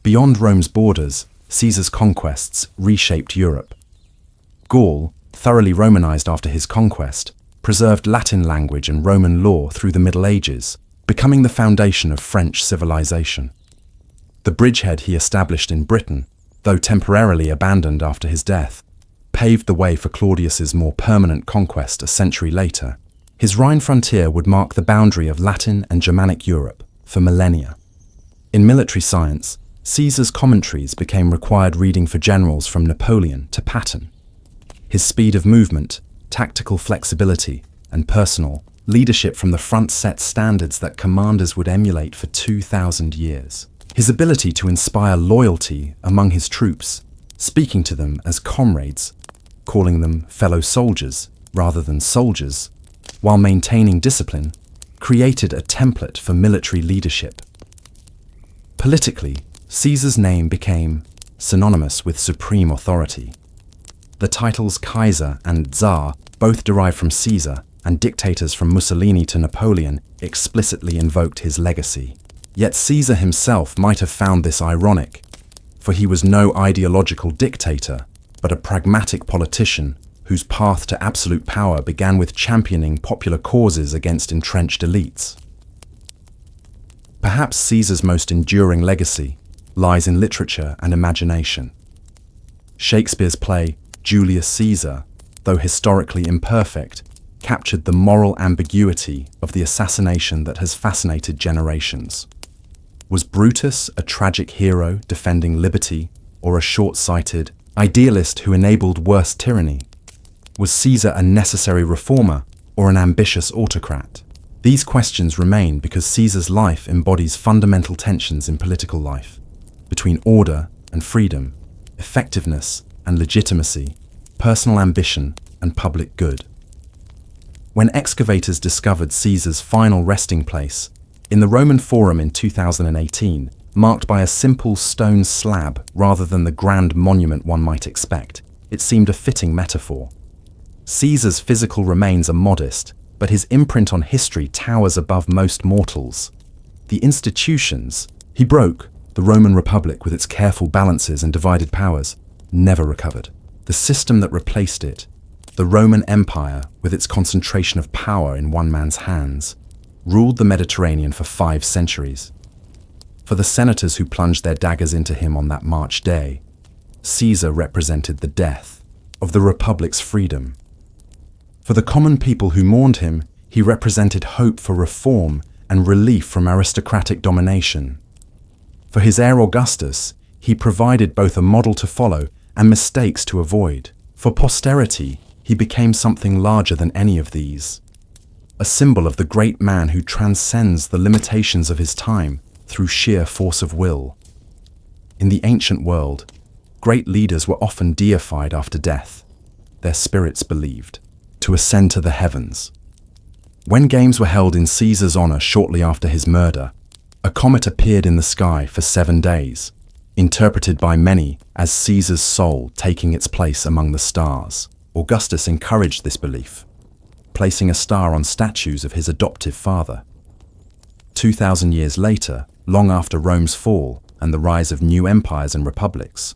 Beyond Rome's borders, Caesar's conquests reshaped Europe. Gaul, thoroughly Romanized after his conquest, preserved Latin language and Roman law through the Middle Ages, becoming the foundation of French civilization. The bridgehead he established in Britain, though temporarily abandoned after his death, paved the way for Claudius's more permanent conquest a century later. His Rhine frontier would mark the boundary of Latin and Germanic Europe for millennia. In military science, Caesar's commentaries became required reading for generals from Napoleon to Patton. His speed of movement, tactical flexibility, and personal leadership from the front set standards that commanders would emulate for 2,000 years. His ability to inspire loyalty among his troops, speaking to them as comrades, calling them fellow soldiers rather than soldiers, while maintaining discipline, created a template for military leadership. Politically, Caesar's name became synonymous with supreme authority. The titles Kaiser and Tsar, both derived from Caesar, and dictators from Mussolini to Napoleon, explicitly invoked his legacy. Yet Caesar himself might have found this ironic, for he was no ideological dictator, but a pragmatic politician whose path to absolute power began with championing popular causes against entrenched elites. Perhaps Caesar's most enduring legacy lies in literature and imagination. Shakespeare's play Julius Caesar, though historically imperfect, captured the moral ambiguity of the assassination that has fascinated generations. Was Brutus a tragic hero defending liberty, or a short-sighted idealist who enabled worse tyranny? Was Caesar a necessary reformer, or an ambitious autocrat? These questions remain because Caesar's life embodies fundamental tensions in political life, between order and freedom, effectiveness and legitimacy, personal ambition and public good. When excavators discovered Caesar's final resting place, in the Roman Forum in 2018, marked by a simple stone slab rather than the grand monument one might expect, it seemed a fitting metaphor. Caesar's physical remains are modest, but his imprint on history towers above most mortals. The institutions he broke, the Roman Republic with its careful balances and divided powers, never recovered. The system that replaced it, the Roman Empire with its concentration of power in one man's hands, ruled the Mediterranean for 5 centuries. For the senators who plunged their daggers into him on that March day, Caesar represented the death of the Republic's freedom. For the common people who mourned him, he represented hope for reform and relief from aristocratic domination. For his heir Augustus, he provided both a model to follow and mistakes to avoid. For posterity, he became something larger than any of these, a symbol of the great man who transcends the limitations of his time through sheer force of will. In the ancient world, great leaders were often deified after death, their spirits believed, to ascend to the heavens. When games were held in Caesar's honor shortly after his murder, a comet appeared in the sky for 7 days, interpreted by many as Caesar's soul taking its place among the stars. Augustus encouraged this belief, placing a star on statues of his adoptive father. 2,000 years later, long after Rome's fall and the rise of new empires and republics,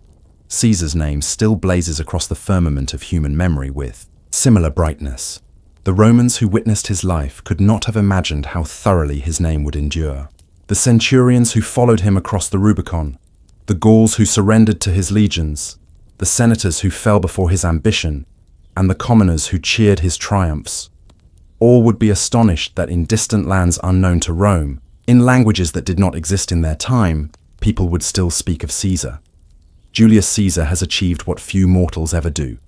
Caesar's name still blazes across the firmament of human memory with similar brightness. The Romans who witnessed his life could not have imagined how thoroughly his name would endure. The centurions who followed him across the Rubicon, the Gauls who surrendered to his legions, the senators who fell before his ambition, and the commoners who cheered his triumphs, all would be astonished that in distant lands unknown to Rome, in languages that did not exist in their time, people would still speak of Caesar. Julius Caesar has achieved what few mortals ever do: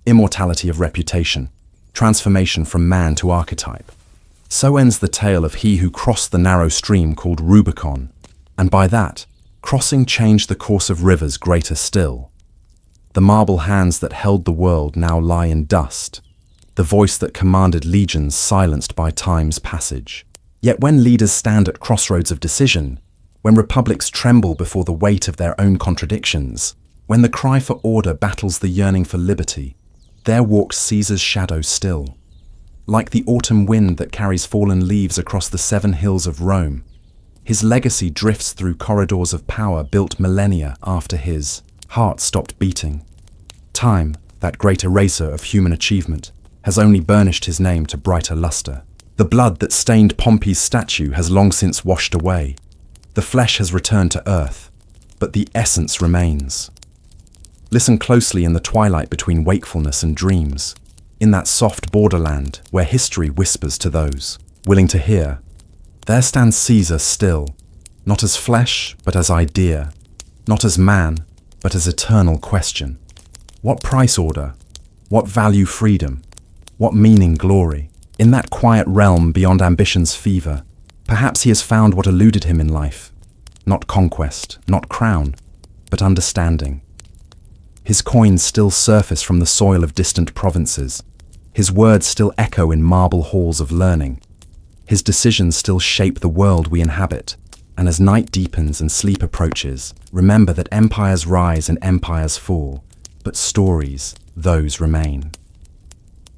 immortality of reputation, transformation from man to archetype. So ends the tale of he who crossed the narrow stream called Rubicon, and by that, crossing changed the course of rivers greater still. The marble hands that held the world now lie in dust, the voice that commanded legions silenced by time's passage. Yet when leaders stand at crossroads of decision, when republics tremble before the weight of their own contradictions, when the cry for order battles the yearning for liberty, there walks Caesar's shadow still. Like the autumn wind that carries fallen leaves across the 7 hills of Rome, his legacy drifts through corridors of power built millennia after his heart stopped beating. Time, that great eraser of human achievement, has only burnished his name to brighter luster. The blood that stained Pompey's statue has long since washed away. The flesh has returned to earth, but the essence remains. Listen closely in the twilight between wakefulness and dreams, in that soft borderland where history whispers to those willing to hear. There stands Caesar still, not as flesh, but as idea, not as man, but as eternal question. What price order? What value freedom? What meaning glory? In that quiet realm beyond ambition's fever, perhaps he has found what eluded him in life. Not conquest, not crown, but understanding. His coins still surface from the soil of distant provinces. His words still echo in marble halls of learning. His decisions still shape the world we inhabit. And as night deepens and sleep approaches, remember that empires rise and empires fall, but stories, those remain.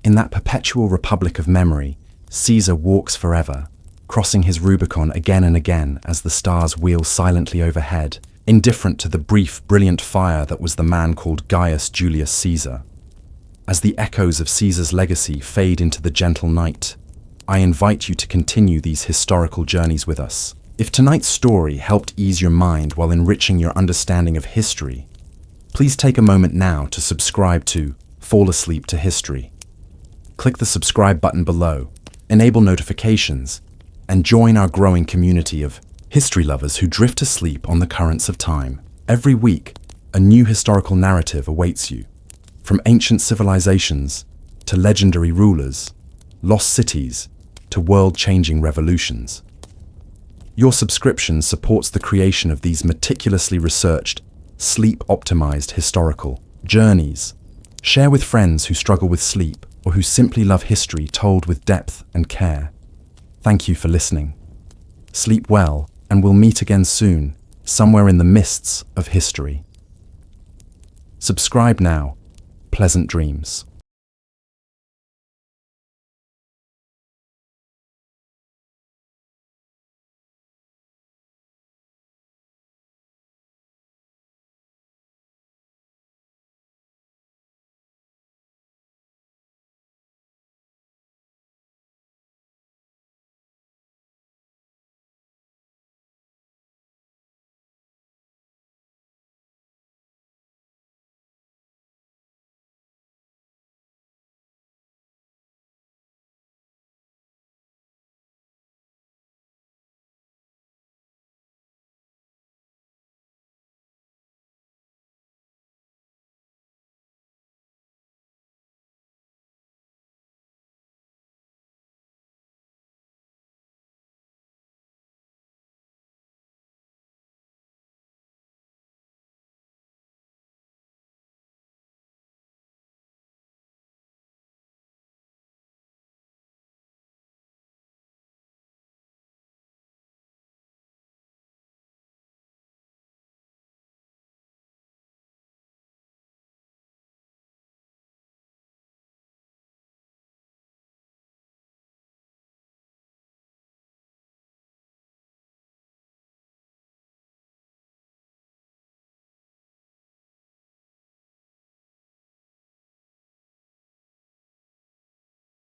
In that perpetual republic of memory, Caesar walks forever, crossing his Rubicon again and again as the stars wheel silently overhead, indifferent to the brief, brilliant fire that was the man called Gaius Julius Caesar. As the echoes of Caesar's legacy fade into the gentle night, I invite you to continue these historical journeys with us. If tonight's story helped ease your mind while enriching your understanding of history, please take a moment now to subscribe to Fall Asleep to History. Click the subscribe button below, enable notifications, and join our growing community of history lovers who drift asleep on the currents of time. Every week, a new historical narrative awaits you, from ancient civilizations to legendary rulers, lost cities to world-changing revolutions. Your subscription supports the creation of these meticulously researched, sleep-optimized historical journeys. Share with friends who struggle with sleep or who simply love history told with depth and care. Thank you for listening. Sleep well, and we'll meet again soon, somewhere in the mists of history. Subscribe now. Pleasant dreams.